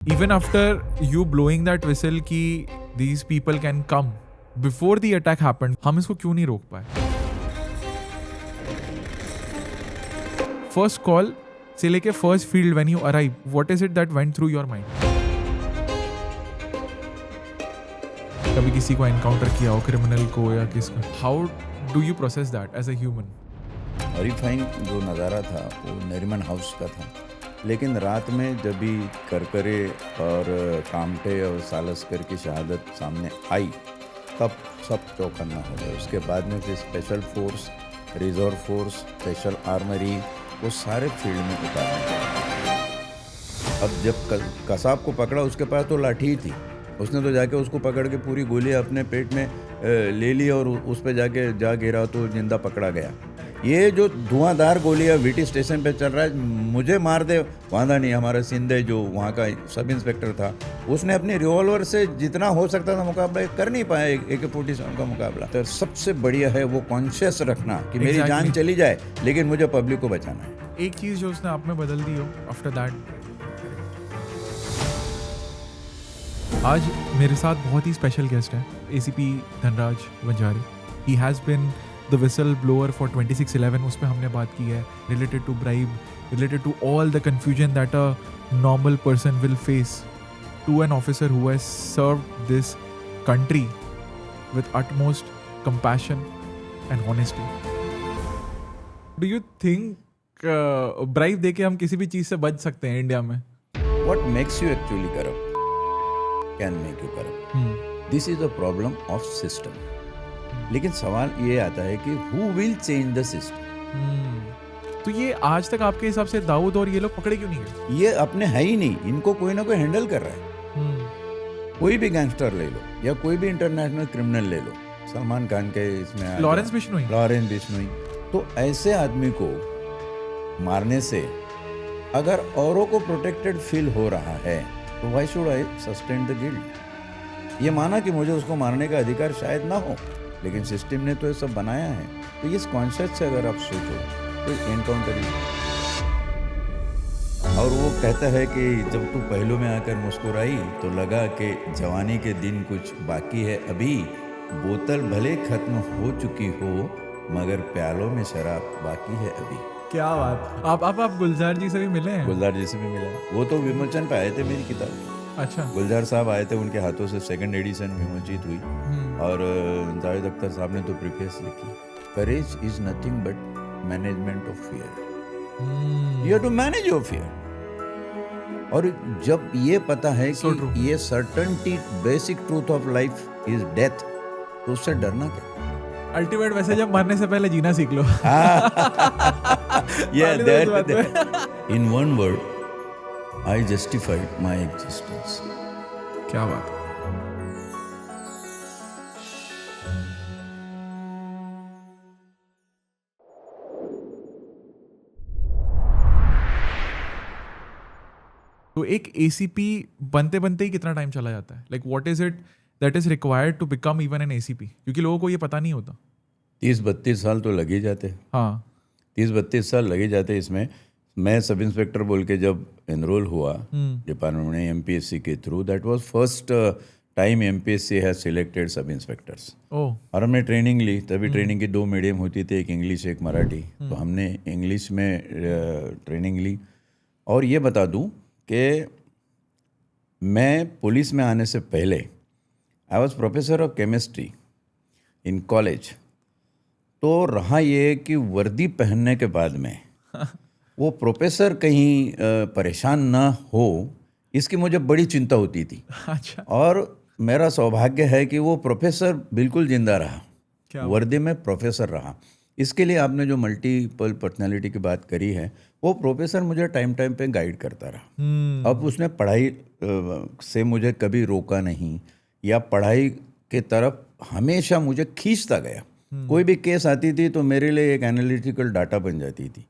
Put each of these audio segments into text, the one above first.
Even after you blowing that whistle कि these people can come, before the attack happened, हम इसको क्यों नहीं रोक पाए? First call से लेके first field when you arrive, what is it that went through your mind? कभी किसी को एनकाउंटर किया हो, क्रिमिनल को या किसका, how do you process that as a human? Horrifying जो नज़ारा था वो नरीमन हाउस का था, लेकिन रात में जब भी करकरे और कामटे और सालस्कर की शहादत सामने आई तब सब चौकन्ना हो गया। उसके बाद में फिर special force, reserve force, special armoury, वो सारे फील्ड में उतारने लगे। अब जब कसाब को पकड़ा, उसके पास तो लाठी ही थी, उसने तो जाके उसको पकड़ के पूरी गोली अपने पेट में ले ली और उस पर जाके जा गिरा तो जिंदा पकड़ा गया। ये जो धुआंधार गोलियां वीटी स्टेशन पे चल रहा है, मुझे मार दे वादा नहीं। हमारा सिंधे जो वहाँ का सब इंस्पेक्टर था, उसने अपनी रिवॉल्वर से जितना हो सकता था मुकाबला कर नहीं पाया AK-47 का मुकाबला। तो सबसे बढ़िया है वो कॉन्शियस रखना कि मेरी जान चली जाए लेकिन मुझे पब्लिक को बचाना है। एक चीज जो उसने आप में बदल दी हो आफ्टर दैट। आज मेरे साथ बहुत ही स्पेशल गेस्ट है, ACP Dhanraj Vanjari. He has been the whistle blower for 26/11, उस पर हमने बात की है, related to bribe, related to all the confusion that a normal person will face to an officer who has served this country with utmost compassion and honesty. Do you think bribe देके हम किसी भी चीज़ से बच सकते हैं India में? What makes you actually corrupt can make you corrupt. This is the problem of system. लेकिन सवाल ये आता है कि who will change the system? तो ये आज तक आपके हिसाब से दाऊद और ये लोग पकड़े क्यों नहीं गए? ये अपने है ही नहीं, इनको कोई ना कोई हैंडल कर रहा है। कोई भी गैंगस्टर ले लो या कोई भी इंटरनेशनल क्रिमिनल ले लो, सलमान खान के इसमें लॉरेंस बिश्नोई, तो ऐसे आदमी को मारने से अगर औरों को प्रोटेक्टेड फील हो रहा है तो why should I sustain the guilt? ये माना कि मुझे उसको मारने का अधिकार शायद ना हो, लेकिन सिस्टम ने तो ये सब बनाया है। तो इस कॉन्सेप्ट से अगर आप सोचो तो एनकाउंटर ही। और वो कहता है कि जब तू पहलू में आकर मुस्कुराई तो लगा कि जवानी के दिन कुछ बाकी है अभी, बोतल भले खत्म हो चुकी हो मगर प्यालों में शराब बाकी है अभी। क्या बात। आप गुलजार जी से भी मिले हैं? गुलजार जी से भी मिला, वो तो विमोचन पे आए थे मेरी किताब। अच्छा। गुलजार साहब आए थे, उनके हाथों से 2nd एडिशन विमोचित हुई और जावेद अख्तर साहब ने तो प्रीफेस लिखी, courage is nothing but management of fear. You have to manage your fear. और जब ये पता है कि ये certainty, basic truth of life is death, तो उससे डरना क्या? अल्टीमेट वैसे जब मरने से पहले जीना सीख लो। In one word, I justified my existence. क्या बात है। तो एक ACP बनते बनते ही कितना टाइम चला जाता है? Like what is it that is required to become even an ACP? क्योंकि लोगों को ये पता नहीं होता। 30-32 साल तो लग ही जाते। हाँ, 30-32 साल लगे जाते। इसमें मैं सब इंस्पेक्टर बोल के जब एनरोल हुआ डिपार्टमेंट में MPSC के through, that was first time MPSC has selected सब इंस्पेक्टर्स। और हमने ट्रेनिंग ली, तभी ट्रेनिंग की 2 मीडियम होती थी, एक इंग्लिश एक मराठी। तो हमने इंग्लिश में ट्रेनिंग ली। और ये बता दूं कि मैं पुलिस में आने से पहले I was professor of chemistry in college. तो रहा ये कि वर्दी पहनने के बाद में वो प्रोफेसर कहीं परेशान ना हो, इसकी मुझे बड़ी चिंता होती थी। अच्छा। और मेरा सौभाग्य है कि वो प्रोफेसर बिल्कुल जिंदा रहा, वर्दी में प्रोफेसर रहा। इसके लिए आपने जो मल्टीपल पर्सनालिटी की बात करी है, वो प्रोफेसर मुझे टाइम टाइम पे गाइड करता रहा। अब उसने पढ़ाई से मुझे कभी रोका नहीं, या पढ़ाई के तरफ हमेशा मुझे खींचता गया। कोई भी केस आती थी तो मेरे लिए एक एनालिटिकल डाटा बन जाती थी।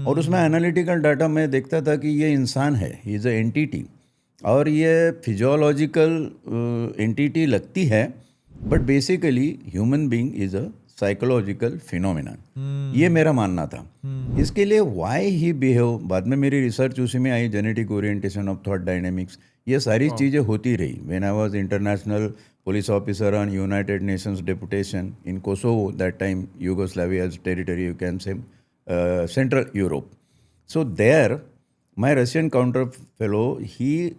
और उसमें एनालिटिकल डाटा मैं देखता था कि ये इंसान है, ही इज़ अ एंटिटी, और ये फिजियोलॉजिकल एंटिटी लगती है, but basically human being is a psychological phenomena, ये मेरा मानना था। इसके लिए व्हाई ही बिहेव, बाद में मेरी रिसर्च उसी में आई, genetic orientation of thought dynamics, ये सारी चीज़ें होती रही। When I was international police officer on United Nations deputation in Kosovo, that time Yugoslavia as territory, you can say, Central Europe. So there, my Russian counter fellow, he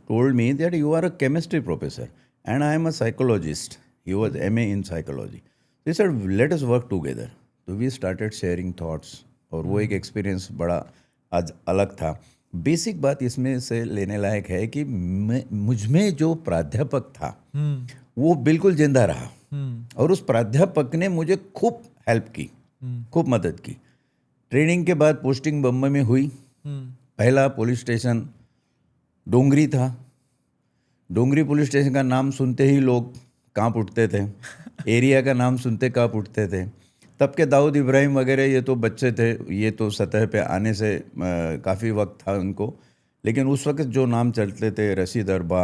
told me that you are a chemistry professor and I am a psychologist. He was MA in psychology. He said, let us work together. So we started sharing thoughts, और वो एक experience बड़ा आज अलग था। Basic बात इसमें से लेने लायक है कि मुझ में जो प्राध्यापक था वो बिल्कुल जिंदा रहा, और उस प्राध्यापक ने मुझे खूब हेल्प की, खूब मदद की। ट्रेनिंग के बाद पोस्टिंग बम्बई में हुई। पहला पुलिस स्टेशन डोंगरी था। डोंगरी पुलिस स्टेशन का नाम सुनते ही लोग कांप उठते थे, एरिया का नाम सुनते कांप उठते थे। तब के दाऊद इब्राहिम वगैरह ये तो बच्चे थे, ये तो सतह पे आने से काफ़ी वक्त था उनको, लेकिन उस वक्त जो नाम चलते थे, रशीद अरबा,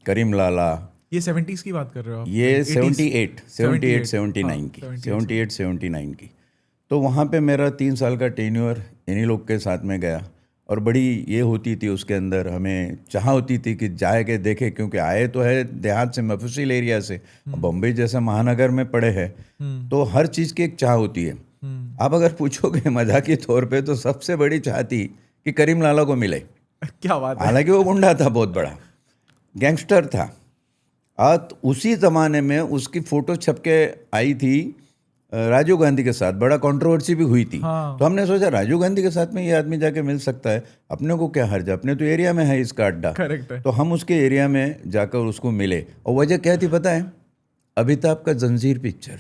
करीम लाला, ये 70s की बात कर रहे हो आप? ये 78 78, 79 की, 78, 79 की। तो वहाँ पे मेरा 3 साल का टेन्योर इन्हीं लोग के साथ में गया, और बड़ी ये होती थी उसके अंदर, हमें चाह होती थी कि जाए के देखे, क्योंकि आए तो है देहात से, मफस्सिल एरिया से, बम्बई जैसे महानगर में पड़े हैं, तो हर चीज़ की एक चाह होती है। आप अगर पूछोगे मजाकी तौर पे, तो सबसे बड़ी चाह थी कि करीम लाला को मिले। क्या बात है। हालांकि वो गुंडा था, बहुत बड़ा गैंगस्टर था। तो उसी ज़माने में उसकी फ़ोटो छप के आई थी राजीव गांधी के साथ, बड़ा कंट्रोवर्सी भी हुई थी। तो हमने सोचा राजीव गांधी के साथ में ये आदमी जाके मिल सकता है, अपने को क्या हर्ज, अपने तो एरिया में है इसका अड्डा। करेक्ट है। तो हम उसके एरिया में जाकर उसको मिले, और वजह क्या थी पता है? अमिताभ का जंजीर पिक्चर।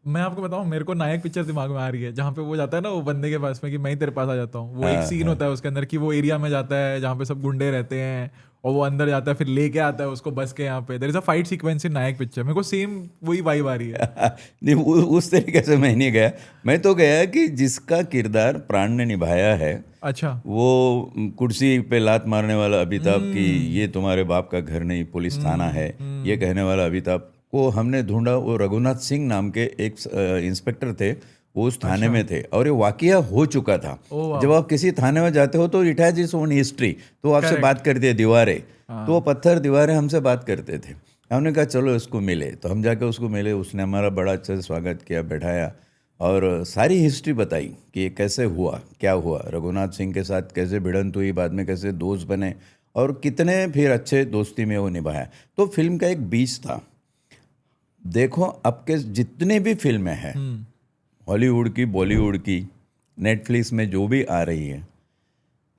मैं आपको बताऊं, मेरे को नायक पिक्चर दिमाग में आ रही है, जहाँ पे वो जाता है ना वो बंदे के पास में कि मैं ही तेरे पास आ जाता हूँ। वो एक सीन होता है उसके अंदर कि वो एरिया में जाता है जहाँ पे सब गुंडे रहते हैं, और वो अंदर जाता है, फिर लेके आता है उसको बस के यहाँ पे। There is a fight sequence in Nayak picture. मेरे को सेम वही वाइब आ रही है। नहीं, उस तरीके से मैं नहीं गया। मैं तो गया कि जिसका किरदार प्राण ने निभाया है। अच्छा। वो कुर्सी पे लात मारने वाला अमिताभ की, ये तुम्हारे बाप का घर नहीं पुलिस थाना है, ये कहने वाला अमिताभ को हमने ढूंढा। वो रघुनाथ सिंह नाम के एक इंस्पेक्टर थे, वो उस थाने में थे, और ये वाकया हो चुका था। जब आप किसी थाने में जाते हो तो it has its own history, तो आपसे बात करती है दीवारें, तो वो पत्थर दीवारें हमसे बात करते थे। हमने कहा चलो इसको मिले, तो हम जाके उसको मिले। उसने हमारा बड़ा अच्छे से स्वागत किया, बैठाया, और सारी हिस्ट्री बताई कि ये कैसे हुआ, क्या हुआ, रघुनाथ सिंह के साथ कैसे भिड़ंत हुई, बाद में कैसे दोस्त बने, और कितने फिर अच्छे दोस्ती में वो निभाया। तो फिल्म का एक बीच था। देखो अब के जितने भी फिल्में हैं, हॉलीवुड की, बॉलीवुड की, नेटफ्लिक्स में जो भी आ रही है,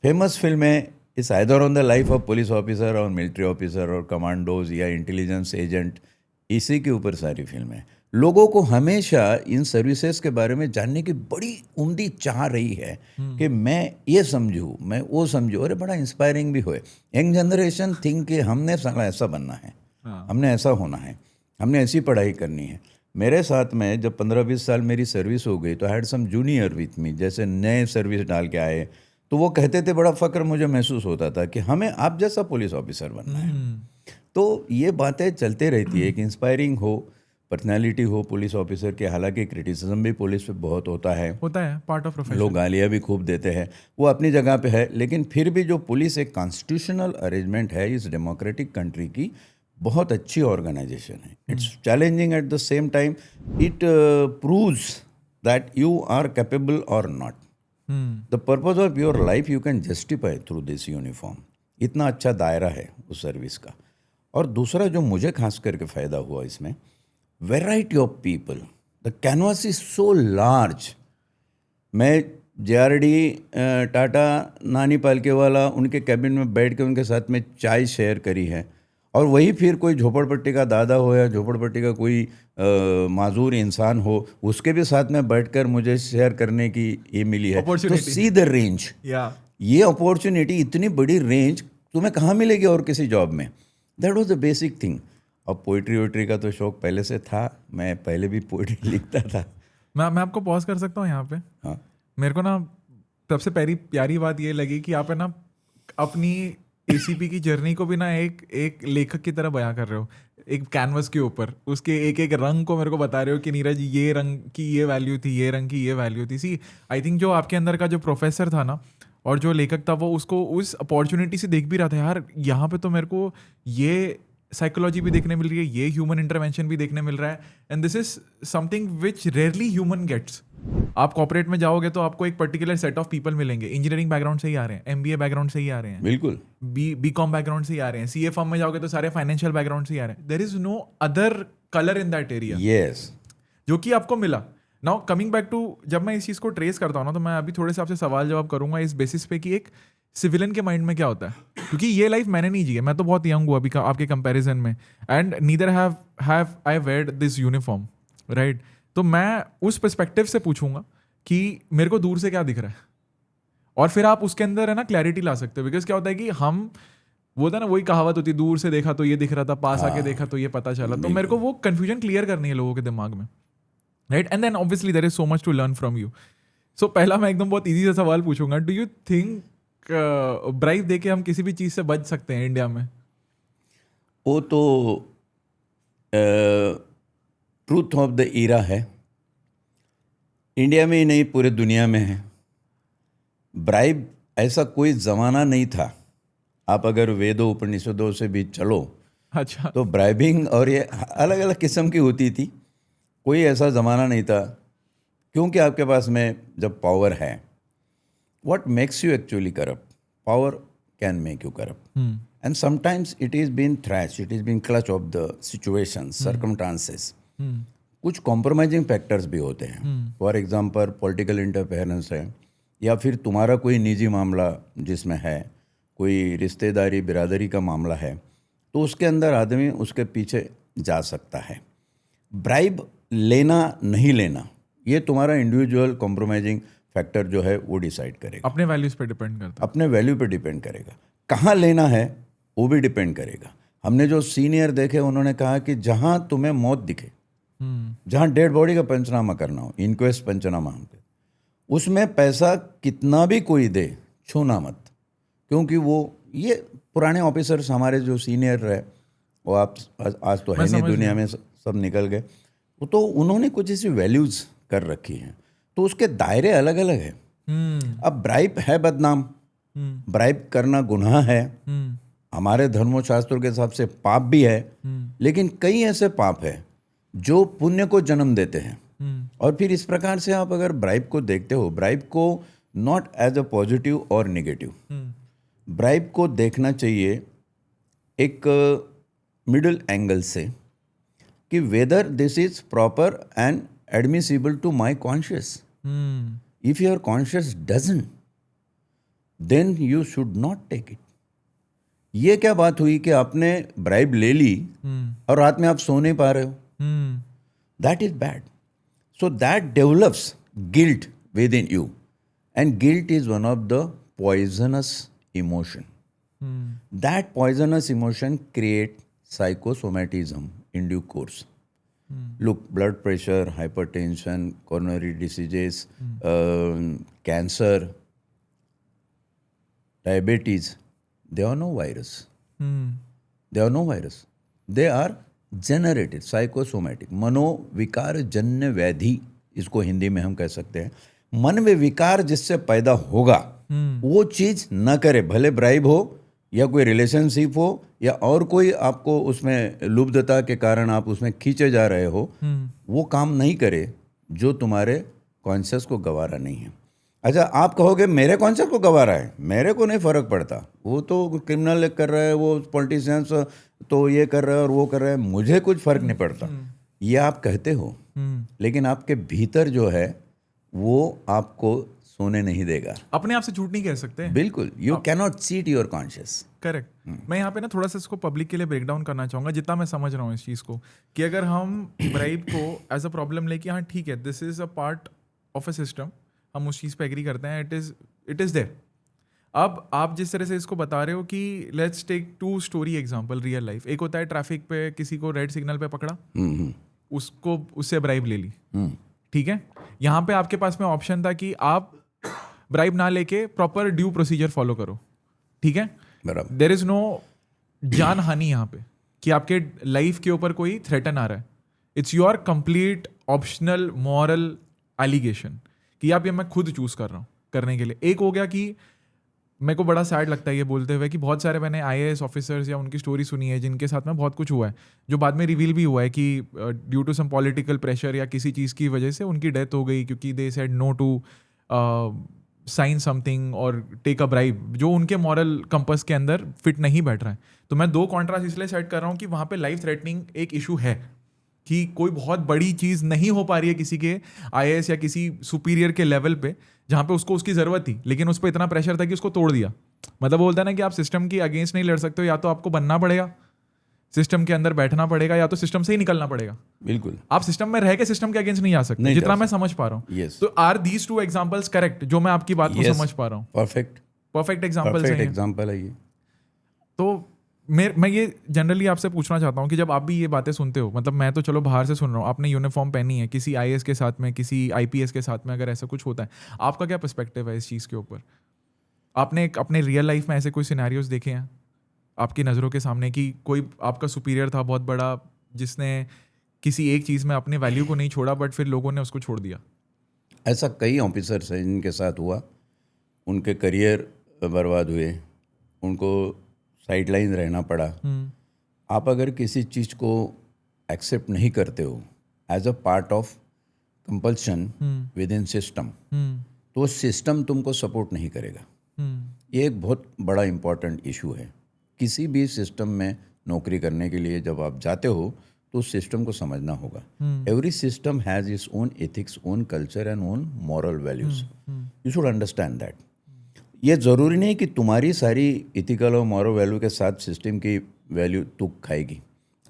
फेमस फिल्में इस either on the life of police officer और मिलिट्री ऑफिसर और कमांडोज या इंटेलिजेंस एजेंट, इसी के ऊपर सारी फिल्में। लोगों को हमेशा इन सर्विसेज के बारे में जानने की बड़ी उम्दी चाह रही है कि मैं ये समझूँ, मैं वो समझूँ, और बड़ा इंस्पायरिंग भी होए। यंग जनरेशन थिंक कि हमने साला ऐसा बनना है, हमने ऐसा होना है, हमने ऐसी पढ़ाई करनी है। मेरे साथ में जब 15-20 साल मेरी सर्विस हो गई, तो I had some junior with me, जैसे नए सर्विस डाल के आए, तो वो कहते थे, बड़ा फ़क्र मुझे महसूस होता था कि हमें आप जैसा पुलिस ऑफिसर बनना है। तो ये बातें चलते रहती है, एक इंस्पायरिंग हो, पर्सनैलिटी हो पुलिस ऑफिसर के। हालांकि क्रिटिसिज्म भी पुलिस पे बहुत होता है, पार्ट ऑफ प्रोफेशन। लोग गालियाँ भी खूब देते हैं, वो अपनी जगह पे है, लेकिन फिर भी जो पुलिस एक कॉन्स्टिट्यूशनल अरेंजमेंट है इस डेमोक्रेटिक कंट्री की, बहुत अच्छी ऑर्गेनाइजेशन है। It's challenging at the same time, it proves that you are capable or not. The purpose of your life you can justify through this uniform. इतना अच्छा दायरा है उस सर्विस का। और दूसरा जो मुझे खास करके फ़ायदा हुआ इसमें, variety of people, the canvas is so large. मैं JRD टाटा, नानी पालकेवाला, उनके कैबिन में बैठ के उनके साथ में चाय शेयर करी है, और वही फिर कोई झोपड़पट्टी का दादा हो या झोपड़पट्टी का कोई माजूर इंसान हो, उसके भी साथ में बैठकर मुझे शेयर करने की ये मिली है। तो सी द रेंज, ये अपॉर्चुनिटी, इतनी बड़ी रेंज तुम्हें कहाँ मिलेगी और किसी जॉब में। That was the basic thing. अब पोइट्री वोइट्री का तो शौक पहले से था, मैं पहले भी पोइट्री लिखता था। मैं आपको पॉज कर सकता हूँ यहाँ पे? हाँ। मेरे को ना सबसे प्यारी बात ये लगी कि आप है ना अपनी ACP की जर्नी को भी ना एक लेखक की तरह बयां कर रहे हो। एक कैनवस के ऊपर उसके एक एक रंग को मेरे को बता रहे हो कि नीरज ये रंग की ये वैल्यू थी, ये रंग की ये वैल्यू थी। सी आई थिंक जो आपके अंदर का जो प्रोफेसर था ना और जो लेखक था वो उसको उस अपॉर्चुनिटी से देख भी रहा था, यार यहाँ पे तो मेरे को ये साइकोलॉजी भी देखने मिल रही है, ये ह्यूमन इंटरवेंशन भी देखने मिल रहा है, and this is something which rarely human gets. आप कॉर्पोरेट में जाओगे तो आपको एक पर्टिकुलर सेट ऑफ पीपल मिलेंगे, इंजीनियरिंग बैकग्राउंड से ही आ रहे हैं, एमबीए बैकग्राउंड से ही आ रहे हैं, बिल्कुल बीकॉम बैकग्राउंड से ही आ रहे हैं, सीए फर्म में जाओगे तो सारे फाइनेंशियल बैकग्राउंड से ही आ रहे हैं। There is no other colour in that area, yes, जो कि आपको मिला। नाउ कमिंग बैक टू, जब मैं इस चीज़ को ट्रेस करता हूँ ना, तो मैं अभी थोड़े से आपसे सवाल जवाब करूंगा इस बेसिस पे कि एक सिविलियन के माइंड में क्या होता है, क्योंकि ये लाइफ मैंने नहीं जी है, मैं तो बहुत यंग हूँ अभी आपके कंपैरिजन में, and neither have I weird this uniform, right. तो मैं उस पर्सपेक्टिव से पूछूंगा कि मेरे को दूर से क्या दिख रहा है, और फिर आप उसके अंदर है ना क्लैरिटी ला सकते हो। बिकॉज क्या होता है कि हम वो था ना, वही कहावत होती है, दूर से देखा तो ये दिख रहा था, पास आके देखा तो ये पता चला। तो मेरे को वो कंफ्यूजन क्लियर करनी है लोगों के दिमाग में, right. And then obviously there is so much to learn from you. So पहला मैं एकदम बहुत ईजी सा सवाल पूछूंगा, डू यू थिंक ब्राइब दे के हम किसी भी चीज़ से बच सकते हैं इंडिया में? वो तो ट्रूथ ऑफ द ईरा है, इंडिया में ही नहीं पूरे दुनिया में है। ब्राइब ऐसा कोई ज़माना नहीं था, आप अगर वेदों उपनिषदों से भी चलो, अच्छा, तो ब्राइबिंग और ये अलग अलग किस्म की होती थी। कोई ऐसा ज़माना नहीं था, क्योंकि आपके पास में जब पावर है, what makes you actually corrupt? Power can make you corrupt. And sometimes it is been thrashed, it is been clutch of the situations, circumstances. कुछ कॉम्प्रोमाइजिंग फैक्टर्स भी होते हैं। फॉर एग्जांपल पॉलिटिकल इंटरफेरेंस है, या फिर तुम्हारा कोई निजी मामला जिसमें है, कोई रिश्तेदारी बिरादरी का मामला है, तो उसके अंदर आदमी उसके पीछे जा सकता है। ब्राइब लेना नहीं लेना, ये तुम्हारा इंडिविजुअल कॉम्प्रोमाइजिंग फैक्टर जो है वो डिसाइड करेगा, अपने वैल्यूज पे डिपेंड करता है, अपने वैल्यू पे डिपेंड करेगा। कहाँ लेना है वो भी डिपेंड करेगा। हमने जो सीनियर देखे उन्होंने कहा कि जहाँ तुम्हें मौत दिखे, जहाँ डेड बॉडी का पंचनामा करना हो, इंक्वेस्ट पंचनामा पे, उसमें पैसा कितना भी कोई दे, छूना मत। क्योंकि वो ये पुराने ऑफिसर्स हमारे जो सीनियर रहे, वो आप आज तो है नहीं दुनिया में, सब निकल गए, तो उन्होंने कुछ ऐसी वैल्यूज़ कर रखी हैं, तो उसके दायरे अलग अलग है। अब ब्राइब है बदनाम, ब्राइब करना गुनाह है, हमारे धर्मशास्त्रों के हिसाब से पाप भी है, लेकिन कई ऐसे पाप है जो पुण्य को जन्म देते हैं। और फिर इस प्रकार से आप अगर ब्राइब को देखते हो, ब्राइब को नॉट एज अ पॉजिटिव और नेगेटिव, ब्राइब को देखना चाहिए एक मिडिल एंगल से कि whether this is proper and admissible to my conscious. If your conscious doesn't, then you should not take it. ये क्या बात हुई कि आपने ब्राइब ले ली और रात में आप सो नहीं पा रहे हो, that is bad. So that develops guilt with in you, and guilt is one of the poisonous emotion. That poisonous emotion create psychosomatism in due course. Look, blood pressure, hypertension, coronary diseases, cancer, diabetes, they are no virus. They are no virus. They are generated, psychosomatic. मनोविकार जन्य व्याधि, इसको हिंदी में हम कह सकते हैं. मन में विकार जिससे पैदा होगा वो चीज न करे, भले ब्राइब हो या कोई रिलेशनशिप हो या और कोई आपको उसमें लुब्धता के कारण आप उसमें खींचे जा रहे हो, वो काम नहीं करे जो तुम्हारे कॉन्शियस को गवारा नहीं है. अच्छा, आप कहोगे मेरे कॉन्शियस को गवारा है, मेरे को नहीं फर्क पड़ता, वो तो क्रिमिनल कर रहा है, वो पॉलिटिशियंस तो ये कर रहा है और वो कर रहा है, मुझे कुछ फर्क नहीं पड़ता. ये आप कहते हो, लेकिन आपके भीतर जो है वो आपको सोने नहीं देगा. अपने आप से झूठ नहीं कह सकते. बिल्कुल, you can not cheat your conscious. Correct. मैं यहाँ पे ना थोड़ा सा इसको पब्लिक के लिए ब्रेक डाउन करना चाहूँगा, जितना मैं समझ रहा हूँ इस चीज़ को, कि अगर हम ब्राइब को एज अ प्रॉब्लम लेके, हाँ ठीक है, this is a part of a system, हम उस चीज़ पे एग्री करते हैं, इट इज़ देयर. अब आप जिस तरह से इसको बता रहे हो कि let's take two story example real life. एक होता है ट्रैफिक पे किसी को रेड सिग्नल पे पकड़ा, उसको उससे ब्राइब ले ली, ठीक है. यहाँ पे आपके पास में ऑप्शन था कि आप ब्राइब ना लेके प्रॉपर ड्यू प्रोसीजर फॉलो करो, ठीक है. देयर इज नो जान हानि यहाँ पे, कि आपके लाइफ के ऊपर कोई थ्रेटन आ रहा है, it's your complete optional moral allegation कि आप ये मैं खुद चूज कर रहा हूँ करने के लिए। एक हो गया कि मेरे को बड़ा सैड लगता है ये बोलते हुए कि बहुत सारे मैंने IAS ऑफिसर्स या उनकी स्टोरी सुनी है जिनके साथ में बहुत कुछ हुआ है, जो बाद में रिवील भी हुआ है कि due to some political pressure या किसी चीज़ की वजह से उनकी डेथ हो गई क्योंकि they said no to sign something और टेक अ ब्राइब, जो उनके मॉरल कंपस के अंदर फिट नहीं बैठ रहा है। तो मैं 2 कॉन्ट्रास्ट इसलिए सेट कर रहा हूँ कि वहाँ पे लाइफ थ्रेटनिंग एक इशू है कि कोई बहुत बड़ी चीज़ नहीं हो पा रही है किसी के IAS या किसी सुपीरियर के लेवल पे जहाँ पे उसको उसकी ज़रूरत थी, लेकिन उस पर इतना प्रेशर था कि उसको तोड़ दिया। मतलब बोलता है ना कि आप सिस्टम की अगेंस्ट नहीं लड़ सकते हो, या तो आपको बनना पड़ेगा, सिस्टम के अंदर बैठना पड़ेगा, या तो सिस्टम से ही निकलना पड़ेगा। बिल्कुल, आप सिस्टम में रह के सिस्टम के अगेंस्ट नहीं जा सकते, जितना मैं समझ पा रहा हूँ। yes. तो आर दीज 2 एग्जांपल्स करेक्ट जो मैं आपकी बात को समझ पा रहा हूँ? परफेक्ट एग्जांपल है ये। तो मैं ये जनरली आपसे पूछना चाहता हूँ कि जब आप भी ये बातें सुनते हो, मतलब मैं तो चलो बाहर से सुन रहा हूँ, आपने यूनिफॉर्म पहनी है, किसी IAS के साथ में, किसी IPS के साथ में अगर ऐसा कुछ होता है, आपका क्या पर्सपेक्टिव है इस चीज़ के ऊपर? आपने अपने रियल लाइफ में ऐसे कोई सिनेरियोज देखे हैं आपकी नज़रों के सामने कि कोई आपका सुपीरियर था बहुत बड़ा जिसने किसी एक चीज़ में अपने वैल्यू को नहीं छोड़ा बट फिर लोगों ने उसको छोड़ दिया? ऐसा कई ऑफिसर्स हैं जिनके साथ हुआ, उनके करियर बर्बाद हुए, उनको साइडलाइन रहना पड़ा। आप अगर किसी चीज़ को एक्सेप्ट नहीं करते हो as a part of compulsion within system, तो सिस्टम तुमको सपोर्ट नहीं करेगा। ये एक बहुत बड़ा इम्पॉर्टेंट इशू है। किसी भी सिस्टम में नौकरी करने के लिए जब आप जाते हो तो सिस्टम को समझना होगा। Every system has its own ethics, own culture and own moral values. You should understand that. ये ज़रूरी नहीं कि तुम्हारी सारी इथिकल और मॉरल वैल्यू के साथ सिस्टम की वैल्यू तू खाएगी।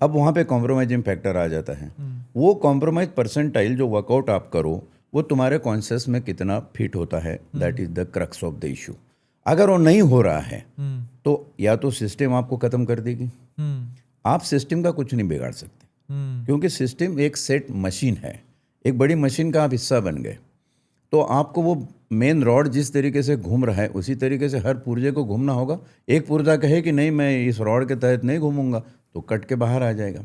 अब वहाँ पे कॉम्प्रोमाइजिंग फैक्टर आ जाता है। वो कॉम्प्रोमाइज परसेंटाइल जो वर्कआउट आप करो वो तुम्हारे कॉन्शियस में कितना फिट होता है, that is the crux of the issue. अगर वो नहीं हो रहा है तो या तो सिस्टम आपको ख़त्म कर देगी, आप सिस्टम का कुछ नहीं बिगाड़ सकते, क्योंकि सिस्टम एक सेट मशीन है, एक बड़ी मशीन का आप हिस्सा बन गए। तो आपको वो मेन रॉड जिस तरीके से घूम रहा है उसी तरीके से हर पुर्जे को घूमना होगा। एक पुर्जा कहे कि नहीं मैं इस रॉड के तहत नहीं घूमूंगा तो कट के बाहर आ जाएगा।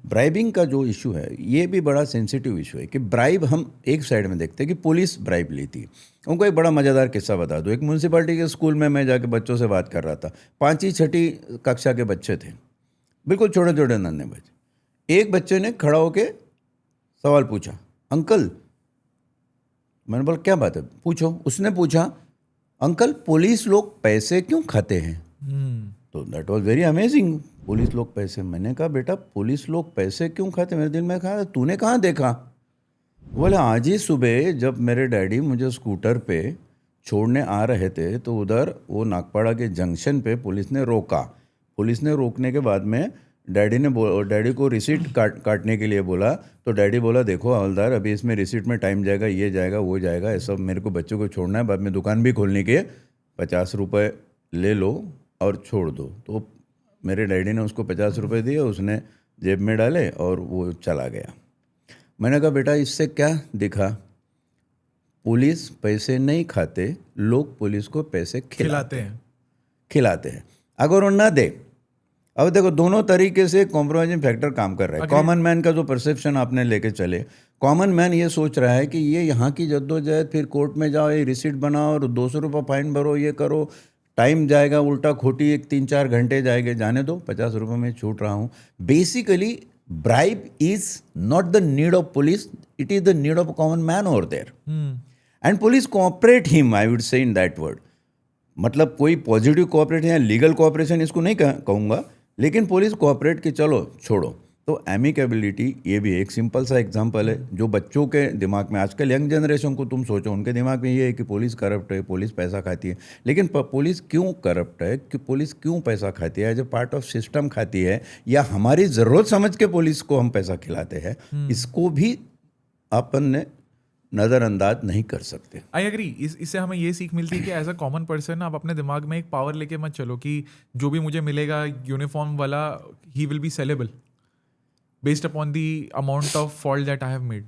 ब्राइबिंग का जो इशू है ये भी बड़ा सेंसिटिव इशू है कि ब्राइब हम एक साइड में देखते हैं कि पुलिस ब्राइब लेती है। उनको एक बड़ा मज़ेदार किस्सा बता दो। एक म्यूनसिपालिटी के स्कूल में मैं जाके बच्चों से बात कर रहा था, 5वीं 6वीं कक्षा के बच्चे थे, बिल्कुल छोटे छोटे नन्हे बच्चे। एक बच्चे ने खड़ा होके सवाल पूछा, अंकल। मैंने बोला क्या बात है, पूछो। उसने पूछा, अंकल पुलिस लोग पैसे क्यों खाते हैं? तो that was very amazing. Police लोग पैसे। मैंने कहा बेटा पुलिस लोग पैसे क्यों खाते? मेरे दिल में कहा तूने कहाँ देखा? बोले आज ही सुबह जब मेरे डैडी मुझे स्कूटर पे छोड़ने आ रहे थे तो उधर वो नागपाड़ा के जंक्शन पे पुलिस ने रोका। पुलिस ने रोकने के बाद में डैडी को रिसीट काटने के लिए बोला, तो डैडी बोला देखो हवलदार अभी इसमें रिसीट में टाइम जाएगा, ये जाएगा वो जाएगा, ये सब मेरे को बच्चों को छोड़ना है, बाद में दुकान भी खोलने के 50 रुपये ले लो और छोड़ दो। तो मेरे डैडी ने उसको 50 रुपये दिए, उसने जेब में डाले और वो चला गया। मैंने कहा बेटा इससे क्या दिखा? पुलिस पैसे नहीं खाते, लोग पुलिस को पैसे खिलाते हैं। अगर वो ना दे, अब देखो दोनों तरीके से कॉम्प्रोमाइजिंग फैक्टर काम कर रहा है। कॉमन मैन का जो परसेप्शन आपने लेके चले, कॉमन मैन ये सोच रहा है कि ये यहाँ की जद्दोजहद, फिर कोर्ट में जाओ, ये रिसीट बनाओ और 200 रुपये फाइन भरो, ये करो, टाइम जाएगा उल्टा खोटी, 1-3-4 घंटे जाएंगे, जाने दो 50 रुपये में छूट रहा हूँ। Basically bribe is not the need of police, it is the need of common man over there, and police cooperate him, I would say in that word. मतलब कोई पॉजिटिव कोऑपरेट या लीगल कोऑपरेशन इसको नहीं कहूँगा, लेकिन police cooperate कि चलो छोड़ो। तो एमिकेबिलिटी ये भी एक सिंपल सा एग्जांपल है जो बच्चों के दिमाग में, आजकल यंग जनरेशन को तुम सोचो, उनके दिमाग में ये है कि पुलिस करप्ट है, पुलिस पैसा खाती है। लेकिन पुलिस क्यों करप्ट है, कि पुलिस क्यों पैसा खाती है? As a part of system खाती है, या हमारी ज़रूरत समझ के पुलिस को हम पैसा खिलाते हैं? इसको भी अपन ने नज़रअंदाज नहीं कर सकते। I agree. इससे हमें ये सीख मिलती है कि एज अ कॉमन पर्सन आप अपने दिमाग में एक पावर लेके मत चलो कि जो भी मुझे मिलेगा यूनिफॉर्म वाला, he will be saleable based upon the amount of fault that I have made.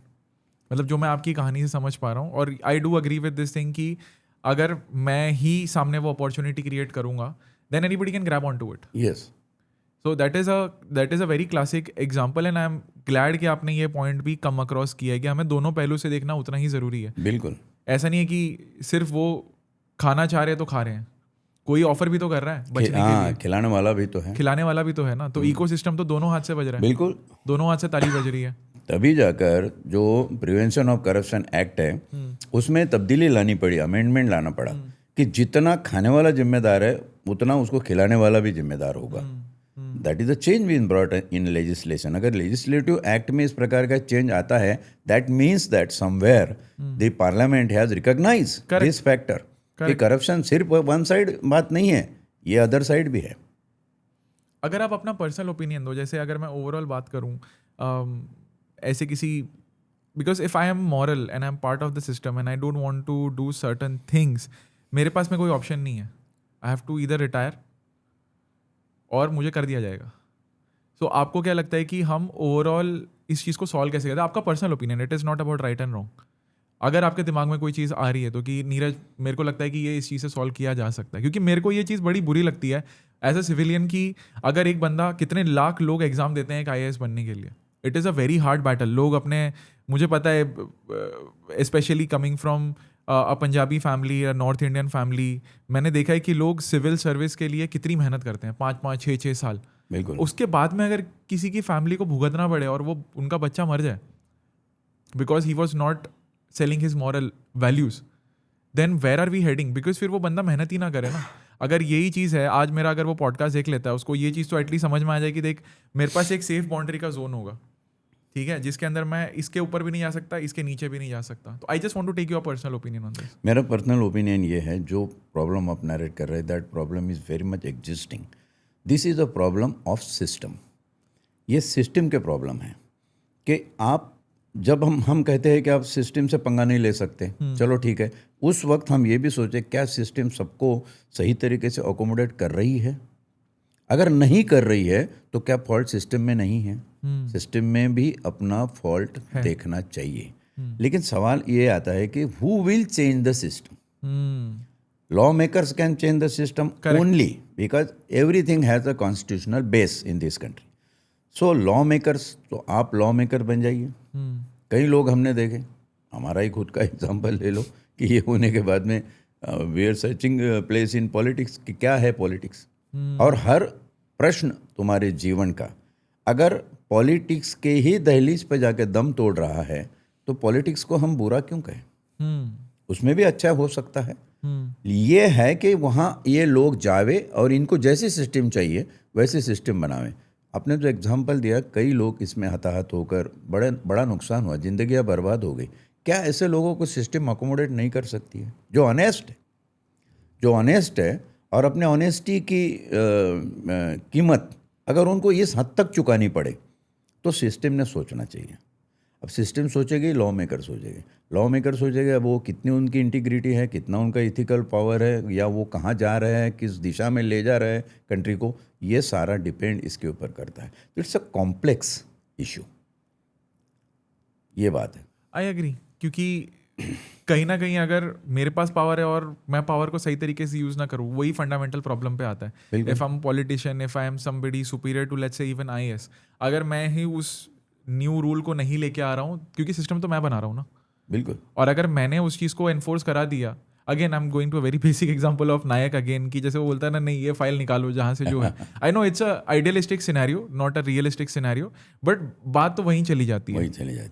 मतलब जो मैं आपकी कहानी से समझ पा रहा हूँ, और I do agree with this thing कि अगर मैं ही सामने वो अपॉर्चुनिटी क्रिएट करूँगा then anybody can grab on to it. Yes, so that is a very classic example and I am glad कि आपने ये पॉइंट भी कम अक्रॉस किया है कि हमें दोनों पहलू से देखना उतना ही ज़रूरी है. बिल्कुल. ऐसा नहीं है कि सिर्फ वो खाना चाह रहे हैं तो खा रहे हैं, कोई ऑफर भी तो कर रहा है बचने के लिए, खिलाने वाला भी तो है, खिलाने वाला भी तो है ना. तो इकोसिस्टम तो दोनों हाथ से बज रहा है. बिल्कुल. दोनों हाथ से ताली बज रही है. तभी जाकर जो प्रिवेंशन ऑफ करप्शन एक्ट है उसमें तब्दीली लानी पड़ी, अमेंडमेंट लाना पड़ा कि जितना खाने वाला जिम्मेदार है उतना उसको खिलाने वाला भी जिम्मेदार होगा. That is the change been brought in legislation. अगर लेजिस्लेटिव एक्ट में इस प्रकार का चेंज आता है, that means that somewhere the parliament has recognise this factor कि करप्शन सिर्फ वन साइड बात नहीं है, ये अदर साइड भी है. अगर आप अपना पर्सनल ओपिनियन दो, जैसे अगर मैं ओवरऑल बात करूं, ऐसे किसी, because if I am moral and I am part of the system and I don't want to do certain things, मेरे पास में कोई ऑप्शन नहीं है. I have to either retire और मुझे कर दिया जाएगा. सो आपको क्या लगता है कि हम ओवरऑल इस चीज़ को सॉल्व कैसे करते हैं? आपका personal opinion, it is not about right and wrong. अगर आपके दिमाग में कोई चीज़ आ रही है तो कि नीरज मेरे को लगता है कि ये इस चीज़ से सॉल्व किया जा सकता है, क्योंकि मेरे को ये चीज़ बड़ी बुरी लगती है एज अ सिविलियन कि अगर एक बंदा, कितने लाख लोग एग्जाम देते हैं एक IAS बनने के लिए. It is a very hard battle. लोग अपने, मुझे पता है specially coming from a Punjabi family या नॉर्थ इंडियन फैमिली, मैंने देखा है कि लोग सिविल सर्विस के लिए कितनी मेहनत करते हैं, 5-5, 6-6 साल. बिल्कुल. उसके बाद में अगर किसी की फैमिली को भुगतना पड़े और वो उनका बच्चा मर जाए because he was not selling his moral values, then where are we heading? Because फिर वो बंदा मेहनत ही ना करे ना. अगर यही चीज़ है, आज मेरा अगर वो पॉडकास्ट देख लेता है, उसको ये चीज़ तो एटलीस्ट समझ में आ जाए कि देख मेरे पास एक सेफ बाउंड्री का जोन होगा, ठीक है, जिसके अंदर मैं इसके ऊपर भी नहीं जा सकता, इसके नीचे भी नहीं जा सकता. तो I just want to take your personal opinion on this. मेरा पर्सनल ओपिनियन ये है, जो प्रॉब्लम आप नरेट कर रहे हैं, that problem is very much existing. This is a problem of system. ये सिस्टम के प्रॉब्लम है कि आप, जब हम कहते हैं कि आप सिस्टम से पंगा नहीं ले सकते, चलो ठीक है, उस वक्त हम ये भी सोचे क्या सिस्टम सबको सही तरीके से अकोमोडेट कर रही है? अगर नहीं कर रही है तो क्या फॉल्ट सिस्टम में नहीं है? सिस्टम में भी अपना फॉल्ट देखना चाहिए. लेकिन सवाल ये आता है कि who will change the system? Law makers can change the system only because everything has a constitutional base in this country. So law makers, तो आप लॉ मेकर बन जाइए. कई लोग हमने देखे, हमारा ही खुद का एग्जांपल ले लो कि ये होने के बाद में we are searching place in politics कि क्या है पॉलिटिक्स. और हर प्रश्न तुम्हारे जीवन का अगर पॉलिटिक्स के ही दहलीज पे जाके दम तोड़ रहा है तो पॉलिटिक्स को हम बुरा क्यों कहें? उसमें भी अच्छा हो सकता है. ये है कि वहाँ ये लोग जावे और इनको जैसे सिस्टम चाहिए वैसे सिस्टम बनावे. आपने जो एग्जाम्पल दिया, कई लोग इसमें हताहत होकर बड़ा नुकसान हुआ, जिंदगियां बर्बाद हो गई. क्या ऐसे लोगों को सिस्टम अकोमोडेट नहीं कर सकती है? जो ऑनेस्ट है और अपने ऑनेस्टी की कीमत अगर उनको इस हद तक चुकानी पड़े तो सिस्टम ने सोचना चाहिए. अब सिस्टम सोचेगी, लॉ मेकर सोचेगा वो कितनी उनकी इंटीग्रिटी है, कितना उनका इथिकल पावर है, या वो कहाँ जा रहे हैं, किस दिशा में ले जा रहे हैं कंट्री को, ये सारा डिपेंड इसके ऊपर करता है. तो इट्स अ कॉम्प्लेक्स इशू. ये बात है. आई एग्री, क्योंकि कहीं ना कहीं अगर मेरे पास पावर है और मैं पावर को सही तरीके से यूज़ ना करूँ, वही फंडामेंटल प्रॉब्लम पे आता है. If I am politician, if I am somebody superior to let's say even IAS, अगर मैं ही उस न्यू रूल को नहीं लेके आ रहा हूँ, क्योंकि सिस्टम तो मैं बना रहा हूँ ना. बिल्कुल. और अगर मैंने उस चीज़ को एनफोर्स करा दिया, again I am going to a very basic example of Nayak again, कि जैसे वो बोलता है ना, नहीं ये फाइल निकालो जहाँ से जो है. I know it's a idealistic scenario, not a realistic scenario, but बात तो वहीं चली जाती है.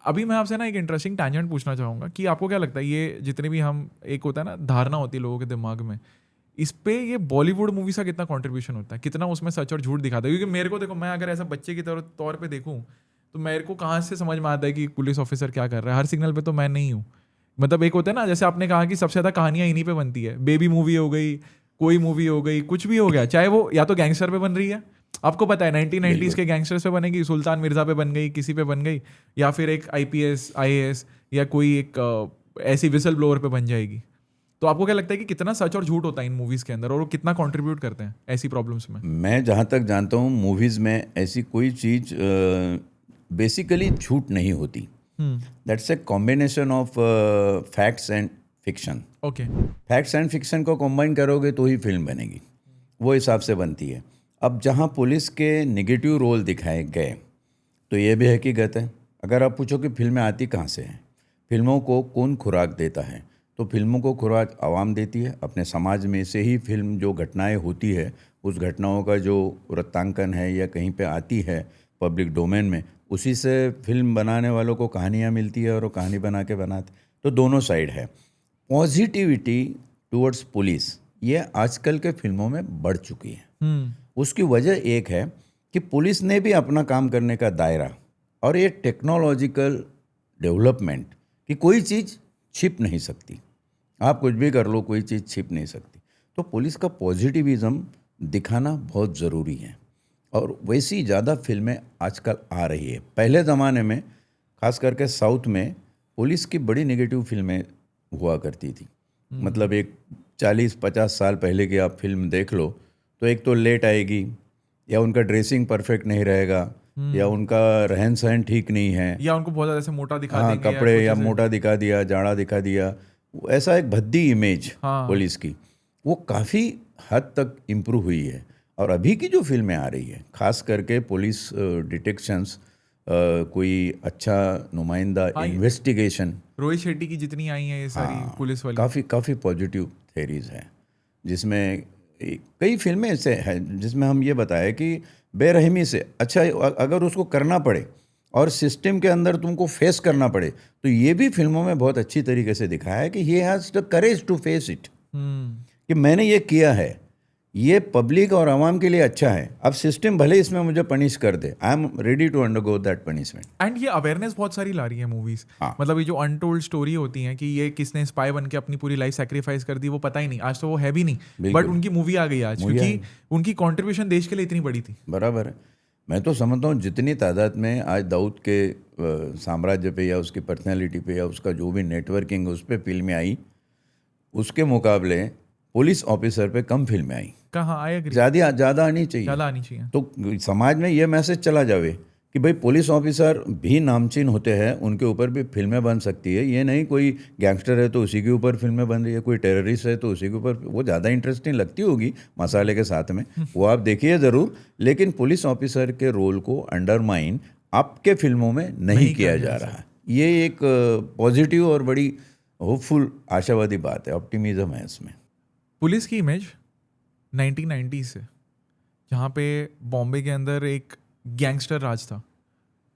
अभी मैं आपसे ना एक इंटरेस्टिंग टैंजेंट पूछना चाहूँगा कि आपको क्या लगता है, ये जितने भी हम, एक होता है ना धारणा होती है लोगों के दिमाग में, इस पे ये बॉलीवुड मूवीज का कितना कंट्रीब्यूशन होता है, कितना उसमें सच और झूठ दिखाता है? क्योंकि मेरे को देखो, मैं अगर ऐसा बच्चे की तौर पे देखूँ तो मेरे को कहाँ से समझ में आता है कि पुलिस ऑफिसर क्या कर रहा है? हर सिग्नल पे तो मैं नहीं हूँ. मतलब एक होता है ना, जैसे आपने कहा कि सबसे ज़्यादा कहानियाँ इन्हीं पे बनती है, बेबी मूवी हो गई, कोई मूवी हो गई, कुछ भी हो गया, चाहे वो या तो गैंगस्टर पे बन रही है, आपको पता है 1990s के गैंगस्टर्स पे बनेगी, सुल्तान मिर्जा पे बन गई, किसी पे बन गई, या फिर एक IPS IAS या कोई एक ऐसी विसल ब्लोअर पे बन जाएगी. तो आपको क्या लगता है कि कितना सच और झूठ होता है इन मूवीज़ के अंदर और वो कितना कंट्रीब्यूट करते हैं ऐसी प्रॉब्लम्स में? मैं जहाँ तक जानता हूँ मूवीज़ में ऐसी कोई चीज़ बेसिकली झूठ नहीं होती. That's a combination of facts and fiction. Okay. Facts and fiction को कॉम्बाइन करोगे तो ही फिल्म बनेगी, वो हिसाब से बनती है. अब जहाँ पुलिस के नेगेटिव रोल दिखाए गए तो ये भी हकीकत है। अगर आप पूछो कि फिल्में आती कहाँ से हैं, फिल्मों को कौन खुराक देता है, तो फिल्मों को खुराक आवाम देती है। अपने समाज में से ही फिल्म जो घटनाएं होती है, उस घटनाओं का जो वृत्तांकन है या कहीं पे आती है पब्लिक डोमेन में, उसी से फिल्म बनाने वालों को कहानियाँ मिलती है और वो कहानी बना के बनाते। तो दोनों साइड है। पॉजिटिविटी टुवर्ड्स पुलिस ये आजकल के फिल्मों में बढ़ चुकी है। उसकी वजह एक है कि पुलिस ने भी अपना काम करने का दायरा और ये टेक्नोलॉजिकल डेवलपमेंट कि कोई चीज़ छिप नहीं सकती, आप कुछ भी कर लो, कोई चीज़ छिप नहीं सकती। तो पुलिस का पॉजिटिविज़्म दिखाना बहुत ज़रूरी है और वैसी ज़्यादा फिल्में आजकल आ रही है। पहले ज़माने में खास करके साउथ में पुलिस की बड़ी नेगेटिव फिल्में हुआ करती थी। मतलब एक 40-50 साल पहले की आप फिल्म देख लो तो एक तो लेट आएगी, या उनका ड्रेसिंग परफेक्ट नहीं रहेगा, या उनका रहन सहन ठीक नहीं है, या उनको बहुत ज़्यादा ऐसे मोटा दिखा हाँ देंगे कपड़े या कुछ ऐसे। मोटा दिखा दिया, जाड़ा दिखा दिया, ऐसा एक भद्दी इमेज हाँ। पुलिस की वो काफ़ी हद तक इम्प्रूव हुई है। और अभी की जो फिल्में आ रही है खास करके पुलिस डिटेक्शंस, कोई अच्छा नुमाइंदा इन्वेस्टिगेशन, रोहित शेट्टी की जितनी आई हैं ये सारी पुलिस वाली, काफ़ी पॉजिटिव थेरीज हैं, जिसमें कई फिल्में ऐसे हैं जिसमें हम ये बताएं कि बेरहमी से अच्छा अगर उसको करना पड़े और सिस्टम के अंदर तुमको फेस करना पड़े, तो ये भी फिल्मों में बहुत अच्छी तरीके से दिखाया है कि he has the courage to face it, कि मैंने ये किया है, ये पब्लिक और आवाम के लिए अच्छा है। अब सिस्टम भले इसमें मुझे पनिश कर दे, I am ready to undergo that punishment. And ये अवेयरनेस बहुत सारी ला रही है मूवीज। हाँ। मतलब ये जो अनटोल्ड स्टोरी होती है कि ये किसने स्पाई बन के अपनी पूरी लाइफ सैक्रिफाइस कर दी, वो पता ही नहीं, आज तो वो है भी नहीं, बिल्कुल। बट उनकी मूवी आ गई आज, मूवी क्योंकि उनकी कंट्रीब्यूशन देश के लिए इतनी बड़ी थी। बराबर है। मैं तो समझता हूँ जितनी तादाद में आज दाऊद के साम्राज्य पे या उसकी पर्सनैलिटी पे या उसका जो भी नेटवर्किंग उस पर फिल्में आई, उसके मुकाबले पुलिस ऑफिसर पे कम फिल्में आई। कहाँ आए, ज़्यादा आनी चाहिए। ज़्यादा आनी चाहिए। तो समाज में ये मैसेज चला जावे कि भाई पुलिस ऑफिसर भी नामचीन होते हैं, उनके ऊपर भी फिल्में बन सकती है। ये नहीं कोई गैंगस्टर है तो उसी के ऊपर फिल्में बन रही है, कोई टेररिस्ट है तो उसी के ऊपर, वो ज़्यादा इंटरेस्टिंग लगती होगी मसाले के साथ में, वो आप देखिए ज़रूर, लेकिन पुलिस ऑफिसर के रोल को अंडरमाइन आपके फिल्मों में नहीं किया जा रहा है। ये एक पॉजिटिव और बड़ी होपफुल आशावादी बात है, ऑप्टिमिज्म है इसमें। पुलिस की इमेज 1990 से, जहाँ पे बॉम्बे के अंदर एक गैंगस्टर राज था,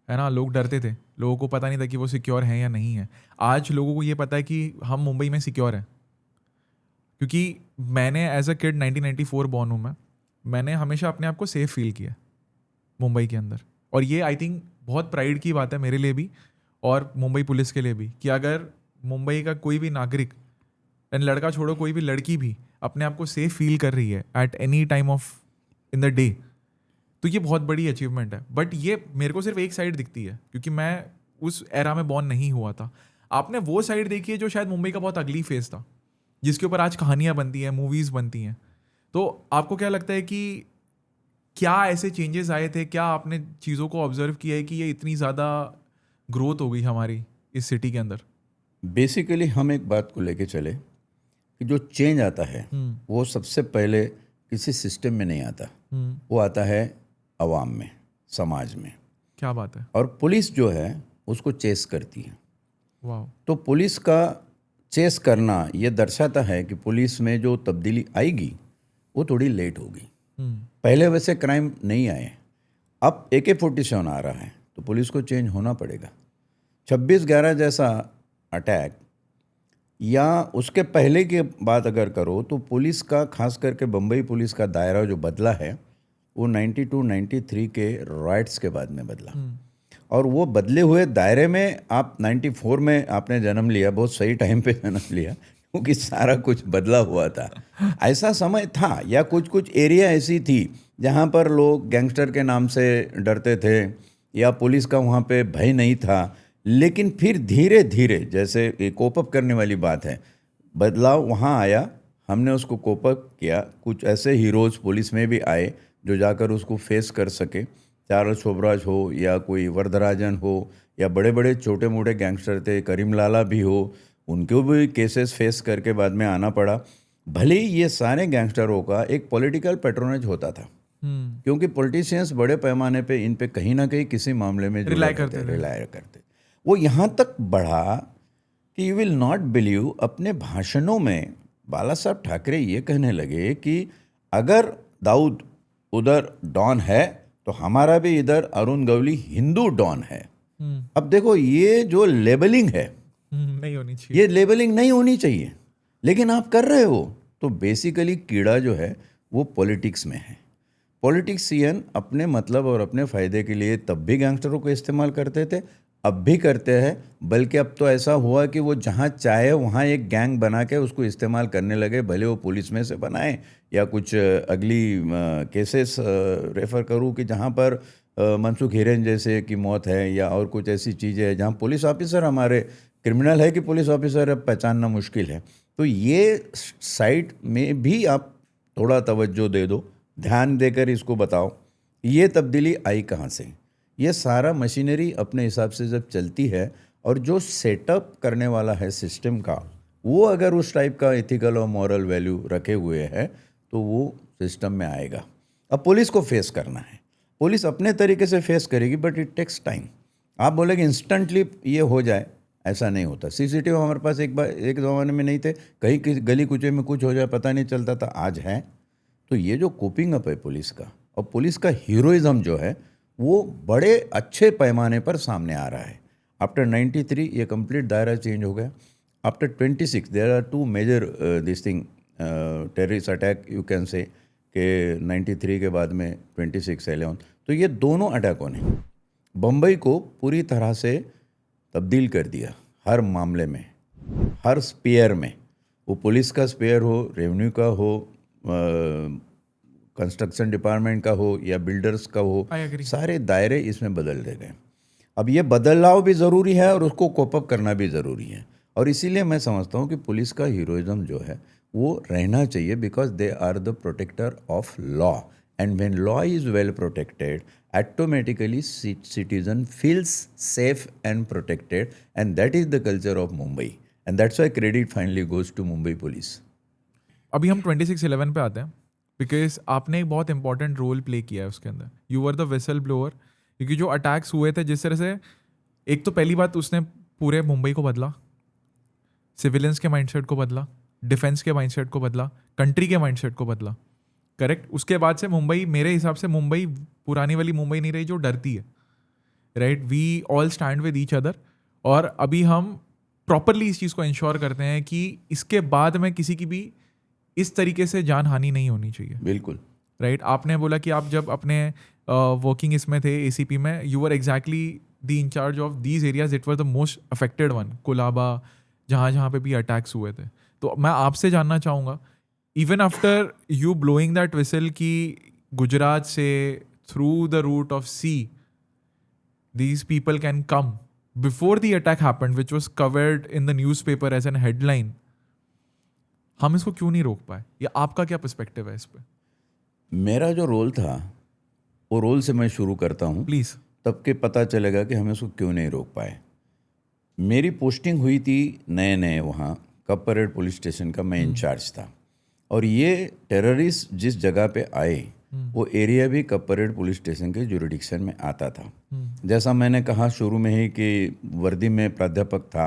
है ना, लोग डरते थे, लोगों को पता नहीं था कि वो सिक्योर हैं या नहीं है। आज लोगों को ये पता है कि हम मुंबई में सिक्योर हैं, क्योंकि मैंने एज अ किड 1994 बॉर्न हूँ मैंने हमेशा अपने आप को सेफ फील किया मुंबई के अंदर। और ये आई थिंक बहुत प्राइड की बात है मेरे लिए भी और मुंबई पुलिस के लिए भी, कि अगर मुंबई का कोई भी नागरिक, लड़का छोड़ो कोई भी लड़की भी अपने आप को सेफ फील कर रही है at any time of in the day, तो ये बहुत बड़ी अचीवमेंट है। बट ये मेरे को सिर्फ एक साइड दिखती है, क्योंकि मैं उस एरा में बॉर्न नहीं हुआ था। आपने वो साइड देखी है जो शायद मुंबई का बहुत अगली फेस था, जिसके ऊपर आज कहानियाँ बनती हैं, मूवीज़ बनती हैं। तो आपको क्या लगता है कि क्या ऐसे चेंजेस आए थे, क्या आपने चीज़ों को ऑब्जर्व किया है कि ये इतनी ज़्यादा ग्रोथ हो गई हमारी इस सिटी के अंदर? बेसिकली हम एक बात को लेके चले कि जो चेंज आता है वो सबसे पहले किसी सिस्टम में नहीं आता, वो आता है अवाम में, समाज में। क्या बात है। और पुलिस जो है उसको चेस करती है। वाह। तो पुलिस का चेस करना ये दर्शाता है कि पुलिस में जो तब्दीली आएगी वो थोड़ी लेट होगी। पहले वैसे क्राइम नहीं आए, अब AK-47 आ रहा है तो पुलिस को चेंज होना पड़ेगा। 26/11 जैसा अटैक या उसके पहले की बात अगर करो तो पुलिस का, खास करके बम्बई पुलिस का दायरा जो बदला है वो 92-93 के राइट्स के बाद में बदला। और वो बदले हुए दायरे में आप 94 में आपने जन्म लिया, बहुत सही टाइम पे जन्म लिया, क्योंकि सारा कुछ बदला हुआ था। ऐसा समय था या कुछ एरिया ऐसी थी जहाँ पर लोग गैंगस्टर के नाम से डरते थे या पुलिस का वहाँ पे भय नहीं था। लेकिन फिर धीरे धीरे, जैसे कोप अप करने वाली बात है, बदलाव वहाँ आया, हमने उसको कोप अप किया। कुछ ऐसे हीरोज़ पुलिस में भी आए जो जाकर उसको फेस कर सके, चार्ल्स शोभराज हो या कोई वरदराजन हो या बड़े बड़े छोटे मोटे गैंगस्टर थे, करीम लाला भी हो, उनको भी केसेस फेस करके बाद में आना पड़ा। भले ही ये सारे गैंगस्टरों का एक पॉलिटिकल पैट्रोनेज होता था, क्योंकि पॉलिटिशियंस बड़े पैमाने पे इन पे कहीं ना कहीं किसी मामले में रिलाई करते। वो यहाँ तक बढ़ा कि यू विल नॉट बिलीव, अपने भाषणों में बाला साहब ठाकरे ये कहने लगे कि अगर दाऊद उधर डॉन है तो हमारा भी इधर अरुण गवली हिंदू डॉन है। अब देखो, ये जो लेबलिंग है नहीं होनी चाहिए, ये लेबलिंग नहीं होनी चाहिए, लेकिन आप कर रहे हो। तो बेसिकली कीड़ा जो है वो पॉलिटिक्स में है। पॉलिटिशियन अपने मतलब और अपने फ़ायदे के लिए तब भी गैंगस्टरों को इस्तेमाल करते थे, अब भी करते हैं। बल्कि अब तो ऐसा हुआ कि वो जहाँ चाहे वहाँ एक गैंग बना के उसको इस्तेमाल करने लगे, भले वो पुलिस में से बनाए या कुछ अगली केसेस रेफ़र करूँ कि जहाँ पर मनसुख हिरेन जैसे की मौत है या और कुछ ऐसी चीज़ें हैं जहाँ पुलिस ऑफिसर हमारे क्रिमिनल है कि पुलिस ऑफिसर अब पहचानना मुश्किल है। तो ये साइड में भी आप थोड़ा तवज्जो दे दो, ध्यान देकर इसको बताओ ये तब्दीली आई कहाँ से। ये सारा मशीनरी अपने हिसाब से जब चलती है और जो सेटअप करने वाला है सिस्टम का, वो अगर उस टाइप का एथिकल और मॉरल वैल्यू रखे हुए है तो वो सिस्टम में आएगा। अब पुलिस को फेस करना है, पुलिस अपने तरीके से फेस करेगी, बट इट टेक्स टाइम। आप बोलेंगे इंस्टेंटली ये हो जाए, ऐसा नहीं होता। सीसीटीवी हमारे पास एक ज़माने में नहीं थे, कहीं किसी गली कुचे में कुछ हो जाए पता नहीं चलता था, आज है। तो ये जो कोपिंग अप है पुलिस का और पुलिस का हीरोइज्म जो है वो बड़े अच्छे पैमाने पर सामने आ रहा है। आफ्टर 93 ये कंप्लीट दायरा चेंज हो गया। After 26 there are two major this thing terrorist attack you can say कि 93 के बाद में 26/11। तो ये दोनों अटैकों ने बम्बई को पूरी तरह से तब्दील कर दिया, हर मामले में, हर स्पेयर में। वो पुलिस का स्पेयर हो, रेवेन्यू का हो, कंस्ट्रक्शन डिपार्टमेंट का हो या बिल्डर्स का हो, सारे दायरे इसमें बदल दे गए। अब ये बदलाव भी ज़रूरी है और उसको कोप अप करना भी ज़रूरी है। और इसीलिए मैं समझता हूँ कि पुलिस का हीरोइज्म जो है वो रहना चाहिए, because they are the protector of law, and when law is well protected automatically citizen feels safe and protected, and that is the culture of Mumbai, and that's why credit finally goes to Mumbai Police. अभी हम 26/11 पे आते हैं, because आपने एक बहुत important role play किया है उसके अंदर। You were the whistle blower, क्योंकि जो अटैक्स हुए थे जिस तरह से, एक तो पहली बात उसने पूरे मुंबई को बदला, सिविलियंस के माइंडसेट को बदला, डिफेंस के माइंडसेट को बदला, कंट्री के माइंडसेट को बदला। करेक्ट। उसके बाद से मुंबई, मेरे हिसाब से मुंबई पुरानी वाली मुंबई नहीं रही जो डरती है। Right, we all stand with each other. और अभी हम प्रॉपरली इस चीज़ को इंश्योर करते हैं कि इसके बाद में किसी की भी इस तरीके से जान हानि नहीं होनी चाहिए। बिल्कुल राइट। आपने बोला कि आप जब अपने वर्किंग इसमें थे ACP में, you were exactly the in-charge of these areas, it was the most affected one, Colaba, जहाँ पे भी अटैक्स हुए थे। तो मैं आपसे जानना चाहूँगा, even after you blowing that whistle कि गुजरात से through the route of sea these people can come, before the attack happened, which was covered in the newspaper as an headline, हम इसको क्यों नहीं रोक पाए? या आपका क्या पर्सपेक्टिव है इस पे? मेरा जो रोल था वो रोल से मैं शुरू करता हूँ प्लीज, तब के पता चलेगा कि हम इसको क्यों नहीं रोक पाए। मेरी पोस्टिंग हुई थी नए नए वहाँ कप परेड पुलिस स्टेशन का, मैं इंचार्ज था। और ये टेररिस्ट जिस जगह पे आए वो एरिया भी कप परेड पुलिस स्टेशन के जुरिडिक्शन में आता था। जैसा मैंने कहा शुरू में ही कि वर्दी में प्राध्यापक था,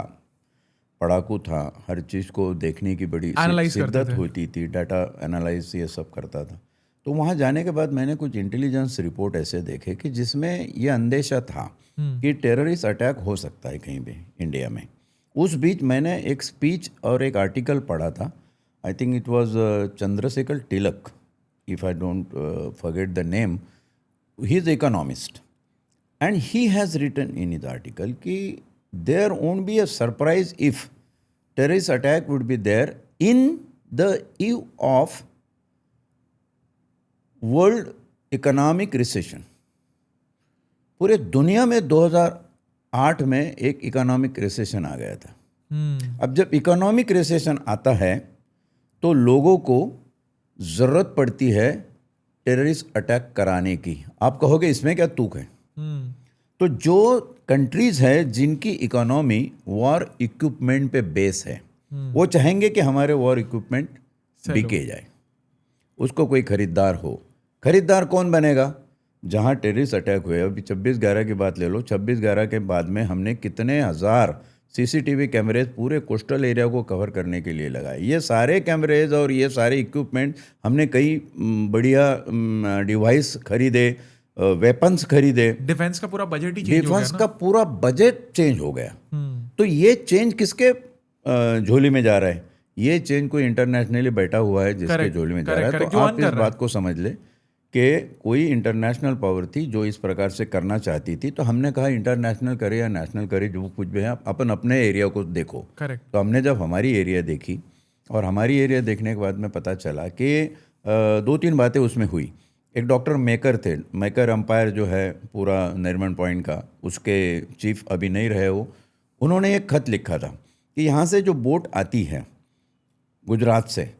पढ़ाकू था, हर चीज़ को देखने की बड़ी शिद्दत होती थी, डाटा एनालाइज ये सब करता था। तो वहाँ जाने के बाद मैंने कुछ इंटेलिजेंस रिपोर्ट ऐसे देखे कि जिसमें ये अंदेशा था कि टेररिस्ट अटैक हो सकता है कहीं भी इंडिया में। उस बीच मैंने एक स्पीच और एक आर्टिकल पढ़ा था, I think it was Chandrashekhar Tilak, if I don't forget the name, he is economist, and he has written in his article कि there won't be a surprise if terrorist attack would be there in the eve of world economic recession. पूरे दुनिया में 2008 में एक economic recession आ गया था। अब जब इकोनॉमिक रिसेशन आता है तो लोगों को ज़रूरत पड़ती है टेररिस्ट अटैक कराने की। आप कहोगे इसमें क्या तुक है? तो जो कंट्रीज़ है जिनकी इकोनॉमी वॉर इक्विपमेंट पे बेस है, वो चाहेंगे कि हमारे वॉर इक्विपमेंट बिके जाए, उसको कोई ख़रीदार हो, खरीदार कौन बनेगा? जहाँ टेररिस्ट अटैक हुए, अभी 26/11 की बात ले लो, 26/11 के बाद में हमने कितने हज़ार सीसीटीवी कैमरेज पूरे कोस्टल एरिया को कवर करने के लिए लगाए। ये सारे कैमरेज और ये सारे इक्विपमेंट हमने कई बढ़िया डिवाइस खरीदे, वेपन्स खरीदे। डिफेंस का पूरा बजट ही चेंज हो गया डिफेंस ना। का पूरा बजट चेंज हो गया। तो ये चेंज किसके झोली में जा रहा है? ये चेंज कोई इंटरनेशनली बैठा हुआ है जिसके झोली में जा रहा है। तो आप इस बात को समझ ले कि कोई इंटरनेशनल पावर थी जो इस प्रकार से करना चाहती थी। तो हमने कहा इंटरनेशनल करे या नेशनल करे, जो कुछ भी है अपन अपने एरिया को देखो। तो हमने जब हमारी एरिया देखी और हमारी एरिया देखने के बाद में पता चला कि 2-3 बातें उसमें हुई। एक डॉक्टर मेकर थे, मेकर अंपायर जो है पूरा नरीमन पॉइंट का, उसके चीफ अभी नहीं रहे वो। उन्होंने एक खत लिखा था कि यहाँ से जो बोट आती है गुजरात से,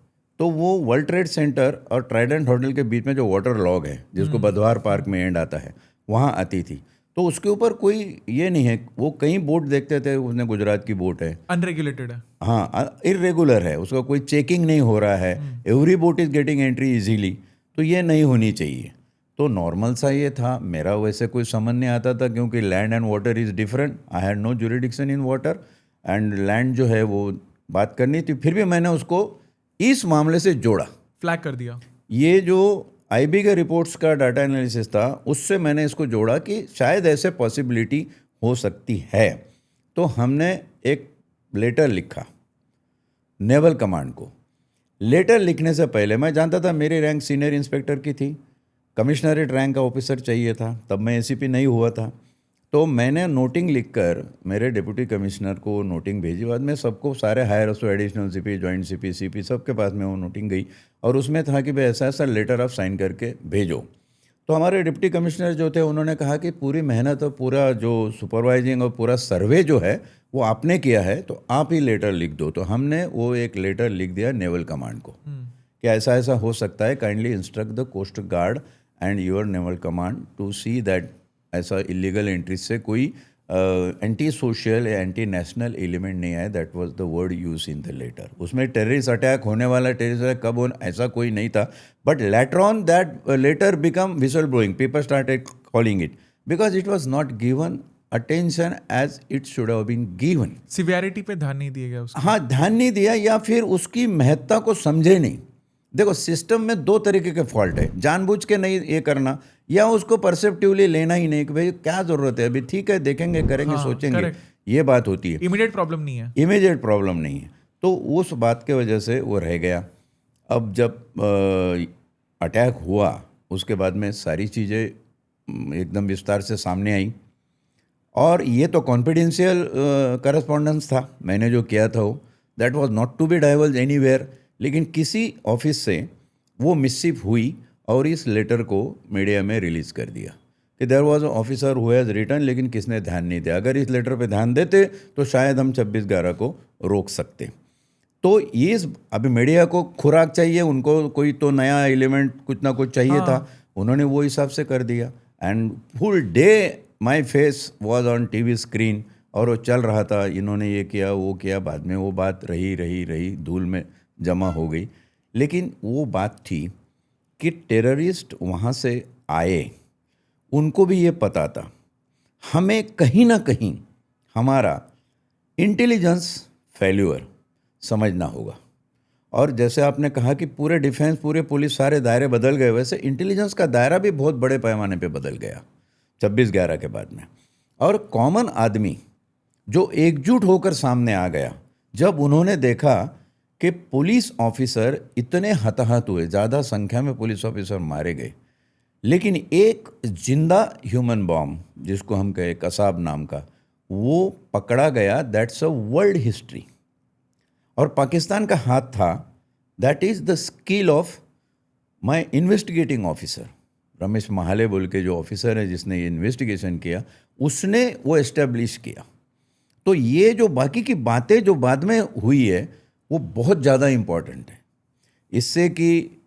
तो वो वर्ल्ड ट्रेड सेंटर और ट्राइडेंट होटल के बीच में जो वाटर लॉग है, जिसको बधवार पार्क में एंड आता है, वहाँ आती थी। तो उसके ऊपर कोई ये नहीं है, वो कई बोट देखते थे, उसने गुजरात की बोट है, अनरेगुलेटेड है, हाँ इरेगुलर है, उसका कोई चेकिंग नहीं हो रहा है, every boat is getting entry easily. तो ये नहीं होनी चाहिए। तो नॉर्मल सा ये था, मेरा वैसे कोई समझ नहीं आता था क्योंकि land and water is different. I had no jurisdiction in water and land जो है वो बात करनी थी। फिर भी मैंने उसको इस मामले से जोड़ा, फ्लैग कर दिया। ये जो आईबी के रिपोर्ट्स का डाटा एनालिसिस था, उससे मैंने इसको जोड़ा कि शायद ऐसे पॉसिबिलिटी हो सकती है। तो हमने एक लेटर लिखा नेवल कमांड को। लेटर लिखने से पहले मैं जानता था मेरी रैंक सीनियर इंस्पेक्टर की थी, कमिश्नरेट रैंक का ऑफिसर चाहिए था, तब मैं एसीपी नहीं हुआ था। तो मैंने नोटिंग लिखकर मेरे डिप्टी कमिश्नर को नोटिंग भेजी। बाद में सबको, सारे higher of additional CP, joint CP, CP सबके पास में वो नोटिंग गई और उसमें था कि भाई ऐसा ऐसा लेटर आप साइन करके भेजो। तो हमारे डिप्टी कमिश्नर जो थे उन्होंने कहा कि पूरी मेहनत और पूरा जो सुपरवाइजिंग और पूरा सर्वे जो है वो आपने किया है, तो आप ही लेटर लिख दो। तो हमने वो एक लेटर लिख दिया नेवल कमांड को कि ऐसा ऐसा हो सकता है, kindly instruct the coast guard and your naval command to see that ऐसा इलीगल एंट्री से कोई एंटी सोशल या एंटी नेशनल एलिमेंट नहीं आए। That was the word use in the letter. उसमें टेररिस्ट अटैक होने वाला, टेररिस्ट अटैक कब होना, ऐसा कोई नहीं था। But later on that letter become whistle blowing, people started calling it because it was not given attention as it should have been given. Severity पे ध्यान नहीं दिया गया उसका। हाँ, ध्यान नहीं दिया या फिर उसकी महत्ता को समझे नहीं। देखो, सिस्टम में 2 तरीके के फॉल्ट है, जानबूझ के नहीं ये करना या उसको परसेप्टिवली लेना ही नहीं कि भाई क्या जरूरत है, अभी ठीक है देखेंगे करेंगे, सोचेंगे, ये बात होती है। इमीडिएट प्रॉब्लम नहीं है, इमीडिएट प्रॉब्लम नहीं है। तो उस बात के वजह से वो रह गया। अब जब अटैक हुआ उसके बाद में सारी चीज़ें एकदम विस्तार से सामने आई और ये तो कॉन्फिडेंशियल करस्पॉन्डेंस था, मैंने जो किया था वो that was not to be diverge anywhere. लेकिन किसी ऑफिस से वो मिसशिप हुई और इस लेटर को मीडिया में रिलीज़ कर दिया कि there was a officer who has return, लेकिन किसने ध्यान नहीं दिया। अगर इस लेटर पे ध्यान देते तो शायद हम 26/11 को रोक सकते। तो ये अभी मीडिया को खुराक चाहिए, उनको कोई तो नया एलिमेंट कुछ ना कुछ चाहिए था, उन्होंने वो हिसाब से कर दिया। And full day my face was on TV screen और वो चल रहा था, इन्होंने ये किया वो किया। बाद में वो बात रही धूल में जमा हो गई। लेकिन वो बात थी कि टेररिस्ट वहाँ से आए, उनको भी ये पता था। हमें कहीं ना कहीं हमारा इंटेलिजेंस फेल्यूर समझना होगा। और जैसे आपने कहा कि पूरे डिफेंस, पूरे पुलिस, सारे दायरे बदल गए, वैसे इंटेलिजेंस का दायरा भी बहुत बड़े पैमाने पे बदल गया 26/11 के बाद में। और कॉमन आदमी जो एकजुट होकर सामने आ गया, जब उन्होंने देखा कि पुलिस ऑफिसर इतने हताहत हुए, ज़्यादा संख्या में पुलिस ऑफिसर मारे गए, लेकिन एक जिंदा ह्यूमन बॉम्ब जिसको हम कहे कसाब नाम का, वो पकड़ा गया। That's a world history. और पाकिस्तान का हाथ था। That is the skill of my investigating officer Ramesh Mahale बोल के जो ऑफिसर है जिसने ये इन्वेस्टिगेशन किया, उसने वो एस्टेब्लिश किया। तो ये जो बाकी की बातें जो बाद में हुई है वो बहुत ज़्यादा इम्पॉर्टेंट है, इससे कि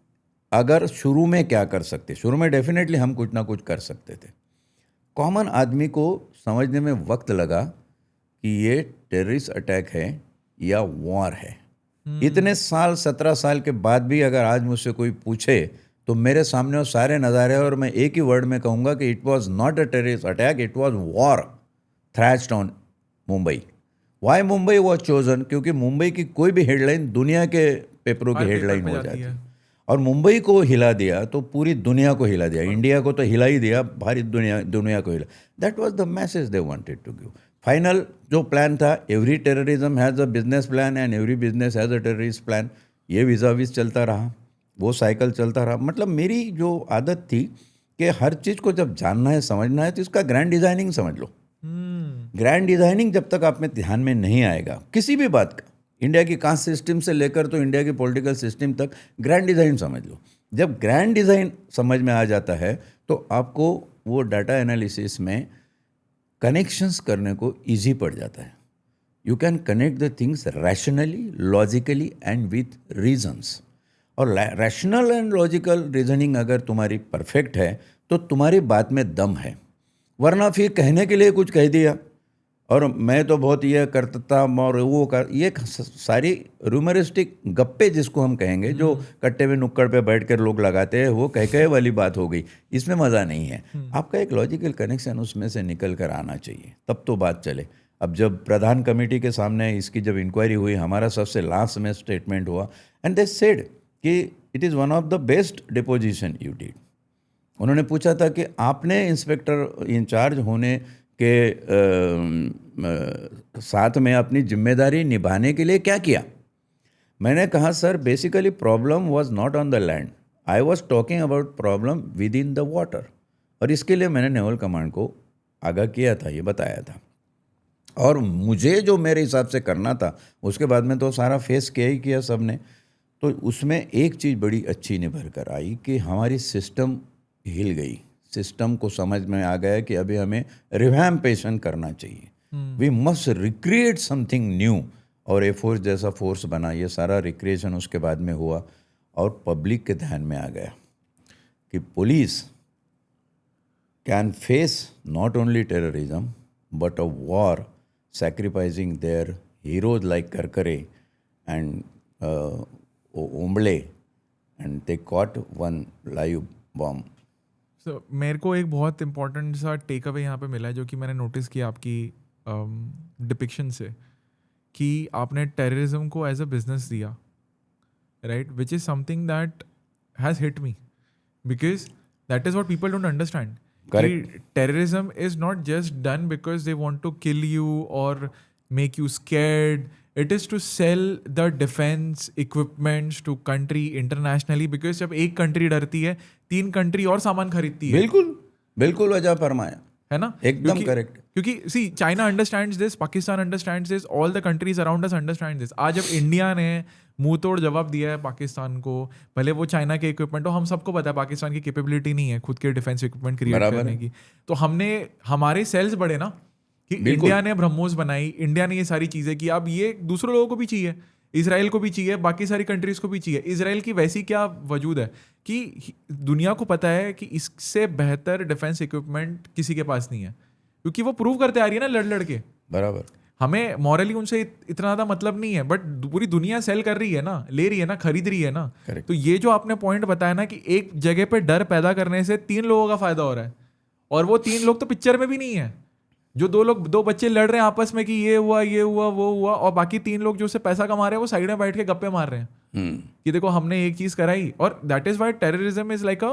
अगर शुरू में क्या कर सकते, शुरू में डेफिनेटली हम कुछ ना कुछ कर सकते थे। कॉमन आदमी को समझने में वक्त लगा कि ये टेररिस्ट अटैक है या वॉर है। इतने साल, 17 साल के बाद भी अगर आज मुझसे कोई पूछे तो मेरे सामने वो सारे नज़ारे और मैं एक ही वर्ड में कहूँगा कि it was not a terrorist attack, it was war thrashed on Mumbai. Why Mumbai was chosen? क्योंकि मुंबई की कोई भी हेडलाइन दुनिया के पेपरों की हेडलाइन हो जाती है, और मुंबई को हिला दिया तो पूरी दुनिया को हिला दिया, इंडिया को तो हिला ही दिया, भारी दुनिया को हिला। That was the message they wanted to give. Final जो प्लान था, every terrorism has a business plan and every business has a terrorist plan, ये विज़ाविज़ चलता रहा, वो साइकिल चलता रहा। मतलब मेरी जो आदत थी कि हर चीज़ को जब जानना है, समझना है, तो इसका ग्रैंड डिज़ाइनिंग समझ लो। ग्रैंड डिज़ाइनिंग जब तक आप में ध्यान में नहीं आएगा किसी भी बात का, इंडिया की कास्ट सिस्टम से लेकर तो इंडिया की पॉलिटिकल सिस्टम तक, ग्रैंड डिज़ाइन समझ लो। जब ग्रैंड डिज़ाइन समझ में आ जाता है तो आपको वो डाटा एनालिसिस में कनेक्शंस करने को ईजी पड़ जाता है। You can connect the things rationally, logically and with reasons. और रैशनल एंड लॉजिकल रीजनिंग अगर तुम्हारी परफेक्ट है तो तुम्हारी बात में दम है, वरना फिर कहने के लिए कुछ कह दिया और मैं तो बहुत ये करता और वो कर, ये सारी रूमरिस्टिक गप्पे जिसको हम कहेंगे, जो कट्टे में नुक्कड़ पे बैठ कर लोग लगाते हैं, वो कह वाली बात हो गई। इसमें मज़ा नहीं है। आपका एक लॉजिकल कनेक्शन उसमें से निकल कर आना चाहिए, तब तो बात चले। अब जब प्रधान कमेटी के सामने इसकी जब इंक्वायरी हुई, हमारा सबसे लास्ट में स्टेटमेंट हुआ एंड दे सेड कि it is one of the best deposition you did. उन्होंने पूछा था कि आपने इंस्पेक्टर इंचार्ज होने के साथ में अपनी जिम्मेदारी निभाने के लिए क्या किया। मैंने कहा sir, basically problem was not on the land, I was talking about problem with in the water. और इसके लिए मैंने नेवल कमांड को आगाह किया था, ये बताया था। और मुझे जो मेरे हिसाब से करना था, उसके बाद में तो सारा फेस किया ही किया सब ने। तो उसमें एक चीज़ बड़ी अच्छी निभर कर आई कि हमारी सिस्टम हिल गई। सिस्टम को समझ में आ गया कि अभी हमें रिवैम्पेशन करना चाहिए, we must recreate something new. और ए फोर्स जैसा फोर्स बना, ये सारा रिक्रिएशन उसके बाद में हुआ और पब्लिक के ध्यान में आ गया कि police can face not only terrorism but a war, sacrificing their heroes like Karkare and Omble, and they caught one live bomb. So, मेरे को एक बहुत इंपॉर्टेंट सा टेक अवे यहाँ पे मिला है, जो कि मैंने नोटिस किया आपकी डिपिक्शन से, कि आपने टेररिज्म को एज अ बिजनेस दिया, right, which is something that has hit me, because that is what people don't understand. Terrorism is not just done because they want to kill you or make you scared. It is to sell the defense equipments to country internationally, because जब एक country डरती है, 3 country और सामान खरीदती है. बिल्कुल बिल्कुल वजह फरमाया है ना, एकदम करेक्ट. क्योंकि see, China understands this, Pakistan understands this, all the countries around us understand this. आज जब इंडिया ने मुंह तोड़ जवाब दिया है पाकिस्तान को, भले वो चाइना के इक्विपमेंट हो, हम सबको पता है पाकिस्तान की कैपेबिलिटी नहीं है खुद के डिफेंस इक्विपमेंट क्रिएट करने की, तो हमने हमारे सेल्स बढ़े ना, कि इंडिया ने ब्रह्मोस बनाई, इंडिया ने ये सारी चीज़ें की. अब ये दूसरे लोगों को भी चाहिए, इसराइल को भी चाहिए, बाकी सारी कंट्रीज़ को भी चाहिए. इसराइल की वैसी क्या वजूद है कि दुनिया को पता है कि इससे बेहतर डिफेंस इक्विपमेंट किसी के पास नहीं है, क्योंकि वो प्रूव करते आ रही है ना लड़ के. बराबर. हमें मॉरली उनसे इतना ज़्यादा मतलब नहीं है, बट पूरी दुनिया सेल कर रही है ना, ले रही है ना, खरीद रही है ना. तो ये जो आपने पॉइंट बताया ना कि एक जगह पे डर पैदा करने से 3 लोगों का फायदा हो रहा है, और वो 3 लोग तो पिक्चर में भी नहीं है. जो 2 बच्चे लड़ रहे हैं आपस में कि ये हुआ वो हुआ, और बाकी 3 लोग जो उससे पैसा कमा रहे हैं वो साइड में बैठ के गप्पे मार रहे हैं कि देखो हमने एक चीज कराई. और that is why terrorism is like a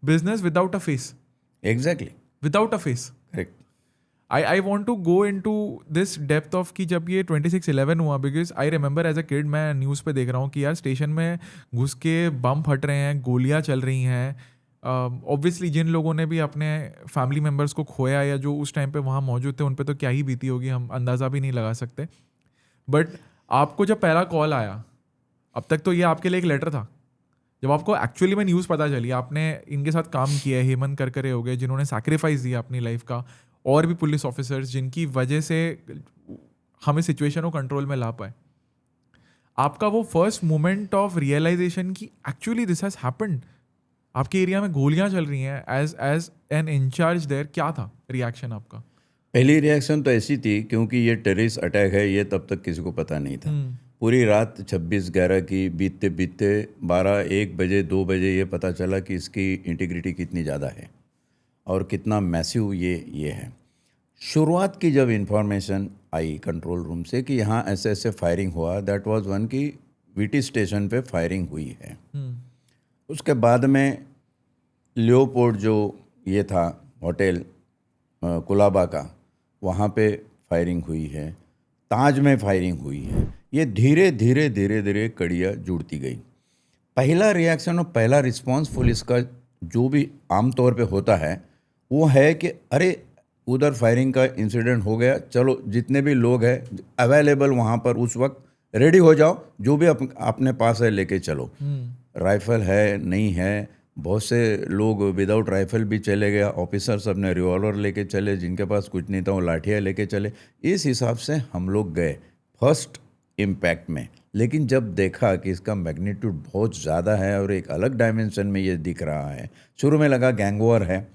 business without a face. Exactly, without a face. Correct. I want to go into this depth of कि जब ये 26/11 हुआ, because I remember as a kid मैं news पे देख रहा हूँ कि यार स्टेशन में घुस के बम फट रहे हैं, गोलियाँ चल रही हैं. ऑब्वियसली जिन लोगों ने भी अपने फैमिली मेम्बर्स को खोया या जो उस टाइम पे वहाँ मौजूद थे, उन पे तो क्या ही बीती होगी, हम अंदाज़ा भी नहीं लगा सकते. बट आपको जब पहला कॉल आया, अब तक तो ये आपके लिए एक लेटर था. जब आपको एक्चुअली में न्यूज़ पता चली, आपने इनके साथ काम किया है, हेमंत करकरे हो गए जिन्होंने सैक्रिफाइस दिया अपनी लाइफ का, और भी पुलिस ऑफिसर्स जिनकी वजह से हमें सिचुएशन को कंट्रोल में ला पाए. आपका वो फर्स्ट मोमेंट ऑफ रियलाइजेशन कि एक्चुअली दिस हैज़ हैपेंड, आपके एरिया में गोलियां चल रही हैं, एज एन इंचार्ज देयर, क्या था रिएक्शन आपका? पहली रिएक्शन तो ऐसी थी, क्योंकि ये टेररिस्ट अटैक है, ये तब तक किसी को पता नहीं था. पूरी रात 26/11 की बीतते बीतते 12-1 बजे 2 बजे ये पता चला कि इसकी इंटीग्रिटी कितनी ज़्यादा है और कितना मैसिव ये है। शुरुआत की जब इंफॉर्मेशन आई कंट्रोल रूम से कि यहाँ ऐसे ऐसे फायरिंग हुआ, दैट वाज वन की वीटी स्टेशन पे फायरिंग हुई है। उसके बाद में लियोपोल्ड जो ये था होटल कुलाबा का, वहाँ पे फायरिंग हुई है, ताज में फायरिंग हुई है। ये धीरे धीरे धीरे धीरे कड़ियाँ जुड़ती गई। पहला रिएक्शन और पहला रिस्पांस पुलिस का जो भी आमतौर पे होता है वो है कि अरे उधर फायरिंग का इंसिडेंट हो गया, चलो जितने भी लोग हैं अवेलेबल वहाँ पर उस वक्त रेडी हो जाओ, जो भी अपने पास है लेके चलो। राइफल है नहीं है, बहुत से लोग विदाउट राइफल भी चले गए, ऑफिसर्स अपने रिवॉल्वर लेके चले, जिनके पास कुछ नहीं था वो लाठियाँ लेके चले। इस हिसाब से हम लोग गए फर्स्ट इम्पैक्ट में। लेकिन जब देखा कि इसका मैग्नीट्यूड बहुत ज़्यादा है और एक अलग डायमेंशन में ये दिख रहा है, शुरू में लगा गैंग वॉर है,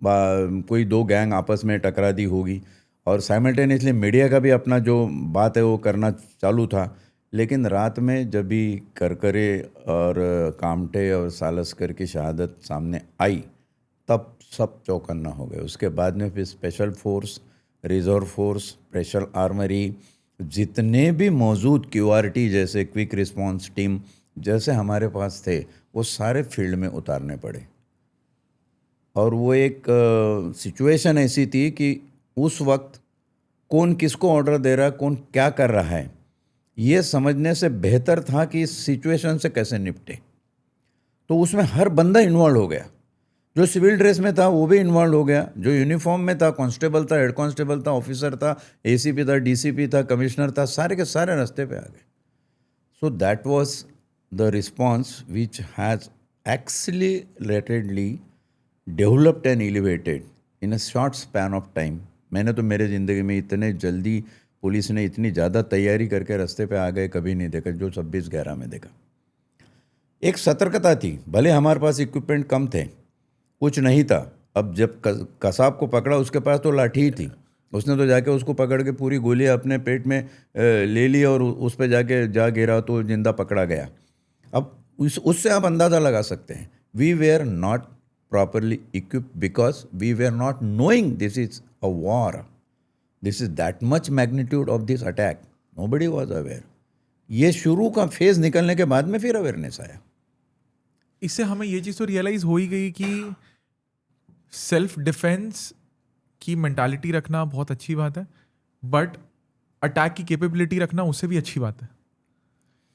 कोई दो गैंग आपस में टकरा दी होगी, और साइमल्टेनियसली मीडिया का भी अपना जो बात है वो करना चालू था। लेकिन रात में जब भी करकरे और कामटे और सालस्कर की शहादत सामने आई तब सब चौकन्ना हो गए। उसके बाद में फिर special force, reserve force, special armoury, जितने भी मौजूद क्यूआरटी जैसे क्विक रिस्पांस टीम जैसे हमारे पास थे वो सारे फील्ड में उतारने पड़े। और वो एक सिचुएशन ऐसी थी कि उस वक्त कौन किसको ऑर्डर दे रहा है, कौन क्या कर रहा है, ये समझने से बेहतर था कि इस सिचुएशन से कैसे निपटे। तो उसमें हर बंदा इन्वॉल्व हो गया। जो सिविल ड्रेस में था वो भी इन्वॉल्व हो गया, जो यूनिफॉर्म में था, कांस्टेबल था, हेड कांस्टेबल था, ऑफिसर था, एसीपी था, डीसीपी था, कमिश्नर था, सारे के सारे रास्ते पे आ गए। So that was the response which has acceleratedly developed and elevated in a short span of time. मैंने तो मेरे ज़िंदगी में इतने जल्दी पुलिस ने इतनी ज़्यादा तैयारी करके रास्ते पे आ गए कभी नहीं देखा, जो 26/11 में देखा। एक सतर्कता थी, भले हमारे पास इक्विपमेंट कम थे, कुछ नहीं था। अब जब कसाब को पकड़ा उसके पास तो लाठी ही थी, उसने तो जाके उसको पकड़ के पूरी गोली अपने पेट में ले ली और उस पर जाके जा गिरा तो जिंदा पकड़ा गया। अब उससे आप अंदाज़ा लगा सकते हैं, we were not properly equipped because we were not knowing this is a war. This is that much magnitude of this attack. Nobody was aware. ये शुरू का फेज निकलने के बाद में फिर अवेयरनेस आया। इससे हमें ये चीज़ तो रियलाइज हो ही गई कि सेल्फ डिफेंस की मेंटालिटी रखना बहुत अच्छी बात है, बट अटैक की कैपेबिलिटी रखना उससे भी अच्छी बात है।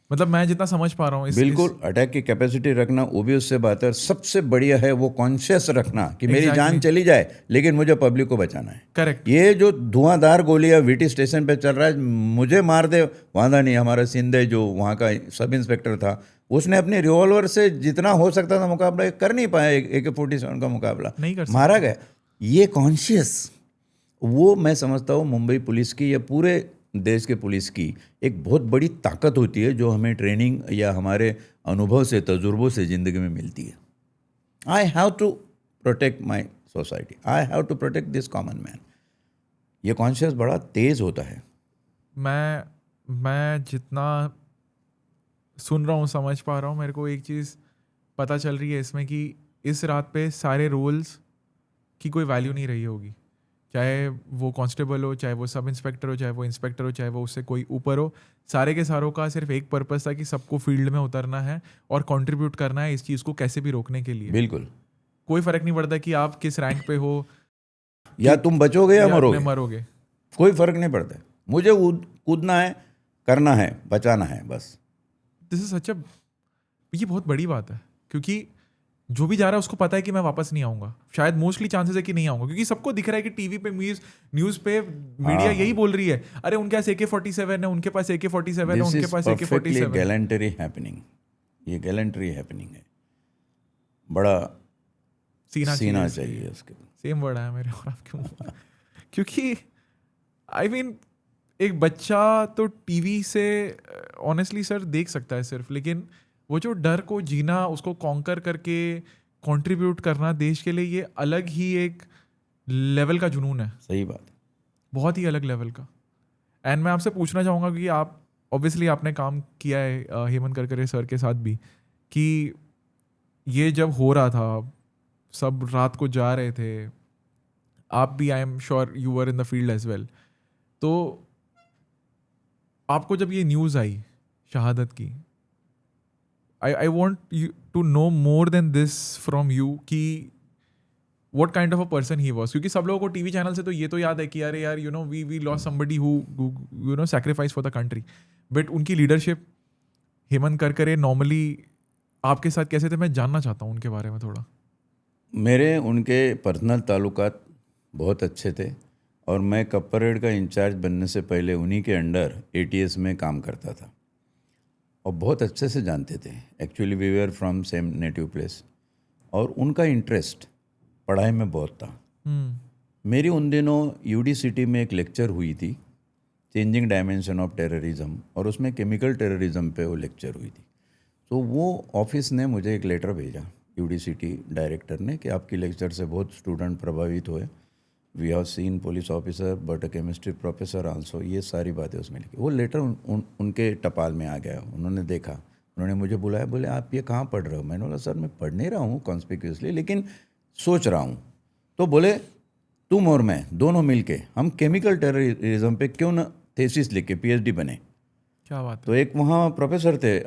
मतलब मैं जितना समझ पा रहा हूँ बिल्कुल अटैक की कैपेसिटी रखना वो भी उससे बात है, और सबसे बढ़िया है वो कॉन्शियस रखना कि मेरी जान चली जाए लेकिन मुझे पब्लिक को बचाना है। करेक्ट। ये जो धुआंधार गोलियां वीटी स्टेशन पे चल रहा है, मुझे मार दे वादा नहीं। हमारा सिंधे जो वहाँ का सब इंस्पेक्टर था, उसने अपने रिवॉल्वर से जितना हो सकता था मुकाबला कर नहीं पाया, AK-47 का मुकाबला नहीं कर मारा गया। ये कॉन्शियस, वो मैं समझता हूँ मुंबई पुलिस की या पूरे देश के पुलिस की एक बहुत बड़ी ताकत होती है, जो हमें ट्रेनिंग या हमारे अनुभव से, तजुर्बों से ज़िंदगी में मिलती है। I have to protect my society, I have to protect this common man. ये कॉन्शियस बड़ा तेज़ होता है। मैं जितना सुन रहा हूँ, समझ पा रहा हूँ, मेरे को एक चीज़ पता चल रही है इसमें कि इस रात पे सारे रोल्स की कोई वैल्यू नहीं रही होगी, चाहे वो कांस्टेबल हो, चाहे वो सब इंस्पेक्टर हो, चाहे वो इंस्पेक्टर हो, चाहे वो उससे कोई ऊपर हो। सारे के सारों का सिर्फ एक पर्पस था कि सबको फील्ड में उतरना है और कंट्रीब्यूट करना है इस चीज़ को कैसे भी रोकने के लिए। बिल्कुल, कोई फर्क नहीं पड़ता कि आप किस रैंक पे हो, या तुम बचोगे या मरोगे, कोई फर्क नहीं पड़ता। मुझे कूदना है, करना है, बचाना है, बस। दिस इज सच अ, ये बहुत बड़ी बात है, क्योंकि जो भी जा रहा है उसको पता है कि मैं वापस नहीं आऊंगा। शायद मोस्टली चांसेस है कि नहीं आऊंगा, क्योंकि सबको दिख रहा है कि टीवी पे न्यूज़ पे मीडिया यही बोल रही है, अरे उनके पास AK-47 है, उनके पास AK-47 है, उनके पास AK-47। गैलेंट्री हैपनिंग, ये गैलेंट्री हैपनिंग है, बड़ा सीना चाहिए उसके। सेम वर्ड आया मेरे और आपके मुंह। क्योंकि आई मीन एक बच्चा तो टीवी से ऑनेस्टली सर देख सकता है सिर्फ, लेकिन वो जो डर को जीना, उसको कॉन्कर करके कंट्रीब्यूट करना देश के लिए, ये अलग ही एक लेवल का जुनून है। सही बात, बहुत ही अलग लेवल का। एंड मैं आपसे पूछना चाहूँगा कि आप ऑब्वियसली आपने काम किया है हेमंत करकरे सर के साथ भी, कि ये जब हो रहा था सब रात को जा रहे थे, आप भी, I am sure you were in the field as well, तो आपको जब ये न्यूज़ आई शहादत की, I want you to know more than this from you कि what kind of a person he was, क्योंकि सब लोगों को टीवी चैनल से तो ये तो याद है कि अरे यार you know we lost somebody who you know sacrifice for the country, but उनकी लीडरशिप हेमंत करकरे नॉर्मली आपके साथ कैसे थे, मैं जानना चाहता हूँ उनके बारे में थोड़ा। मेरे उनके पर्सनल ताल्लुकात बहुत अच्छे थे और मैं कप परेड का इंचार्ज बनने से पहले उन्हीं के अंडर ATS में काम करता था और बहुत अच्छे से जानते थे। Actually we were from same native place और उनका इंटरेस्ट पढ़ाई में बहुत था। मेरी उन दिनों UD सिटी में एक लेक्चर हुई थी, चेंजिंग डायमेंशन ऑफ टेररिज्म, और उसमें केमिकल टेररिज्म पे वो लेक्चर हुई थी। तो वो ऑफिस ने मुझे एक लेटर भेजा UD सिटी डायरेक्टर ने कि आपकी लेक्चर से बहुत स्टूडेंट प्रभावित हुए, we have seen police officer but a chemistry professor also, ये सारी बातें उसमें लिखी। वो लेटर उनके टपाल में आ गया, उन्होंने देखा, उन्होंने मुझे बुलाया, बोले आप ये कहाँ पढ़ रहे हो? मैंने बोला सर मैं पढ़ नहीं रहा हूँ कॉन्स्पिक्यूसली, लेकिन सोच रहा हूँ। तो बोले तुम और मैं दोनों मिलके हम केमिकल टेररिज्म पे क्यों ना थेसिस लिख के PhD बने। क्या बात है। तो एक वहाँ प्रोफेसर थे,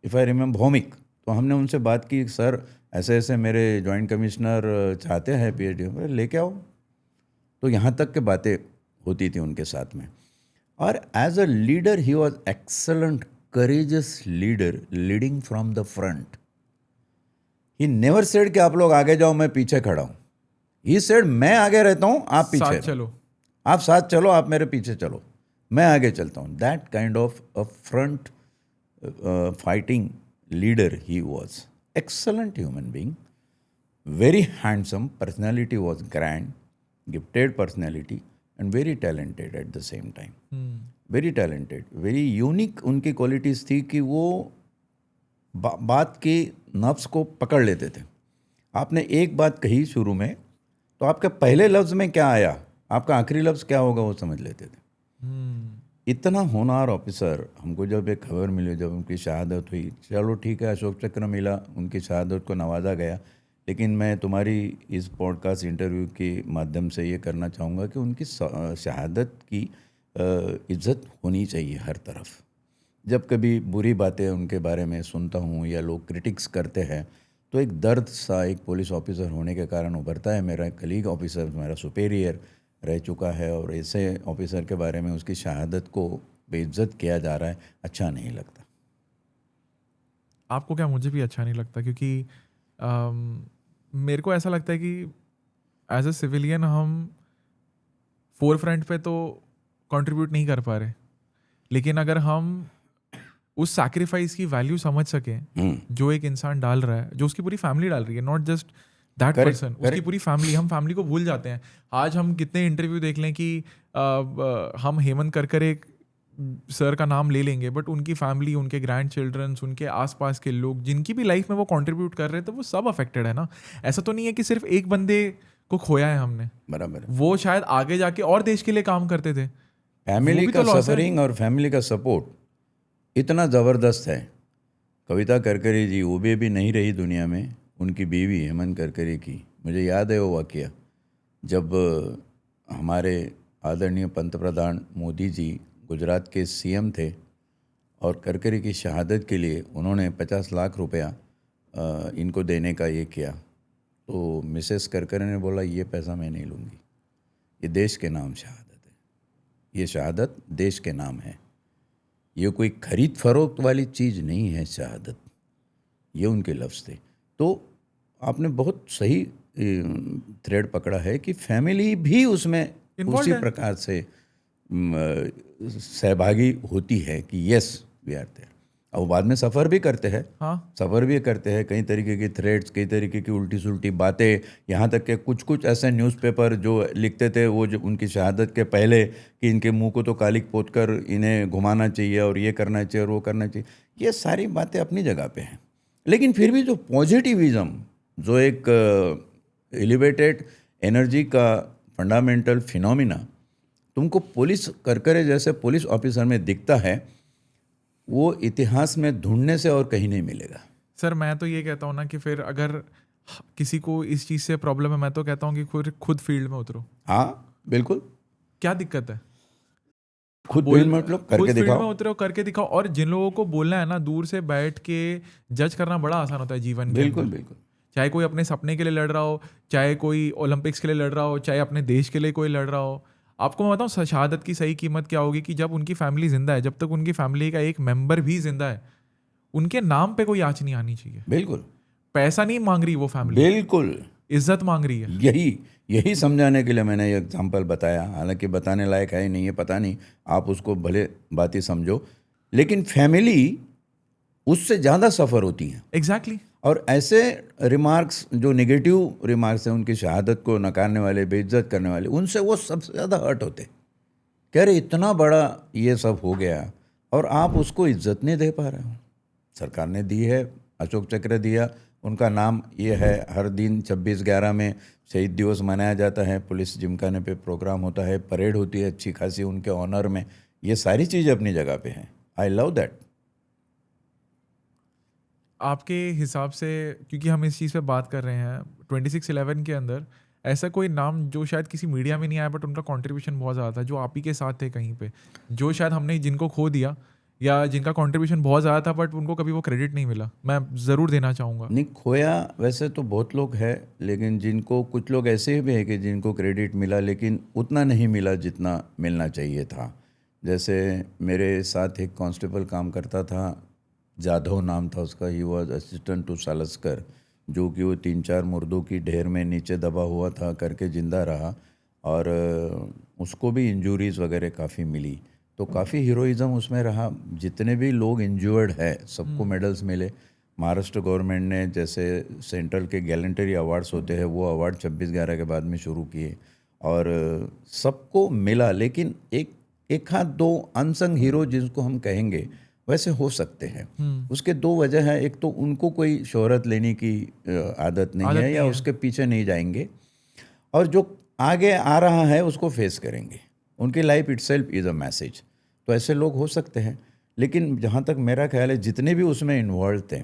इफ़ आई रिमेम्बर, भौमिक, तो हमने उनसे बात की, सर ऐसे ऐसे मेरे जॉइंट कमिश्नर चाहते हैं PhD, बोले लेके आओ। तो यहाँ तक के बातें होती थी उनके साथ में। और as a leader he was excellent, courageous leader, leading from the front. He never said कि आप लोग आगे जाओ मैं पीछे खड़ा हूँ। ही सेड मैं आगे रहता हूँ आप पीछे साथ चलो, आप साथ चलो, आप मेरे पीछे चलो, मैं आगे चलता हूँ। That kind of a front fighting leader he was. Excellent human being, very handsome, personality was grand, gifted personality and very talented eight the same time. Very talented, very unique उनकी क्वालिटीज़ थी कि वो बात की नफ्स को पकड़ लेते थे। आपने एक बात कही शुरू में, तो आपके पहले लफ्ज़ में क्या आया, आपका आखिरी लफ्ज़ क्या होगा, वो समझ लेते थे। इतना होनहार ऑफिसर। हमको जब एक खबर मिली, जब उनकी शहादत हुई, चलो ठीक है अशोक चक्र मिला, उनकी शहादत को नवाजा गया, लेकिन मैं तुम्हारी इस पॉडकास्ट इंटरव्यू के माध्यम से ये करना चाहूँगा कि उनकी शहादत की इज्जत होनी चाहिए हर तरफ। जब कभी बुरी बातें उनके बारे में सुनता हूँ या लोग क्रिटिक्स करते हैं, तो एक दर्द सा एक पुलिस ऑफिसर होने के कारण उभरता है। मेरा कलीग ऑफिसर, मेरा सुपेरियर रह चुका है और ऐसे ऑफिसर के बारे में उसकी शहादत को बेइज्जत किया जा रहा है, अच्छा नहीं लगता। आपको क्या? मुझे भी अच्छा नहीं लगता, क्योंकि मेरे को ऐसा लगता है कि एज अ सिविलियन हम फोर फ्रंट पे तो कंट्रीब्यूट नहीं कर पा रहे, लेकिन अगर हम उस सैक्रिफाइस की वैल्यू समझ सकें जो एक इंसान डाल रहा है, जो उसकी पूरी फैमिली डाल रही है, नॉट जस्ट दैट पर्सन, उसकी पूरी फैमिली। हम फैमिली को भूल जाते हैं। आज हम कितने इंटरव्यू देख लें कि हम हेमंत करकरे सर का नाम ले लेंगे, बट उनकी फैमिली, उनके ग्रैंड चिल्ड्रंस, उनके आसपास के लोग जिनकी भी लाइफ में वो कंट्रीब्यूट कर रहे थे, वो सब अफेक्टेड है ना। ऐसा तो नहीं है कि सिर्फ एक बंदे को खोया है हमने, बराबर। वो शायद आगे जाके और देश के लिए काम करते थे। फैमिली का सफरिंग और फैमिली का सपोर्ट इतना ज़बरदस्त है। कविता करकरे जी वो भी नहीं रही दुनिया में, उनकी बीवी हेमंत करकरे की, मुझे याद है वो वाक़या जब हमारे आदरणीय पंतप्रधान मोदी जी गुजरात के CM थे और करकरे की शहादत के लिए उन्होंने 50 लाख रुपया इनको देने का ये किया, तो मिसेस करकरे ने बोला ये पैसा मैं नहीं लूँगी, ये देश के नाम शहादत है, ये शहादत देश के नाम है, ये कोई खरीद फरोख्त वाली चीज़ नहीं है शहादत। ये उनके लफ्ज़ थे। तो आपने बहुत सही थ्रेड पकड़ा है कि फैमिली भी उसमें उसी प्रकार से सहभागी होती है कि यस वी आर देयर। और वो बाद में सफ़र भी करते हैं। हाँ, सफ़र भी करते हैं, कई तरीके की थ्रेड्स, कई तरीके की उल्टी सुल्टी बातें, यहाँ तक कि कुछ ऐसे न्यूज़पेपर जो लिखते थे वो जो उनकी शहादत के पहले कि इनके मुंह को तो कालिक पोत कर इन्हें घुमाना चाहिए और ये करना चाहिए और वो करना चाहिए, ये सारी बातें अपनी जगह पे हैं। लेकिन फिर भी जो पॉजिटिविज़म, जो एक एलिवेटेड एनर्जी का फंडामेंटल फिनोमिना तुमको पुलिस करकरे जैसे पुलिस ऑफिसर में दिखता है, वो इतिहास में ढूंढने से और कहीं नहीं मिलेगा। सर मैं तो ये कहता हूँ ना कि फिर अगर किसी को इस चीज़ से प्रॉब्लम है, मैं तो कहता हूँ कि खुद फील्ड में उतरो। हाँ बिल्कुल, क्या दिक्कत है? खुद फील्ड में मतलब खुद करके फील्ड में दिखाओ। उतरो, करके दिखाओ। और जिन लोगों को बोलना है ना, दूर से बैठ के जज करना बड़ा आसान होता है जीवन के बिल्कुल अंदर। बिल्कुल। चाहे कोई अपने सपने के लिए लड़ रहा हो, चाहे कोई ओलंपिक्स के लिए लड़ रहा हो, चाहे अपने देश के लिए कोई लड़ रहा हो। आपको मैं बताऊँ शहादत की सही कीमत क्या होगी, कि जब उनकी फैमिली जिंदा है, जब तक उनकी फैमिली का एक मेंबर भी जिंदा है, उनके नाम पे कोई आँच नहीं आनी चाहिए। बिल्कुल पैसा नहीं मांग रही वो फैमिली, बिल्कुल, इज्जत मांग रही है। यही समझाने के लिए मैंने ये एग्जांपल बताया। हालांकि बताने लायक है ही नहीं है, पता नहीं, आप उसको भले बात ही समझो, लेकिन फैमिली उससे ज़्यादा सफ़र होती है। एग्जैक्टली। और ऐसे रिमार्क्स जो नेगेटिव रिमार्क्स हैं, उनकी शहादत को नकारने वाले, बेइज्जत करने वाले, उनसे वो सबसे ज़्यादा हर्ट होते। कह रहे इतना बड़ा ये सब हो गया और आप उसको इज्जत नहीं दे पा रहे हो। सरकार ने दी है, अशोक चक्र दिया, उनका नाम ये है, हर दिन 26/11 में शहीद दिवस मनाया जाता है, पुलिस जिमखाने पे प्रोग्राम होता है, परेड होती है अच्छी खासी उनके ऑनर में। ये सारी चीज़ अपनी जगह पे हैं। I love that. आपके हिसाब से, क्योंकि हम इस चीज़ पे बात कर रहे हैं, 26/11 के अंदर ऐसा कोई नाम जो शायद किसी मीडिया में नहीं आया, बट उनका कंट्रीब्यूशन बहुत ज़्यादा था, जो आप ही के साथ थे कहीं पे, जो शायद हमने जिनको खो दिया, या जिनका कंट्रीब्यूशन बहुत ज़्यादा था बट उनको कभी वो क्रेडिट नहीं मिला, मैं ज़रूर देना चाहूँगा। नहीं, खोया वैसे तो बहुत लोग हैं, लेकिन जिनको, कुछ लोग ऐसे भी हैं कि जिनको क्रेडिट मिला लेकिन उतना नहीं मिला जितना मिलना चाहिए था। जैसे मेरे साथ एक कांस्टेबल काम करता था, जाधव नाम था उसका, he was assistant to Salaskar, जो कि वो 3-4 मुर्दों की ढेर में नीचे दबा हुआ था, करके ज़िंदा रहा, और उसको भी इंजरीज़ वगैरह काफ़ी मिली। तो काफ़ी हीरोइज़म उसमें रहा। जितने भी लोग इंजर्ड है सबको मेडल्स मिले। महाराष्ट्र गवर्नमेंट ने, जैसे सेंट्रल के गैलेंटरी अवार्ड्स होते हैं, वो अवार्ड 26/11 के बाद में शुरू किए और सबको मिला। लेकिन एक हाथ दो अनसंग हीरो जिनको हम कहेंगे वैसे हो सकते हैं। उसके दो वजह है, एक तो उनको कोई शोहरत लेने की आदत नहीं है, या उसके पीछे नहीं जाएंगे, और जो आगे आ रहा है उसको फेस करेंगे। उनकी life itself is a message. तो ऐसे लोग हो सकते हैं, लेकिन जहाँ तक मेरा ख्याल है जितने भी उसमें इन्वॉल्व थे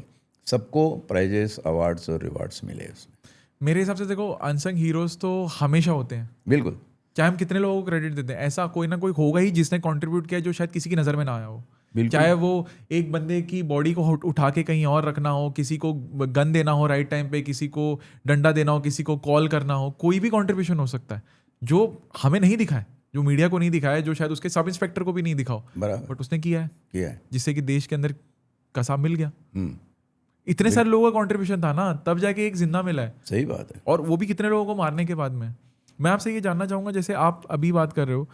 सबको प्राइजेस, अवार्ड्स और रिवार्ड्स मिले उसमें। मेरे हिसाब से देखो, अनसंग हीरोज तो हमेशा होते हैं, बिल्कुल, चाहे हम कितने लोगों को क्रेडिट देते हैं, ऐसा कोई ना कोई होगा ही जिसने कंट्रीब्यूट किया जो शायद किसी की नज़र में ना आया हो। बिल्कुल, चाहे वो एक बंदे की बॉडी को उठा के कहीं और रखना हो, किसी को गन देना हो राइट टाइम पे, किसी को डंडा देना हो, किसी को कॉल करना हो, कोई भी कंट्रीब्यूशन हो सकता है जो हमें नहीं दिखा है, जो मीडिया को नहीं दिखा है, जो शायद उसके सब इंस्पेक्टर को भी नहीं दिखाओ, बराबर बट उसने किया है, है। जिससे कि देश के अंदर कसाब मिल गया। इतने सारे लोगों का कंट्रीब्यूशन था ना, तब जाके एक जिंदा मिला है। सही बात है। और वो भी कितने लोगों को मारने के बाद में। मैं आपसे ये जानना चाहूँगा, जैसे आप अभी बात कर रहे हो,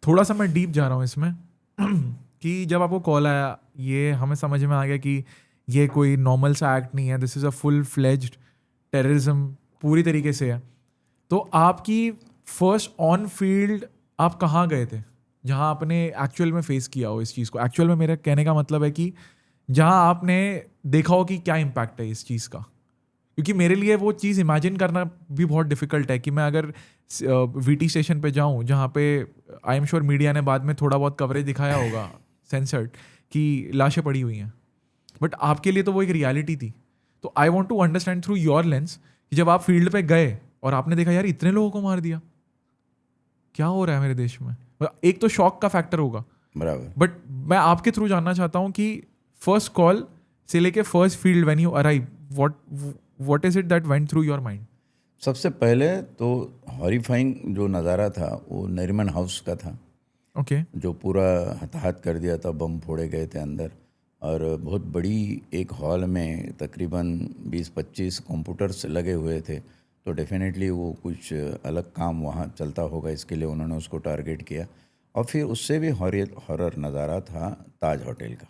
थोड़ा सा मैं डीप जा रहा हूँ इसमें कि जब आपको कॉल आया, ये हमें समझ में आ गया कि ये कोई नॉर्मल सा एक्ट नहीं है, this is a full fledged terrorism पूरी तरीके से है। तो आपकी फर्स्ट ऑन फील्ड आप कहाँ गए थे जहाँ आपने एक्चुअल में फेस किया हो इस चीज़ को? एक्चुअल में मेरा कहने का मतलब है कि जहाँ आपने देखा हो कि क्या इम्पैक्ट है इस चीज़ का। क्योंकि मेरे लिए वो चीज़ इमेजिन करना भी बहुत डिफिकल्ट है कि मैं अगर वीटी स्टेशन पे जाऊँ, जहाँ पे आई एम श्योर मीडिया ने बाद में थोड़ा बहुत कवरेज दिखाया होगा सेंसर्ड, कि लाशें पड़ी हुई हैं, बट आपके लिए तो वो एक रियलिटी थी। तो I want to understand through your lens कि जब आप फील्ड पे गए और आपने देखा यार इतने लोगों को मार दिया, क्या हो रहा है मेरे देश में। एक तो शॉक का फैक्टर होगा, बराबर। बट मैं आपके थ्रू जानना चाहता हूँ कि फर्स्ट कॉल से लेके first field when you arrive, what is it that went through your mind? सबसे पहले तो हॉरिफाइंग जो नज़ारा था वो नरीमन हाउस का था। ओके। जो पूरा हताहत कर दिया था, बम फोड़े गए थे अंदर, और बहुत बड़ी एक हॉल में तकरीबन 20-25 कंप्यूटर्स लगे हुए थे। तो डेफिनेटली वो कुछ अलग काम वहाँ चलता होगा, इसके लिए उन्होंने उसको टारगेट किया। और फिर उससे भी हॉरर नज़ारा था ताज होटल का।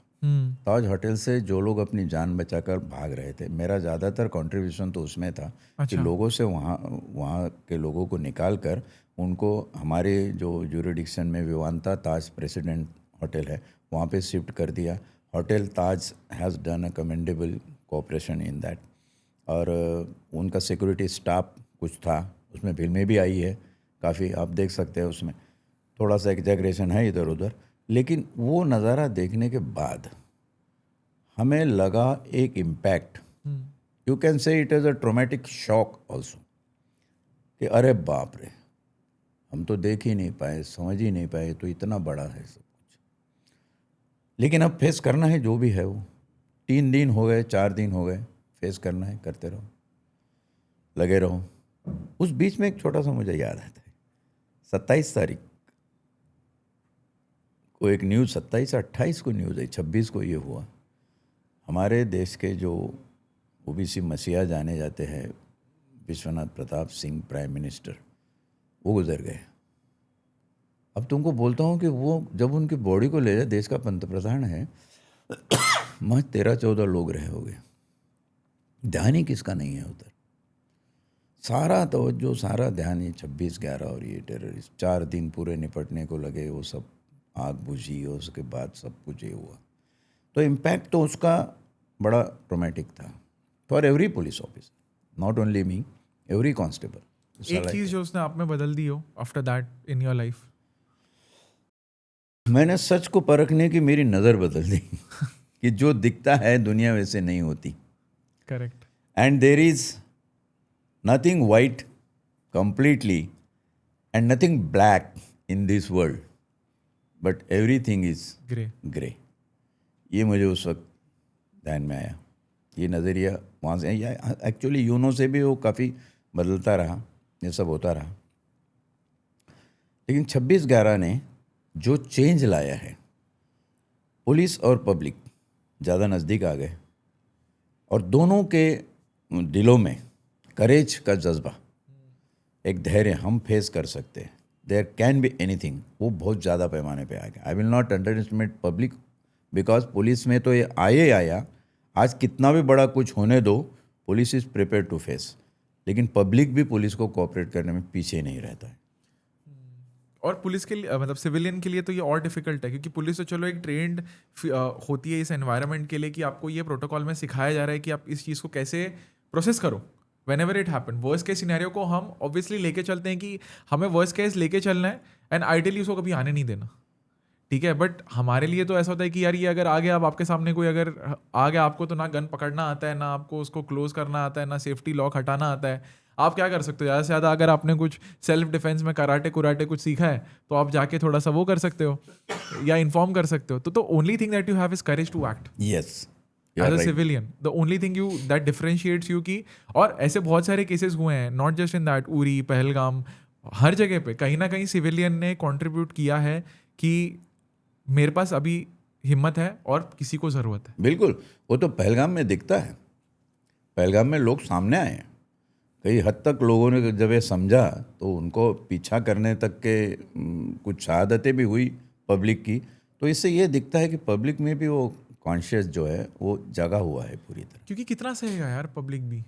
ताज होटल से जो लोग अपनी जान बचाकर भाग रहे थे, मेरा ज़्यादातर कंट्रीब्यूशन तो उसमें था। कि लोगों से वहाँ के लोगों को निकाल कर उनको हमारे जो ज्यूरिडिक्शन में विवांता ताज प्रेसिडेंट होटल है वहाँ पे शिफ्ट कर दिया। Hotel Taj has done a commendable cooperation in that. और उनका सिक्योरिटी स्टाफ कुछ था, उसमें फिल्में भी आई है काफ़ी, आप देख सकते हैं। उसमें थोड़ा सा एग्जैगरेशन है इधर उधर, लेकिन वो नज़ारा देखने के बाद हमें लगा एक इम्पैक्ट, यू कैन से it is a traumatic shock also, कि अरे बाप रे, हम तो देख ही नहीं पाए, समझ ही नहीं पाए, तो इतना बड़ा है सब कुछ। लेकिन अब फेस करना है जो भी है वो। 3 दिन हो गए, 4 दिन हो गए, फेस करना है, करते रहो, लगे रहो। उस बीच में एक छोटा सा मुझे याद आता है, 27 तारीख को एक न्यूज़, 27-28 को न्यूज़ है, 26 को ये हुआ, हमारे देश के जो ओबीसी मसीहा जाने जाते हैं विश्वनाथ प्रताप सिंह प्राइम मिनिस्टर, वो गुजर गए। अब तुमको बोलता हूँ कि वो जब उनकी बॉडी को ले जाए, देश का पंतप्रधान है, महज 13-14 लोग रहे हो गए, ध्यान ही किसका नहीं है उधर। सारा तवज्जो, सारा ध्यान ये 26/11 और ये टेररिस्ट 4 दिन पूरे निपटने को लगे, वो सब आग बुझी और उसके बाद सब कुछ ये हुआ। तो इम्पैक्ट तो उसका बड़ा ट्रोमेटिक था for every police officer, not only me, every constable. एक चीज जो उसने आप में बदल दी हो after that in your life? मैंने सच को परखने की मेरी नज़र बदल दी कि जो दिखता है दुनिया वैसे नहीं होती। Correct. And there is nothing white completely and nothing black in this world, but everything is grey. ये मुझे उस वक्त ध्यान में आया, ये नज़रिया वहाँ से। एक्चुअली यूनो से भी वो काफ़ी बदलता रहा, ये सब होता रहा, लेकिन 26/11 ने जो चेंज लाया है, पुलिस और पब्लिक ज़्यादा नज़दीक आ गए और दोनों के दिलों में करेज का जज्बा, एक धैर्य, हम फेस कर सकते हैं, देयर कैन बी एनीथिंग, वो बहुत ज़्यादा पैमाने पे आ गया। I will not under estimate public, because police में तो ये आया, आज कितना भी बड़ा कुछ होने दो, police is prepare to face, लेकिन पब्लिक भी पुलिस को कोऑपरेट करने में पीछे नहीं रहता है। और पुलिस के लिए, मतलब सिविलियन के लिए तो ये और डिफिकल्ट है, क्योंकि पुलिस तो चलो एक ट्रेंड होती है इस एनवायरनमेंट के लिए कि आपको ये प्रोटोकॉल में सिखाया जा रहा है कि आप इस चीज़ को कैसे प्रोसेस करो when ever it happen. Worst case scenario को हम ऑब्वियसली लेके चलते हैं कि हमें वर्स्ट केस लेके चलना है एंड आइडियली उसको कभी आने नहीं देना, ठीक है। बट हमारे लिए तो ऐसा होता है कि यार ये अगर आ गया, अब आपके सामने कोई अगर आ गया, आपको तो ना गन पकड़ना आता है, ना आपको उसको क्लोज करना आता है, ना सेफ्टी लॉक हटाना आता है, आप क्या कर सकते हो? ज़्यादा से ज़्यादा अगर आपने कुछ सेल्फ डिफेंस में कराटे कुराटे कुछ सीखा है तो आप जाके थोड़ा सा वो कर सकते हो या इन्फॉर्म कर सकते हो। तो only thing that you have is courage to act yes, as a civilian, the only thing you that differentiates you की। और ऐसे बहुत सारे केसेस हुए हैं, not just in that, Uri, Pahalgam, हर जगह पे कहीं ना कहीं सिविलियन ने कॉन्ट्रीब्यूट किया है कि मेरे पास अभी हिम्मत है और किसी को ज़रूरत है। बिल्कुल, वो तो पहलगाम में दिखता है, पहलगाम में लोग सामने आए, कई हद तक लोगों ने जब ये समझा तो उनको पीछा करने तक के कुछ शहादतें भी हुई पब्लिक की। तो इससे ये दिखता है कि पब्लिक में भी वो कॉन्शियस जो है वो जगा हुआ है पूरी तरह। क्योंकि कितना सहेगा यार पब्लिक भी,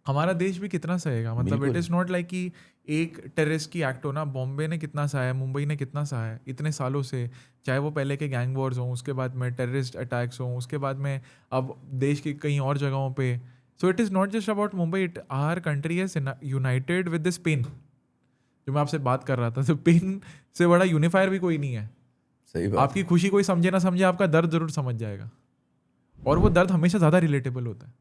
हमारा देश भी कितना सहेगा, मतलब इट इज़ नॉट लाइक कि एक टेररिस्ट की एक्ट हो ना, बॉम्बे ने कितना सहाया, मुंबई ने कितना सहाया इतने सालों से, चाहे वो पहले के गैंग वॉर्स हों, उसके बाद में टेररिस्ट अटैक्स हों, उसके बाद में अब देश की कई और जगहों पे। So it is not just about Mumbai, it our country is united with this pain. जो मैं आपसे बात कर रहा था, तो पेन से बड़ा यूनिफायर भी कोई नहीं है। सही बात। आपकी खुशी कोई समझे ना समझे, आपका दर्द जरूर समझ जाएगा, और वो दर्द हमेशा ज़्यादा रिलेटेबल होता है।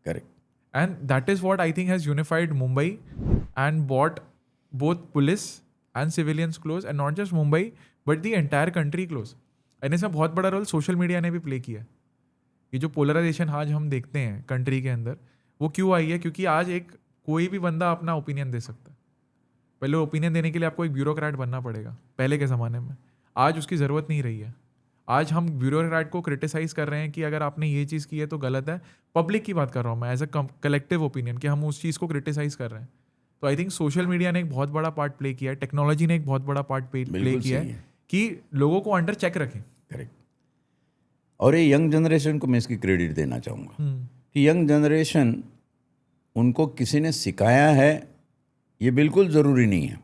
Correct. And that is what I think has unified Mumbai and brought both police and civilians close, and not just Mumbai but the entire country close. And इसमें बहुत बड़ा रोल सोशल मीडिया ने भी play किया है। ये जो polarisation आज हम देखते हैं कंट्री के अंदर, वो क्यों आई है? क्योंकि आज एक कोई भी बंदा अपना ओपिनियन दे सकता है। पहले ओपिनियन देने के लिए आपको एक ब्यूरोक्रेट बनना पड़ेगा, पहले के ज़माने में। आज उसकी ज़रूरत नहीं रही है। आज हम ब्यूरोक्रेट को क्रिटिसाइज़ कर रहे हैं कि अगर आपने ये चीज़ की है तो गलत है। पब्लिक की बात कर रहा हूँ मैं, एज अ कलेक्टिव ओपिनियन, कि हम उस चीज़ को क्रिटिसाइज़ कर रहे हैं। तो आई थिंक सोशल मीडिया ने एक बहुत बड़ा पार्ट प्ले किया है, टेक्नोलॉजी ने एक बहुत बड़ा पार्ट प्ले किया है कि लोगों को अंडर चेक रखें। करेक्ट। और ये यंग जनरेशन को मैं इसकी क्रेडिट देना चाहूँगा कि यंग जनरेशन, उनको किसी ने सिखाया है ये बिल्कुल ज़रूरी नहीं है,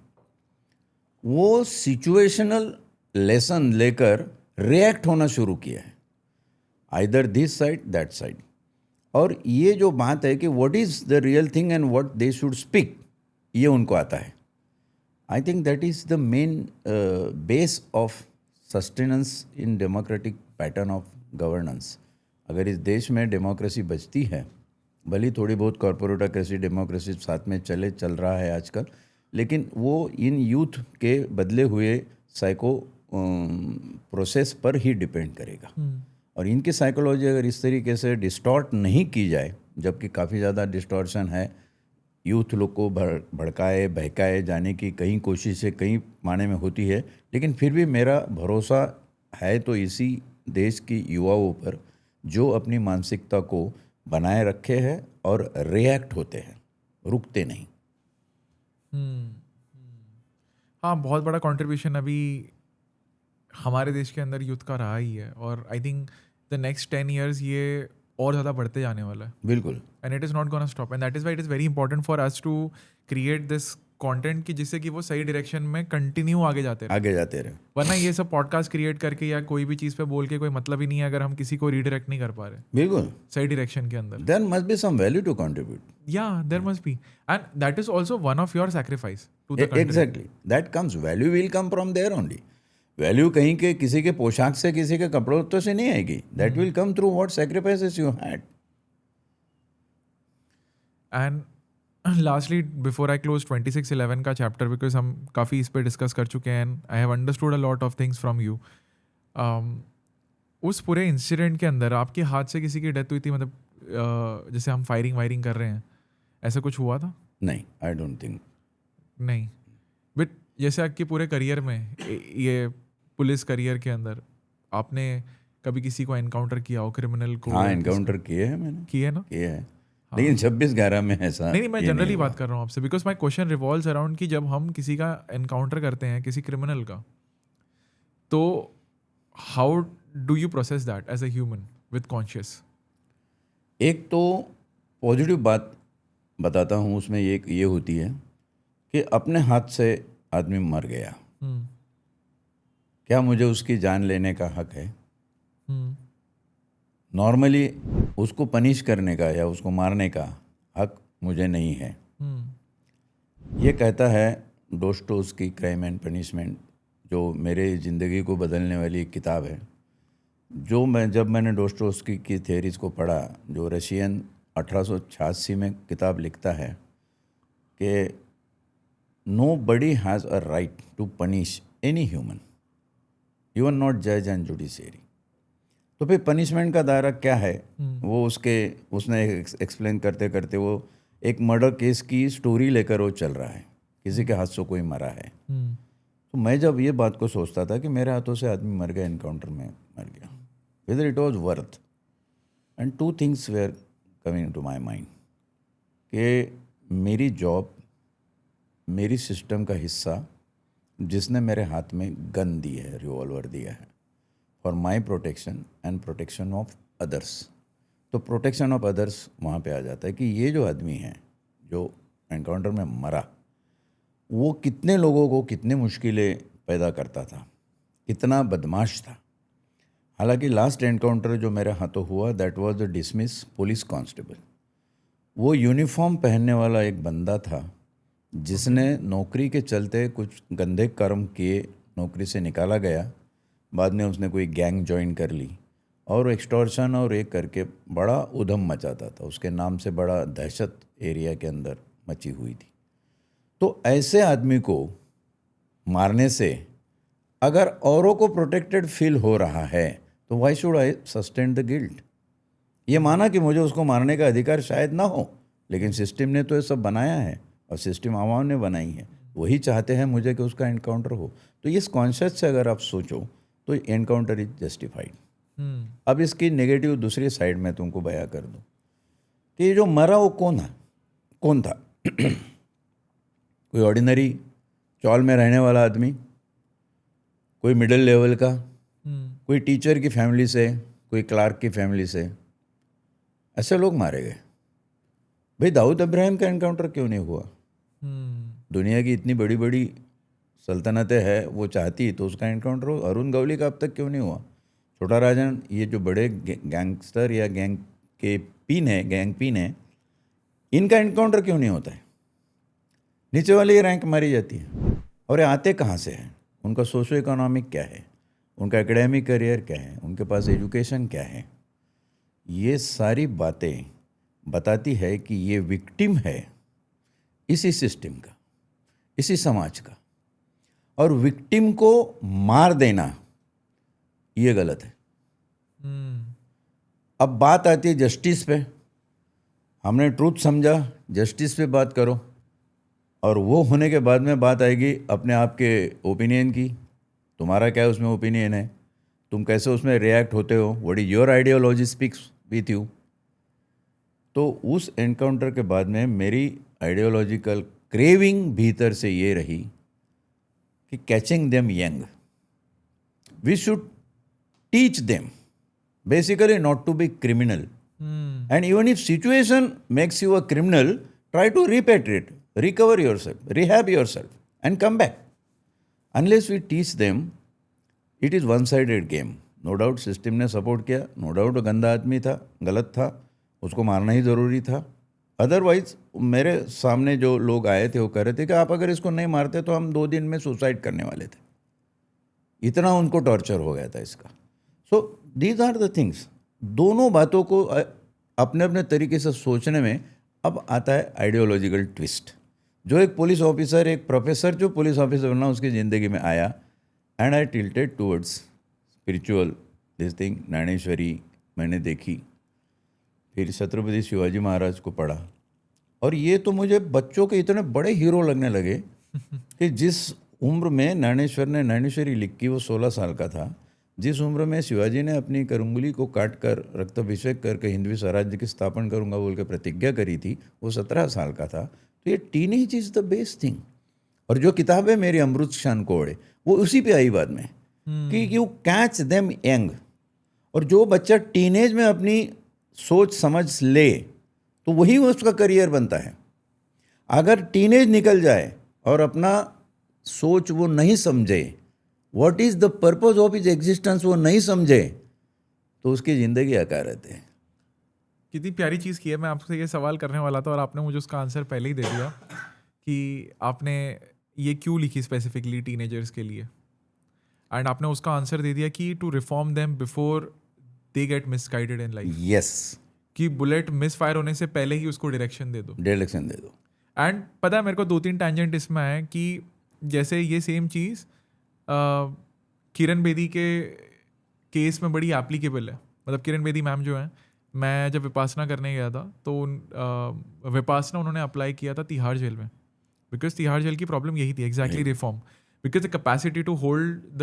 वो सिचुएशनल लेसन लेकर रिएक्ट होना शुरू किया है, either this side that side. और ये जो बात है कि what is the real thing and what they should speak, ये उनको आता है। I think that is the main base of sustenance in democratic pattern of governance. अगर इस देश में डेमोक्रेसी बचती है, भली थोड़ी बहुत कॉर्पोरेटोक्रेसी डेमोक्रेसी साथ में चल रहा है आजकल, लेकिन वो इन यूथ के बदले हुए साइको प्रोसेस पर ही डिपेंड करेगा। और इनकी साइकोलॉजी अगर इस तरीके से डिस्टॉर्ट नहीं की जाए, जबकि काफ़ी ज़्यादा डिस्टॉर्शन है, यूथ लोग को भड़काए बहकाए जाने की कई कोशिशें कई माने में होती है, लेकिन फिर भी मेरा भरोसा है तो इसी देश की युवाओं पर जो अपनी मानसिकता को बनाए रखे हैं और रिएक्ट होते हैं, रुकते नहीं। हाँ, बहुत बड़ा कंट्रीब्यूशन अभी हमारे देश के अंदर यूथ का रहा ही है, और आई थिंक द नेक्स्ट 10 years ये और ज़्यादा बढ़ते जाने वाला है। बिल्कुल। And it is not gonna stop, and that is why it is very important for us to create this content कि जिससे कि वो सही डायरेक्शन में कंटिन्यू आगे जाते रहे। वरना ये सब पॉडकास्ट क्रिएट करके या कोई भी चीज़ पे बोल के कोई मतलब ही नहीं है अगर हम किसी को रीडायरेक्ट नहीं कर पा रहे बिल्कुल सही डायरेक्शन के अंदर। There must be some value to contribute. Yeah, there must be. And that is also one of your sacrifice to the country. Exactly. That comes. Value will come from there only. Value कहीं के किसी के पोशाक से किसी के कपड़ों तो से नहीं आएगी. That will come through what sacrifices you had. And lastly, before I close 2611 का chapter, because हम काफ़ी इस पे डिस्कस कर चुके हैं, and I have understood a lot of things from you. उस पूरे इंसिडेंट के अंदर आपके हाथ से किसी की डेथ हुई थी, मतलब जैसे हम फायरिंग कर रहे हैं, ऐसा कुछ हुआ था? नहीं, आई डोंट थिंक। नहीं, बट जैसे आपके पूरे करियर में, ये पुलिस करियर के अंदर आपने कभी किसी को एनकाउंटर किया हो, क्रिमिनल को? हाँ, एनकाउंटर किए हैं मैंने। किए ना? किए है। हाँ। लेकिन 26/11 में ऐसा नहीं, मैं जनरली बात कर रहा हूँ आपसे, because my question revolves around कि जब हम किसी का एनकाउंटर करते हैं, किसी क्रिमिनल का, तो how do you process that as a human with conscious? एक तो पॉजिटिव बात बताता हूँ, उसमें ये होती है कि अपने हाथ से आदमी मर गया, क्या मुझे उसकी जान लेने का हक है? नॉर्मली उसको पनिश करने का या उसको मारने का हक मुझे नहीं है। ये कहता है डोस्टोव्स्की क्राइम एंड पनिशमेंट, जो मेरे ज़िंदगी को बदलने वाली एक किताब है। जब मैंने डोस्टोव्स्की की थ्योरीज को पढ़ा, जो रशियन 1886 में किताब लिखता है कि nobody has a right to punish any human, you are not judge and judiciary। तो फिर पनिशमेंट का दायरा क्या है, वो उसने एक्सप्लेन करते करते वो एक मर्डर केस की स्टोरी लेकर वो चल रहा है, किसी के हाथ से कोई मरा है। तो मैं जब ये बात को सोचता था कि मेरे हाथों से आदमी मर गया, एनकाउंटर में मर गया, whether it was worth, and two things were coming to my mind कि मेरी जॉब, मेरी सिस्टम का हिस्सा जिसने मेरे हाथ में गन दी है, रिवॉल्वर दिया है, for my protection and protection of others. तो प्रोटेक्शन ऑफ अदर्स वहाँ पे आ जाता है कि ये जो आदमी है जो एनकाउंटर में मरा, वो कितने लोगों को कितने मुश्किलें पैदा करता था, कितना बदमाश था। हालांकि लास्ट एनकाउंटर जो मेरे हाथों हुआ, that was the dismiss police constable. वो यूनिफॉर्म पहनने वाला एक बंदा था जिसने नौकरी के चलते कुछ गंदे कर्म किए, नौकरी से निकाला गया, बाद में उसने कोई गैंग ज्वाइन कर ली और एक्सटॉर्शन और एक करके बड़ा उधम मचाता था। उसके नाम से बड़ा दहशत एरिया के अंदर मची हुई थी। तो ऐसे आदमी को मारने से अगर औरों को प्रोटेक्टेड फील हो रहा है तो why should I sustain the guilt? ये माना कि मुझे उसको मारने का अधिकार शायद ना हो, लेकिन सिस्टम ने तो ये सब बनाया है और सिस्टम आवाम ने बनाई है, वही चाहते हैं मुझे कि उसका एनकाउंटर हो। तो इस कॉन्शियस से अगर आप सोचो तो एनकाउंटर इज जस्टिफाइड। अब इसकी नेगेटिव दूसरी साइड में तुमको बयां कर दूं कि ये जो मरा वो कौन था? कोई ऑर्डिनरी चौल में रहने वाला आदमी, कोई मिडिल लेवल का, कोई टीचर की फैमिली से, कोई क्लार्क की फैमिली से, ऐसे लोग मारे गए। भाई दाऊद इब्राहिम का एनकाउंटर क्यों नहीं हुआ? दुनिया की इतनी बड़ी बड़ी सल्तनतें हैं, वो चाहती तो उसका एनकाउंटर हो। अरुण गवली का अब तक क्यों नहीं हुआ? छोटा राजन, ये जो बड़े गैंगस्टर या गैंग पिन है, इनका एनकाउंटर क्यों नहीं होता है? नीचे वाली रैंक मारी जाती है। और ये आते कहाँ से हैं? उनका सोशो इकोनॉमिक क्या है? उनका एकेडमिक करियर क्या है, उनके पास एजुकेशन क्या है, ये सारी बातें बताती है कि ये विक्टिम है इसी सिस्टम का, इसी समाज का। और विक्टिम को मार देना ये गलत है। अब बात आती है जस्टिस पे। हमने ट्रूथ समझा, जस्टिस पे बात करो, और वो होने के बाद में बात आएगी अपने आप के ओपिनियन की। तुम्हारा क्या उसमें ओपिनियन है, तुम कैसे उसमें रिएक्ट होते हो, what is your ideology speaks with you. तो उस एनकाउंटर के बाद में मेरी आइडियोलॉजिकल क्रेविंग भीतर से ये रही कि catching them young, we should teach them basically not to be criminal. And even if situation makes you a criminal, try to repatriate, recover yourself, rehab yourself and come back. Unless we teach them, it is one-sided game. No doubt system ने support किया, no doubt गंदा आदमी था, गलत था, उसको मारना ही ज़रूरी था। अदरवाइज मेरे सामने जो लोग आए थे वो कह रहे थे कि आप अगर इसको नहीं मारते तो हम 2 दिन में सुसाइड करने वाले थे। इतना उनको टॉर्चर हो गया था इसका। So these are the things. दोनों बातों को अपने अपने तरीके से सोचने में अब आता है आइडियोलॉजिकल ट्विस्ट। जो एक पुलिस ऑफिसर, एक प्रोफेसर जो पुलिस ऑफिसर बनना उसकी ज़िंदगी में आया, and I tilted towards spiritual this thing. Dnyaneshwari मैंने देखी, फिर छत्रपति शिवाजी महाराज को पढ़ा, और ये तो मुझे बच्चों के इतने बड़े हीरो लगने लगे कि जिस उम्र में ज्ञानेश्वरी लिखी वो 16 साल का था, जिस उम्र में शिवाजी ने अपनी करंगुली को काट कर रक्ताभिषेक करके हिंदवी स्वराज्य की स्थापना करूंगा बोल के प्रतिज्ञा करी थी, वो 17 साल का था। तो ये teenage is the best thing. और जो किताब है मेरी अमृत शान कोड़े, वो उसी पे आई बाद में कि यू कैच देम यंग। और जो बच्चा टीनेज में अपनी सोच समझ ले तो वही उसका करियर बनता है। अगर टीनेज निकल जाए और अपना सोच वो नहीं समझे, what is the purpose of his existence वो नहीं समझे, तो उसकी ज़िंदगी अका रहते हैं। कितनी प्यारी चीज़ की है। मैं आपसे ये सवाल करने वाला था और आपने मुझे उसका आंसर पहले ही दे दिया कि आपने ये क्यों लिखी स्पेसिफिकली टीनेजर्स के लिए, एंड आपने उसका आंसर दे दिया कि to reform them before they get misguided in life. Yes, कि बुलेट मिस फायर होने से पहले ही उसको डायरेक्शन दे दो। एंड पता है मेरे को 2-3 टैंजेंट इसमें आए कि जैसे ये सेम चीज़ किरण बेदी के केस में बड़ी एप्लीकेबल है। मतलब किरण बेदी मैम जो है, मैं जब विपासना करने गया था तो विपासना उन्होंने अप्लाई किया था तिहाड़ जेल में, बिकॉज तिहाड़ जेल की प्रॉब्लम यही थी, exactly reform, because the capacity to hold the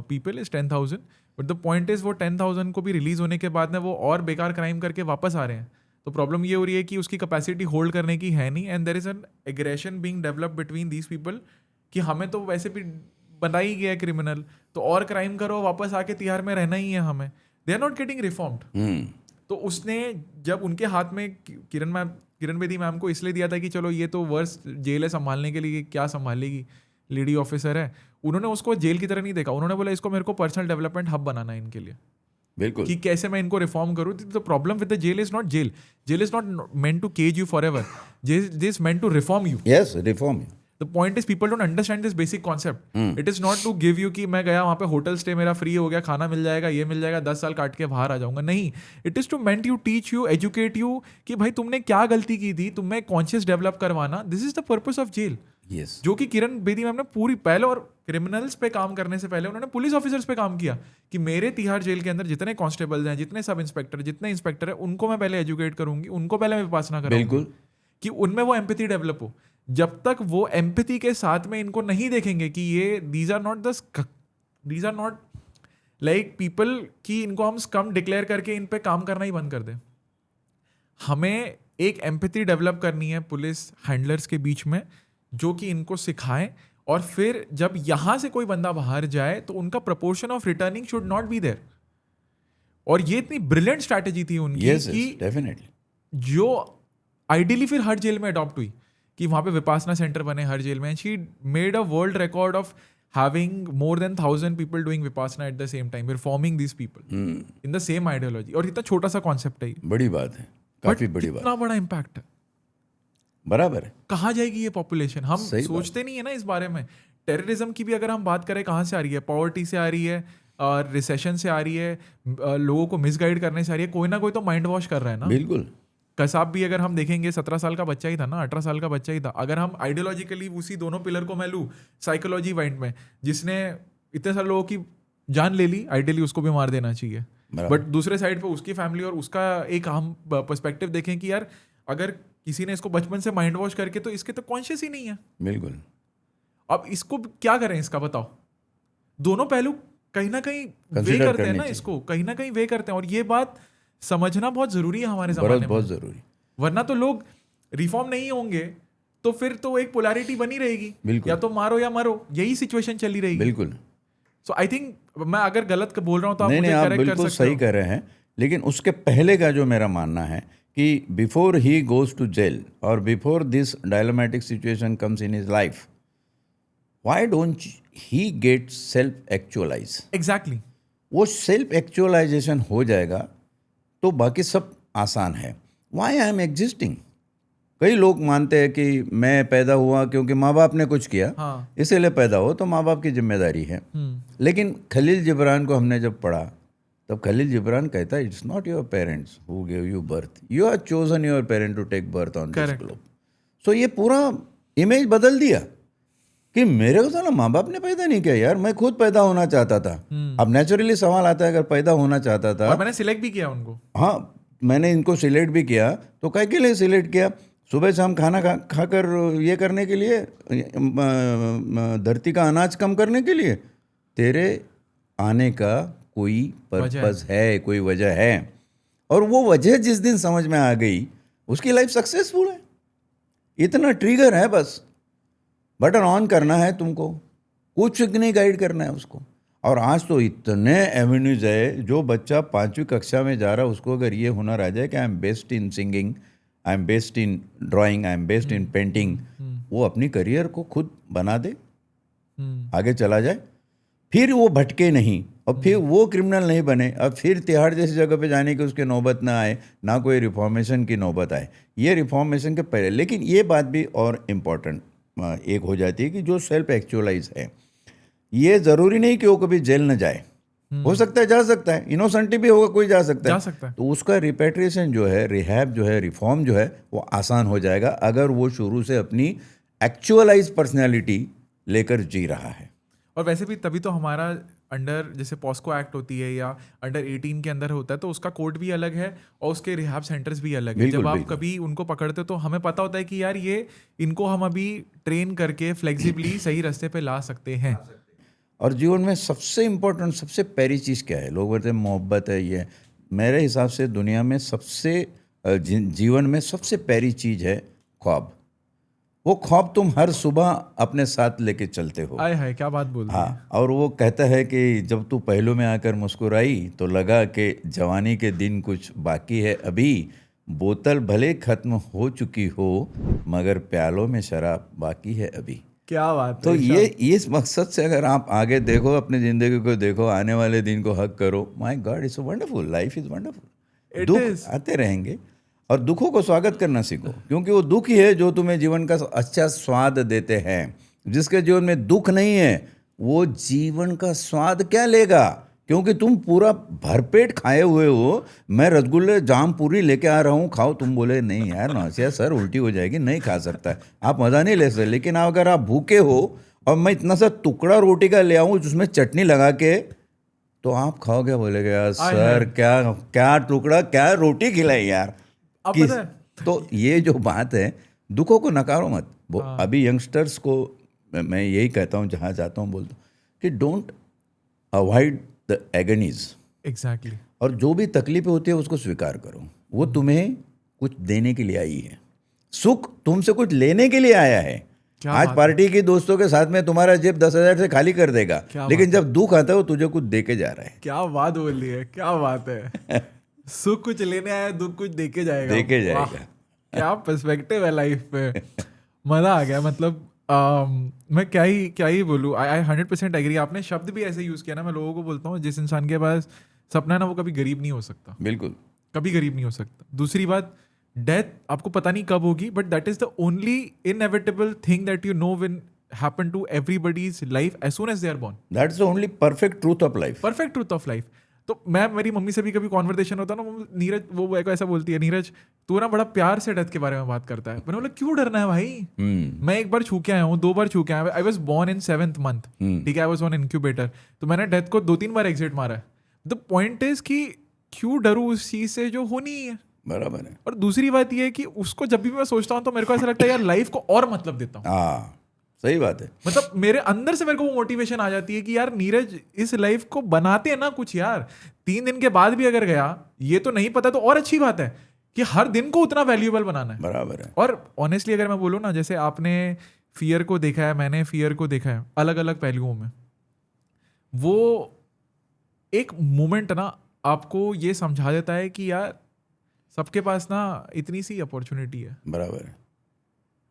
people is 10,000, but the point is वो 10,000 को भी रिलीज होने के बाद में वो और बेकार क्राइम करके वापस आ रहे हैं। तो प्रॉब्लम ये हो रही है कि उसकी कैपेसिटी होल्ड करने की है नहीं, and there is an aggression being develop between these people कि हमें तो वैसे भी बना ही गया क्रिमिनल, तो और क्राइम करो, वापस आके तिहाड़ में रहना ही है हमें। They are not getting reformed. तो उसने जब उनके हाथ में किरण बेदी मैम को इसलिए दिया था कि चलो ये तो वर्स्ट जेल है, संभालने के लिए क्या संभालेगी, लेडी ऑफिसर है, उन्होंने उसको जेल की तरह नहीं देखा। उन्होंने बोला इसको मेरे को पर्सनल डेवलपमेंट हब बनाना है इनके लिए, बिल्कुल, कि कैसे मैं इनको रिफॉर्म करूँ। The problem with the jail is not jail is not meant to cage you forever, jail is meant to reform you. Yes, reform. The point is people don't understand this basic concept. It is not to give you कि मैं गया वहाँ पे hotel stay मेरा free हो गया, खाना मिल जाएगा, ये मिल जाएगा, 10 साल काट के बाहर आ जाऊंगा। नहीं, it is to meant you, teach you, educate you कि भाई तुमने क्या गलती की थी, तुम्हें कॉन्शियस डेवलप करवाना। This is the purpose of jail. Yes. जो कि किरण बेदी मैम ने पूरी पहले, और क्रिमिनल्स पे काम करने से पहले उन्होंने पुलिस ऑफिसर्स पे काम किया कि मेरे तिहाड़ जेल के अंदर जितने कांस्टेबल्स हैं, जितने सब इंस्पेक्टर, जितने इंस्पेक्टर है, उनको मैं पहले एजुकेट करूंगी, उनको पहले मैं विपासना करूंगी कि उनमें वो एम्पैथी डेवलप हो। जब तक वो एम्पैथी के साथ में इनको नहीं देखेंगे कि ये these are not like people कि इनको हम स्कम डिक्लेयर करके इन पे काम करना ही बंद कर दें। हमें एक एम्पैथी डेवलप करनी है पुलिस हैंडलर्स के बीच में, जो कि इनको सिखाएं, और फिर जब यहां से कोई बंदा बाहर जाए तो उनका proportion of returning should not be there. और ये इतनी ब्रिलियंट स्ट्रैटेजी थी उनकी कि डेफिनेटली जो आइडियली फिर हर जेल में अडॉप्ट हुई कि वहाँ पे विपासना सेंटर बने हर जेल में। She made a world record of having more than 1,000 people doing Vipassana eight the same time, reforming these people in the same ideology. और इतना छोटा सा कॉन्सेप्ट है, बड़ी बात है, काफी बड़ी बात, इतना बड़ा इम्पैक्ट है। बराबर है। कहाँ जाएगी ये पॉपुलेशन, हम सोचते नहीं है ना इस बारे में। टेररिज्म की भी अगर हम बात करें, कहाँ से आ रही है? पॉवर्टी से आ रही है, और रिसेशन से आ रही है, लोगों को मिसगाइड करने से आ रही है, कोई ना कोई तो माइंड वॉश कर रहा है ना। बिल्कुल। कसाब भी अगर हम देखेंगे 17 साल का बच्चा ही था ना, 18 साल का बच्चा ही था। अगर हम आइडियोलॉजिकली उसी दोनों पिलर को मैं लूँ, साइकोलॉजी वाइंड में जिसने इतने सारे लोगों की जान ले ली, आइडियली उसको भी मार देना चाहिए। बट दूसरे साइड पे उसकी फैमिली और उसका एक हम पर्सपेक्टिव देखें कि यार अगर किसी ने इसको बचपन से माइंड वॉश करके, तो इसके तो कॉन्शियस ही नहीं है। बिल्कुल। अब इसको क्या करें, इसका बताओ। दोनों पहलू कहीं ना कहीं वे Consider करते हैं करनी ना, चाहिए। इसको कहीं ना कहीं वे करते हैं, और ये बात समझना बहुत जरूरी है हमारे जमाने में। बहुत जरूरी। वरना तो लोग रिफॉर्म नहीं होंगे तो फिर तो एक पोलैरिटी बनी रहेगी, बिल्कुल। या तो मारो या मरो, यही सिचुएशन चली रहेगी। बिल्कुल। सो आई थिंक मैं अगर गलत बोल रहा हूँ तो आप नहीं, मुझे आप करेक्ट कर बिल्कुल सकते सही हो। कह रहे हैं, लेकिन उसके पहले का जो मेरा मानना है कि before he goes to jail और before this dilemmatic situation comes in his life, why don't he get self actualise. Exactly. वो सेल्फ एक्चुअलाइजेशन हो जाएगा तो बाकी सब आसान है। Why I am existing. कई लोग मानते हैं कि मैं पैदा हुआ क्योंकि माँ बाप ने कुछ किया, हाँ। इसीलिए पैदा हो, तो माँ बाप की जिम्मेदारी है। लेकिन खलील जिब्रान को हमने जब पढ़ा तब खलील जिब्रान कहता है it's not your parents who give you birth, you are chosen your parent to take birth on this Correct. Globe. So ये पूरा इमेज बदल दिया कि मेरे को साला माँ बाप ने पैदा नहीं किया यार, मैं खुद पैदा होना चाहता था। अब नेचुरली सवाल आता है, अगर पैदा होना चाहता था, और मैंने सिलेक्ट भी किया उनको। हाँ, मैंने इनको सिलेक्ट भी किया, तो काय के लिए सिलेक्ट किया? सुबह शाम खाना खाकर ये करने के लिए, धरती का अनाज कम करने के लिए? तेरे आने का कोई पर्पस है, कोई वजह है, और वो वजह जिस दिन समझ में आ गई उसकी लाइफ सक्सेसफुल है। इतना ट्रिगर है, बस बटन ऑन करना है तुमको, कुछ नहीं गाइड करना है उसको। और आज तो इतने एवेन्यूज है, जो बच्चा 5वीं कक्षा में जा रहा है उसको अगर ये हुनर आ जाए कि I am best in singing, I am best in drawing, I am best in painting, वो अपनी करियर को खुद बना दे, आगे चला जाए, फिर वो भटके नहीं, और फिर वो क्रिमिनल नहीं बने, अब फिर तिहाड़ जैसी जगह पे जाने की उसकी नौबत ना आए, ना कोई रिफॉर्मेशन की नौबत आए। ये रिफॉर्मेशन के पहले। लेकिन ये बात भी और इम्पॉर्टेंट एक हो जाती है कि जो सेल्फ एक्चुअलाइज है, ये ज़रूरी नहीं कि वो कभी जेल न जाए, हो सकता है जा सकता है, इनोसेंटी भी होगा, कोई जा सकता है। तो उसका रिपेट्रिएशन जो है, रिहैब जो है, रिफॉर्म जो है, वो आसान हो जाएगा अगर वो शुरू से अपनी एक्चुअलाइज पर्सनैलिटी लेकर जी रहा है। और वैसे भी तभी तो हमारा अंडर, जैसे पॉस्को एक्ट होती है या अंडर 18 के अंदर होता है, तो उसका कोड भी अलग है और उसके रिहैब सेंटर्स भी अलग है। जब आप कभी उनको पकड़ते हो तो हमें पता होता है कि यार ये इनको हम अभी ट्रेन करके फ्लेक्सिबली सही रास्ते पे ला सकते हैं। और जीवन में सबसे इम्पोर्टेंट, सबसे पहली चीज़ क्या है? लोग बोलते हैं मोहब्बत है। ये मेरे हिसाब से दुनिया में सबसे जीवन में सबसे पहली चीज़ है ख्वाब। वो ख्वाब तुम हर सुबह अपने साथ लेके चलते हो। आए हाय, क्या बात बोल रही है। हाँ, और वो कहता है कि जब तू पहलू में आकर मुस्कुराई तो लगा कि जवानी के दिन कुछ बाकी है अभी, बोतल भले ख़त्म हो चुकी हो मगर प्यालों में शराब बाकी है अभी। क्या बात। तो ये इस मकसद से अगर आप आगे देखो, अपनी ज़िंदगी को देखो, आने वाले दिन को हक करो, my God it's wonderful, life is wonderful. दुख आते रहेंगे और दुखों को स्वागत करना सीखो, क्योंकि वो दुख ही है जो तुम्हें जीवन का अच्छा स्वाद देते हैं। जिसके जीवन में दुख नहीं है वो जीवन का स्वाद क्या लेगा? क्योंकि तुम पूरा भरपेट खाए हुए हो। मैं रसगुल्ले जाम पूरी लेके आ रहा हूँ, खाओ। तुम बोले नहीं यार नौसिया सर उल्टी हो जाएगी, नहीं खा सकता, आप मज़ा नहीं ले सकते। लेकिन अगर आप भूखे हो और मैं इतना सा टुकड़ा रोटी का ले आऊँ जिसमें चटनी लगा के, तो आप खाओगे, बोलेगे यार सर क्या क्या टुकड़ा, क्या रोटी खिलाई यार। तो ये जो बात है, दुखों को नकारो मत। वो अभी यंगस्टर्स को मैं यही कहता हूँ, जहाँ जाता हूँ बोलता हूँ कि डोंट अवॉइड द एगनीज। एग्जैक्टली। और जो भी तकलीफें होती है उसको स्वीकार करो, वो तुम्हें कुछ देने के लिए आई है। सुख तुमसे कुछ लेने के लिए आया है। आज पार्टी की दोस्तों के साथ में तुम्हारा जेब 10,000 से खाली कर देगा, लेकिन जब दुख आता है वो तुझे कुछ दे के जा रहा है। क्या बात बोल रही है, क्या बात है। सुख कुछ लेने आया, दुख कुछ देके जाएगा। देके जाएगा। क्या पर्सपेक्टिव है लाइफ पे, मजा आ गया। मतलब मैं क्या ही बोलूँ। आई 100% एग्री। आपने शब्द भी ऐसे यूज किया ना, मैं लोगों को बोलता हूँ जिस इंसान के पास सपना है ना वो कभी गरीब नहीं हो सकता। बिल्कुल, कभी गरीब नहीं हो सकता। दूसरी बात, डेथ आपको पता नहीं कब होगी, but that is the only inevitable thing that you know when happen to everybody's life as soon as they are born. That's the only perfect truth of life. Perfect truth of life. तो मैं मेरी mummy से भी कभी conversation होता है ना, नीरज वो ऐसा बोलती है, नीरज तू ना बड़ा प्यार से डेथ के बारे में बात करता है. मैंने बोला क्यों डरना है भाई. मैं एक बार छू के आया हूँ, 2 बार छू के आया हूँ. I was born in 7th month. ठीक है, आई वॉज ऑन इनक्यूबेटर. तो मैंने डेथ को 2-3 बार एग्जिट मारा है. द पॉइंट इज कि क्यों डरूं उस चीज से जो होनी ही है. बराबर है. और दूसरी बात ये है कि उसको जब भी मैं सोचता हूँ तो मेरे को ऐसा लगता है यार लाइफ को और मतलब देता हूँ. हाँ, सही बात है. मतलब मेरे अंदर से मेरे को वो मोटिवेशन आ जाती है कि यार नीरज इस लाइफ को बनाते हैं ना कुछ यार. 3 दिन के बाद भी अगर गया, ये तो नहीं पता तो और अच्छी बात है कि हर दिन को उतना वैल्यूएबल बनाना है. बराबर है. और ऑनेस्टली अगर मैं बोलूँ ना, जैसे आपने फियर को देखा है, मैंने फियर को देखा है अलग अलग पहलुओं में. वो एक मोमेंट ना आपको ये समझा देता है कि यार सबके पास ना इतनी सी अपॉर्चुनिटी है. बराबर है.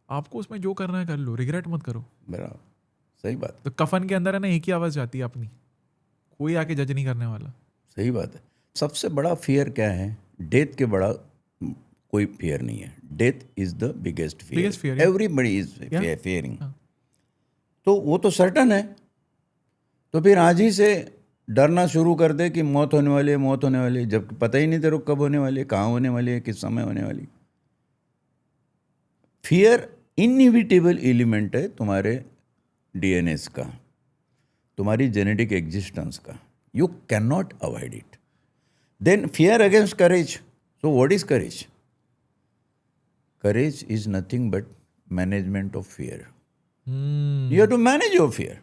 आपको उसमें जो करना है कर लो, रिग्रेट मत करो. बराबर, सही बात. तो कफन के अंदर है ना एक ही आवाज जाती है अपनी, कोई आके जज नहीं करने वाला. सही बात है. सबसे बड़ा फियर क्या है? डेथ के बड़ा कोई फियर नहीं है. Death is the biggest fear. Everybody is fearing. तो वो तो सर्टन है. तो फिर आज ही से डरना शुरू कर दे कि मौत होने वाली है, मौत होने वाली है, जबकि पता ही नहीं तेरे को कब होने वाली है, कहाँ होने वाली है, किस समय होने वाली. फियर इनइविटेबल एलिमेंट है तुम्हारे डीएनएस का, तुम्हारी जेनेटिक एग्जिस्टेंस का. You can not avoid it. Then fear against courage. So what is courage? Courage is nothing but management of fear. You have to manage your fear.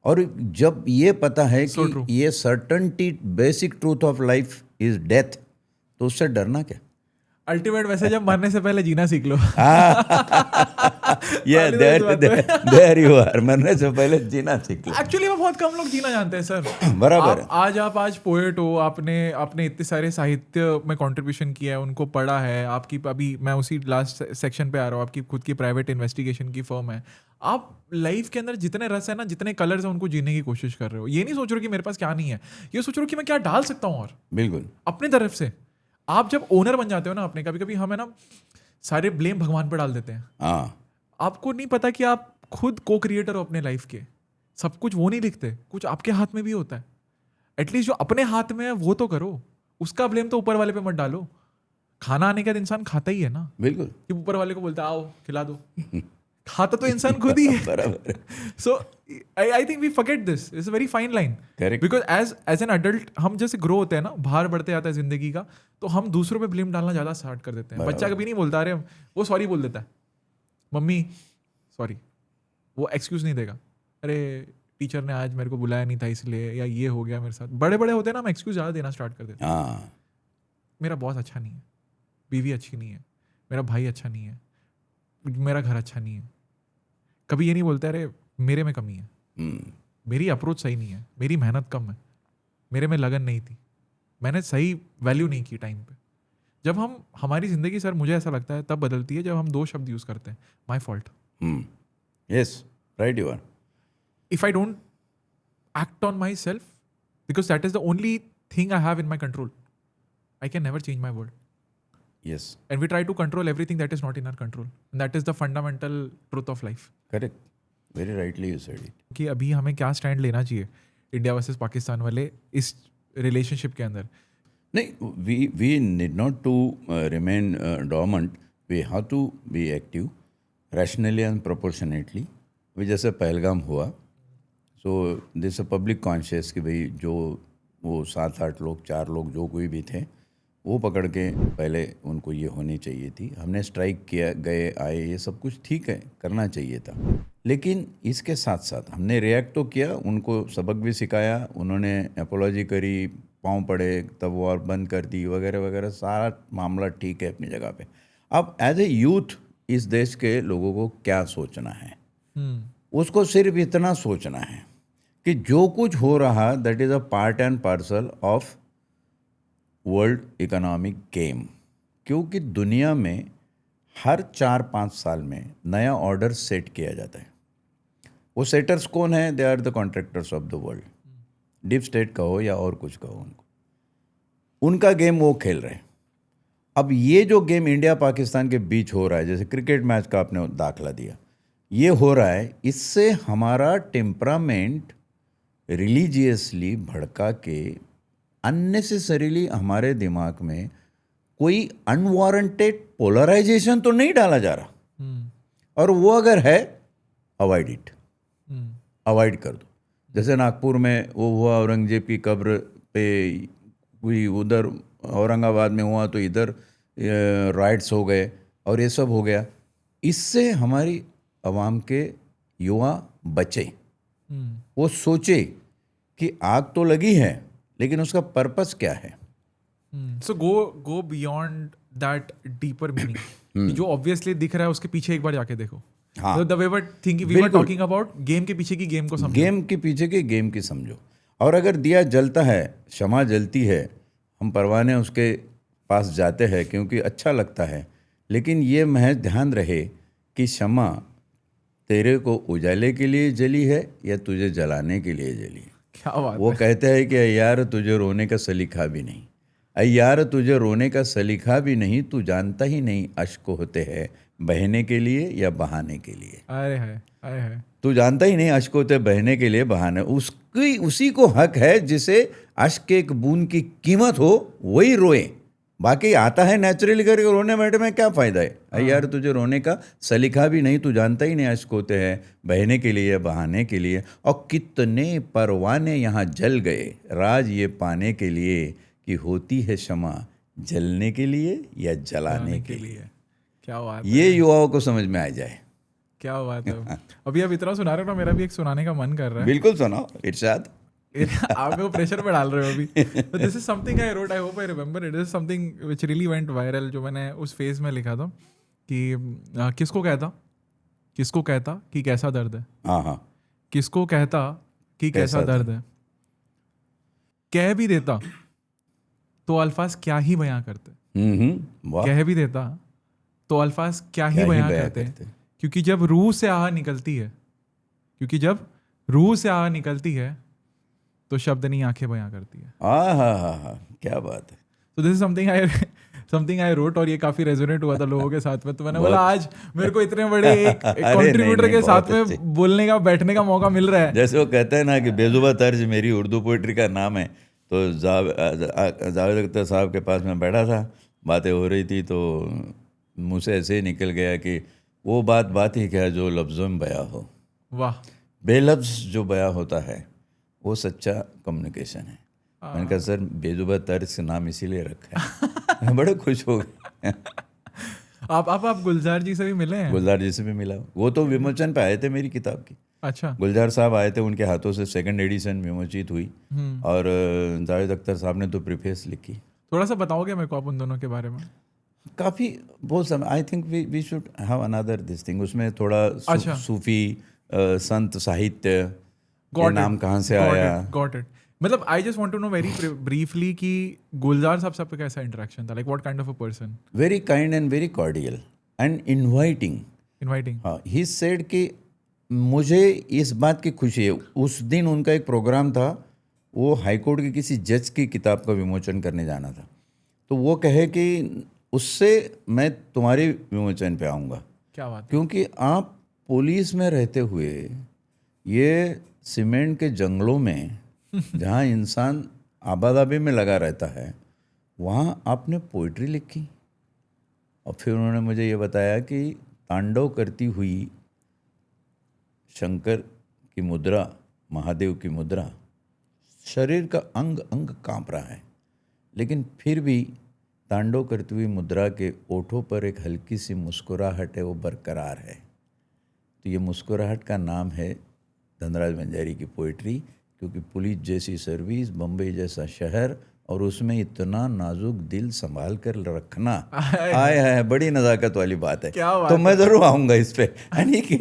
और जब ये पता है कि ये certainty, basic truth of life is death, तो उससे डरना क्या? अल्टीमेट वैसे जब मरने से पहले जीना सीख लो. There you are. मरने से पहले जीना सीख लो. एक्चुअली वो बहुत कम लोग जीना जानते हैं सर. बराबर है. आज पोएट हो, आपने इतने सारे साहित्य में कंट्रीब्यूशन किया है, उनको पढ़ा है. आपकी अभी मैं उसी लास्ट सेक्शन पे आ रहा हूँ, आपकी खुद की प्राइवेट इन्वेस्टिगेशन की फर्म है. आप लाइफ के अंदर जितने रस है ना, जितने कलर्स हैं, उनको जीने की कोशिश कर रहे हो. ये नहीं सोच रहे हो कि मेरे पास क्या नहीं है, ये सोच रहे हो कि मैं क्या डाल सकता हूँ. और बिल्कुल अपने तरफ से आप जब ओनर बन जाते हो ना अपने, कभी कभी हमें ना सारे ब्लेम भगवान पर डाल देते हैं. आपको नहीं पता कि आप खुद को क्रिएटर हो अपने लाइफ के. सब कुछ वो नहीं लिखते, कुछ आपके हाथ में भी होता है. एटलीस्ट जो अपने हाथ में है वो तो करो. उसका ब्लेम तो ऊपर वाले पे मत डालो. खाना आने के बाद इंसान खाता ही है ना. बिल्कुल. कि ऊपर वाले को बोलता आओ खिला दो. खाता तो इंसान खुद ही है. बराबर. So I think we forget this. It's a very fine line. Because as an adult हम जैसे ग्रो होते हैं ना, बाहर बढ़ते जाता है जिंदगी का, तो हम दूसरों पे ब्लेम डालना ज्यादा स्टार्ट कर देते हैं. बच्चा कभी नहीं बोलता अरे वो सॉरी बोल देता है, मम्मी सॉरी. वो एक्सक्यूज नहीं देगा, अरे टीचर ने आज मेरे को बुलाया नहीं था इसलिए, या ये हो गया मेरे साथ. बड़े बड़े होते हैं ना, हम एक्सक्यूज ज्यादा देना स्टार्ट कर देते हैं. मेरा बॉस अच्छा नहीं है, बीवी अच्छी नहीं है, मेरा भाई अच्छा नहीं है, मेरा घर अच्छा नहीं है. कभी ये नहीं बोलते अरे मेरे में कमी है, मेरी अप्रोच सही नहीं है, मेरी मेहनत कम है, मेरे में लगन नहीं थी, मैंने सही वैल्यू नहीं की टाइम पे. जब हमारी जिंदगी सर, मुझे ऐसा लगता है तब बदलती है जब हम 2 शब्द यूज करते हैं, my fault. Yes, right you are. If I don't act on my self, because that is the only thing I have in my control, I can never change my world. Yes. And we try to control everything that is not in our control. And that is the fundamental truth of life. Correct. Very rightly you said it. कि अभी हमें क्या stand लेना चाहिए India versus Pakistan वाले इस relationship के अंदर? नहीं, we need not to remain dormant. We have to be active, rationally and proportionately. अभी जैसे पहलगाम हुआ, so this is a public conscious कि भाई जो वो 7-8 लोग, 4 लोग जो कोई भी थे, वो पकड़ के पहले उनको ये होनी चाहिए थी. हमने स्ट्राइक किया, गए आए, ये सब कुछ ठीक है, करना चाहिए था. लेकिन इसके साथ साथ हमने रिएक्ट तो किया, उनको सबक भी सिखाया, उन्होंने एपोलॉजी करी, पाँव पड़े, तब वॉर बंद कर दी वगैरह वगैरह. सारा मामला ठीक है अपनी जगह पे. अब एज ए यूथ इस देश के लोगों को क्या सोचना है? उसको सिर्फ इतना सोचना है कि जो कुछ हो रहा that is a part and parcel of world economic game. क्योंकि दुनिया में हर 4-5 साल में नया ऑर्डर सेट किया जाता है. वो सेटर्स कौन है? They are the contractors of the world. Deep state कहो या और कुछ कहो, उनका गेम वो खेल रहे हैं. अब ये जो गेम इंडिया पाकिस्तान के बीच हो रहा है, जैसे क्रिकेट मैच का आपने दाखला दिया, ये हो रहा है, इससे हमारा टेम्परामेंट रिलीजियसली भड़का के अननेसेसरीली हमारे दिमाग में कोई अनवारंटेड पोलराइजेशन तो नहीं डाला जा रहा, और वो अगर है अवॉइड इट, अवॉइड कर दो। जैसे नागपुर में वो हुआ, औरंगजेब की कब्र पे हुई, उधर औरंगाबाद में हुआ तो इधर राइट्स हो गए और ये सब हो गया। इससे हमारी आवाम के युवा बचे, वो सोचे कि आग तो लगी है लेकिन उसका पर्पस क्या है। So go beyond that deeper meaning, जो ऑब्वियसली दिख रहा है उसके पीछे एक बार जाके देखो। हाँ, the way were thinking, we were talking about game के पीछे की गेम को समझो, गेम के पीछे के गेम की समझो। और अगर दिया जलता है, शमा जलती है, हम परवाने उसके पास जाते हैं क्योंकि अच्छा लगता है, लेकिन ये महज ध्यान रहे कि शमा तेरे को उजाले के लिए जली है या तुझे जलाने के लिए जली है। क्या बात वो है। कहते हैं कि यार तुझे रोने का सलीखा भी नहीं, यार तुझे रोने का सलीखा भी नहीं, तू जानता ही नहीं अश्क होते हैं बहने के लिए या बहाने के लिए। अरे है तू जानता ही नहीं अश्क होते बहने के लिए बहाने। उसकी उसी को हक है जिसे अश्क के एक बूंद की कीमत हो वही रोए, बाकी आता है नेचुरली करके रोने बैठे में क्या फ़ायदा है। यार तुझे रोने का सलीखा भी नहीं, तू जानता ही नहीं अश्क होते हैं बहने के लिए या बहाने के लिए। और कितने परवाने यहाँ जल गए राज ये पाने के लिए कि होती है क्षमा जलने के लिए या जलाने के लिए। क्या बात ये युवाओं को समझ में आ जाए। क्या बात है। अभी आप इतना सुना रहे हो ना, मेरा भी एक सुनाने का मन कर रहा है। बिल्कुल सुनाओ इरशाद। आप मेरे को प्रेशर पे डाल रहे हो अभी। तो this is something I wrote, I hope I remember it, is something which really went viral, जो मैंने उस फेज में लिखा था कि किसको कहता कि कैसा दर्द है। हाँ, किसको कहता कि कैसा दर्द है, कह भी देता तो अल्फाज क्या ही बयां करते। वाह, कह भी देता तो अल्फाज क्या ही बयां करते, क्योंकि जब रूह से आह निकलती है तो शब्द नहीं आंखें बयां करती है। हाँ, क्या बात है। तो this is something I wrote, और ये काफी रेजोनेट हुआ था लोगों के साथ में। तो मैंने बोला आज मेरे को इतने बड़े एक कंट्रीब्यूटर के साथ में बोलने का, बैठने का मौका मिल रहा है। जैसे वो कहते हैं ना कि बेजुबा तर्ज मेरी उर्दू पोइट्री का नाम है। तो जावेद अख्तर साहब के पास में बैठा था, बातें हो रही थी, तो मुँह से ऐसे ही निकल गया कि वो बात ही क्या जो लफ्ज़ों में बयां हो। वाह। बेलफ्ज़ जो बयां होता है वो सच्चा कम्युनिकेशन है। मैंने कहा सर बेजुबा तर्ज का नाम इसीलिए रखा है। बड़े खुश हो गए। आप गुलजार जी से भी मिले हैं? गुलजार जी से भी मिला, वो तो विमोचन पे आए थे मेरी किताब की। अच्छा। गुलजार साहब आए थे, उनके हाथों से सेकंड एडिशन विमोचित हुई, और जावेद अख्तर साहब ने तो प्रीफेस लिखी। थोड़ा सा बताओगे मेरे को आप उन दोनों के बारे में? काफ़ी बहुत समय, I think we should have another this thing. उसमें थोड़ा सूफी संत साहित्य के नाम कहाँ से आया। Got it. मतलब I just want to know very briefly कि गुलजार साहब से आपका कैसा इंटरेक्शन था, like what kind of a person? Very kind and very cordial and inviting. हाँ, ही सेड कि मुझे इस बात की खुशी है। उस दिन उनका एक प्रोग्राम था, वो हाईकोर्ट के किसी जज की किताब का विमोचन करने जाना था, तो वो कहे कि उससे मैं तुम्हारे विमोचन पे आऊँगा। क्या बात। क्योंकि आप पुलिस में रहते हुए ये सीमेंट के जंगलों में जहाँ इंसान आबादाबी में लगा रहता है, वहाँ आपने पोइट्री लिखी। और फिर उन्होंने मुझे ये बताया कि तांडव करती हुई शंकर की मुद्रा, महादेव की मुद्रा, शरीर का अंग अंग कांप रहा है, लेकिन फिर भी तांडव करती हुई मुद्रा के ओठों पर एक हल्की सी मुस्कुराहट है, वो बरकरार है। तो ये मुस्कुराहट का नाम है धनराज वंजारी की पोइट्री, क्योंकि पुलिस जैसी सर्विस, बम्बई जैसा शहर, और उसमें इतना नाजुक दिल संभाल कर रखना, आए है बड़ी नज़ाकत वाली बात है। तो मैं ज़रूर आऊँगा इस पे। यानी कि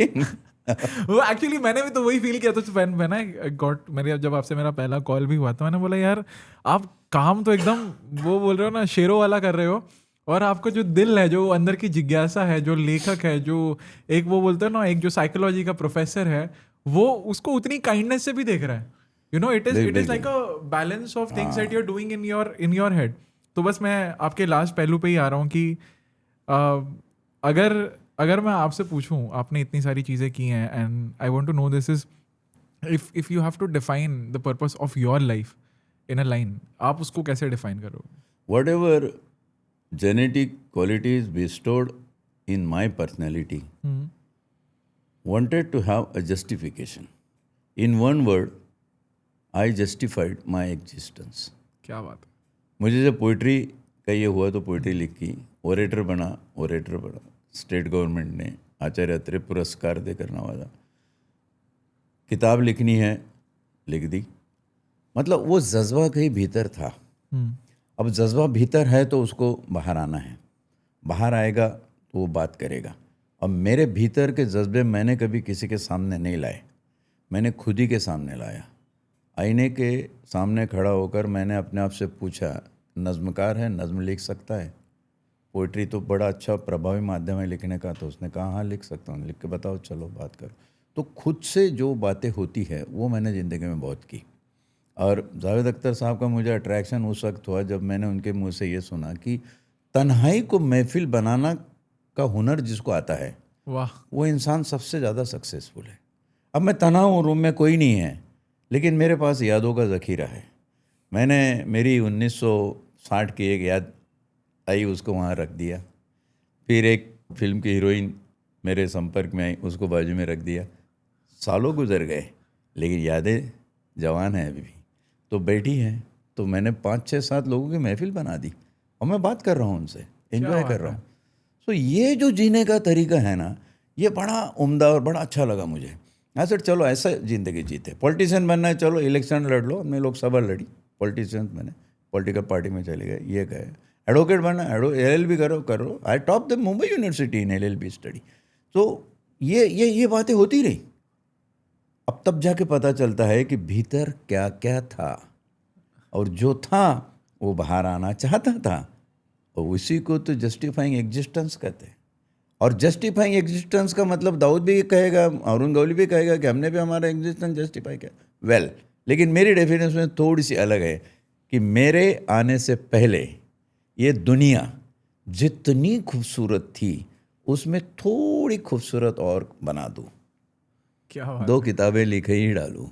वो एक्चुअली मैंने भी तो वही फील किया था मैंने जब आपसे मेरा पहला कॉल भी हुआ था, मैंने बोला यार आप काम तो एकदम वो बोल रहे हो ना, शेरों वाला कर रहे हो, और आपका जो दिल है, जो अंदर की जिज्ञासा है, जो लेखक है, जो एक वो बोलते हैं ना, एक जो साइकोलॉजी का प्रोफेसर है, वो उसको उतनी काइंडनेस से भी देख रहा है। You know, it is like a balance of things that you are doing in your head. तो बस मैं आपके लास्ट पहलू पे ही आ रहा हूँ कि अगर अगर मैं आपसे पूछूं, आपने इतनी सारी चीज़ें की हैं and I want to know this is, if you have to define the purpose of your life in a line, आप उसको कैसे डिफाइन करोगे? Whatever genetic qualities bestowed in my personality wanted to have a justification. In one word, I justified my existence. क्या बात है. मुझे जब poetry का ये हुआ तो पोइट्री लिखी, ओरेटर बना, स्टेट गवर्नमेंट ने आचार्य अत्रे पुरस्कार देकर नवाजा. किताब लिखनी है, लिख दी. मतलब वो जज्बा कहीं भीतर था. अब जज्बा भीतर है तो उसको बाहर आना है, बाहर आएगा तो वो बात करेगा. अब मेरे भीतर के जज्बे मैंने कभी किसी के सामने नहीं लाए, मैंने खुद ही के सामने लाया. आईने के सामने खड़ा होकर मैंने अपने आप से पूछा, नज़्मकार है, नज़्म लिख सकता है? पोइट्री तो बड़ा अच्छा प्रभावी माध्यम है लिखने का. तो उसने कहा हाँ लिख सकता हूँ. लिख के बताओ, चलो बात करो. तो खुद से जो बातें होती है वो मैंने ज़िंदगी में बहुत की. और जावेद अख्तर साहब का मुझे अट्रैक्शन उस वक्त हुआ जब मैंने उनके मुंह से ये सुना कि तन्हाई को महफिल बनाना का हुनर जिसको आता है, वाह, वो इंसान सबसे ज़्यादा सक्सेसफुल है. अब मैं तन्हा हूँ, रूम में कोई नहीं है, लेकिन मेरे पास यादों का ज़ख़ीरा है. मैंने मेरी 1960 की एक याद आई, उसको वहाँ रख दिया. फिर एक फिल्म की हीरोइन मेरे संपर्क में आई, उसको बाजू में रख दिया. सालों गुजर गए लेकिन यादें जवान हैं अभी भी, तो बैठी हैं. तो मैंने 5-6-7 लोगों की महफिल बना दी और मैं बात कर रहा हूँ उनसे, एंजॉय कर रहा हूँ. सो ये जो जीने का तरीका है ना, ये बड़ा उम्दा और बड़ा अच्छा लगा मुझे. सर चलो ऐसा ज़िंदगी जीते. पॉलिटिशियन बनना है, चलो इलेक्शन लड़ लो. हमने लोकसभा लड़ी, पॉलिटिशियन बने, पॉलिटिकल पार्टी में चले गए. ये गए. एडवोकेट बनना, LLB करो. I top the Mumbai university in LLB study. तो ये बातें होती रही. अब तब जाके पता चलता है कि भीतर क्या क्या था, और जो था वो बाहर आना चाहता था, और उसी को तो जस्टिफाइंग एग्जिस्टेंस कहते हैं. और जस्टिफाइंग एग्जिस्टेंस का मतलब दाऊद भी कहेगा, अरुण गौली भी कहेगा कि हमने भी हमारा एग्जिस्टेंस जस्टिफाई किया. लेकिन मेरी डेफिनेशन थोड़ी सी अलग है कि मेरे आने से पहले ये दुनिया जितनी खूबसूरत थी उसमें थोड़ी खूबसूरत और बना दूँ. क्या बात. 2 किताबें लिखे ही डालूँ,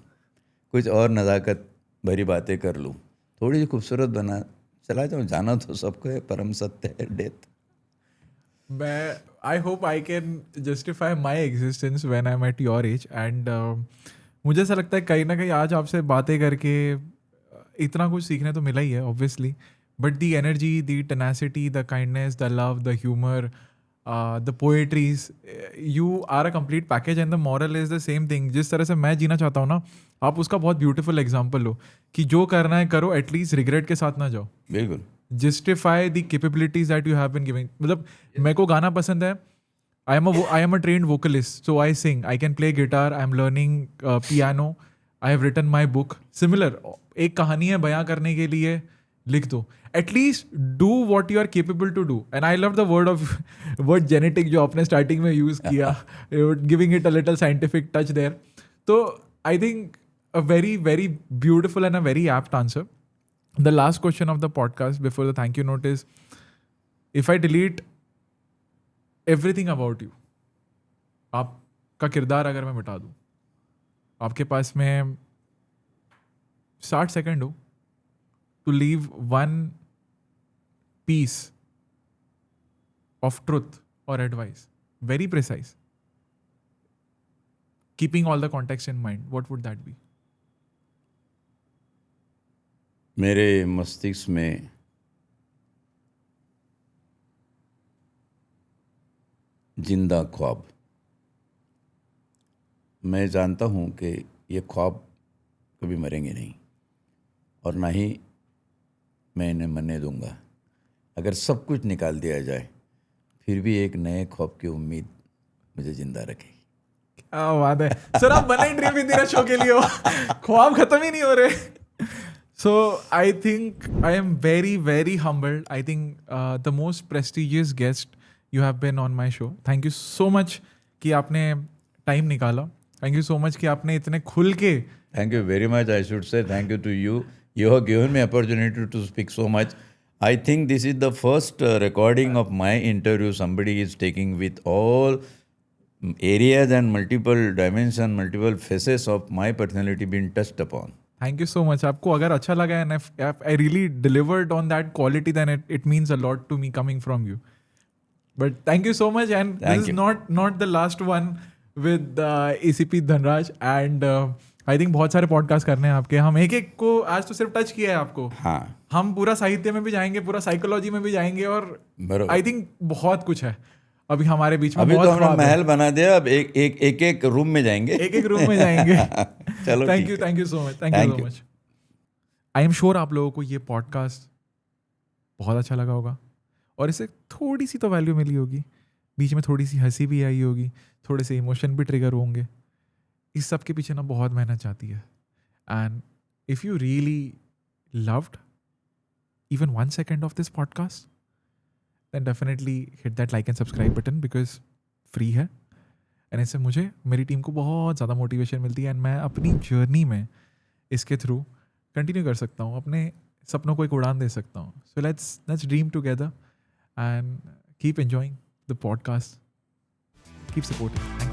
कुछ और नज़ाकत भरी बातें कर लूँ, थोड़ी सी खूबसूरत बना चला जाऊँ. जाना तो सबको है, परम सत्य है डेथ. मैं I hope I can justify my existence when I am at your age. And मुझे ऐसा लगता है कहीं ना कहीं आज आपसे बातें करके इतना कुछ सीखने तो मिला ही है obviously, but the energy, the tenacity, the kindness, the love, the humour, the poetries, you are a complete package and the moral is the same thing. जिस तरह से मैं जीना चाहता हूँ ना, आप उसका बहुत ब्यूटीफुल एग्जाम्पल हो कि जो करना है करो, एटलीस्ट रिग्रेट के साथ ना जाओ. बिल्कुल. Justify the capabilities that you have been giving. मतलब मेरे को गाना पसंद है, I am a trained vocalist, so I sing, I can play guitar, I am learning piano, I have written my book. Similar, एक कहानी है बयां करने के लिए, लिख दो. At least do what you are capable to do. And I love the word genetic जो आपने स्टार्टिंग में यूज किया, giving it a little scientific touch there. तो I think a very very beautiful and a very apt answer. The last question of the podcast before the thank you note is, if I delete everything about you, आपका किरदार अगर मैं मिटा दूँ, आपके पास में 60 second हो to leave one piece of truth or advice, very precise, keeping all the context in mind, what would that be? मेरे मस्तिष्क में जिंदा ख्वाब. मैं जानता हूँ कि ये ख्वाब कभी मरेंगे नहीं, और ना ही मैं इन्हें मरने दूंगा. अगर सब कुछ निकाल दिया जाए फिर भी एक नए ख्वाब की उम्मीद मुझे जिंदा रखेगी. क्या बात है सर, आप बने ड्रीम विद नीरज शो के लिए हो, ख्वाब खत्म ही नहीं हो रहे. So I think I am very very humbled. I think the most prestigious guest you have been on my show. Thank you so much कि आपने टाइम निकाला. थैंक यू सो मच कि आपने इतने खुल के. Thank you very much. I should say thank you to you. You have given me opportunity to speak so much. I think this is the first recording of my interview somebody is taking with all areas and multiple dimensions, multiple faces of my personality being touched upon. Thank you so much. आपको अगर अच्छा लगा and I really delivered on that quality then it means a lot to me coming from you. But thank you so much and this is not the last one with ACP Dhanraj and I think बहुत सारे podcast करने हैं आपके. हम एक एक को आज तो सिर्फ टच किया है आपको. हाँ, हम पूरा साहित्य में भी जाएंगे, पूरा साइकोलॉजी में भी जाएंगे और आई थिंक बहुत कुछ है अभी हमारे बीच में. अभी बहुत तो हमने ख्वाब है. महल बना दिया, अब एक रूम में जाएंगे. एक रूम में जाएंगे. चलो thank you so much. Thank you so much. I am sure आप लोगों को ये पॉडकास्ट बहुत अच्छा लगा होगा और इससे थोड़ी सी तो वैल्यू मिली होगी. बीच में थोड़ी सी हंसी भी आई होगी, थोड़े से इमोशन भी ट्रिगर होंगे. इस सब के पीछे ना बहुत मेहनत जाती है. And if you really loved even 1 second of this podcast, then definitely hit that like and subscribe button because free है. एंड इससे मुझे मेरी टीम को बहुत ज़्यादा मोटिवेशन मिलती है एंड मैं अपनी जर्नी में इसके थ्रू कंटिन्यू कर सकता हूँ, अपने सपनों को एक उड़ान दे सकता हूँ. So let's dream together and keep enjoying the podcast, keep supporting.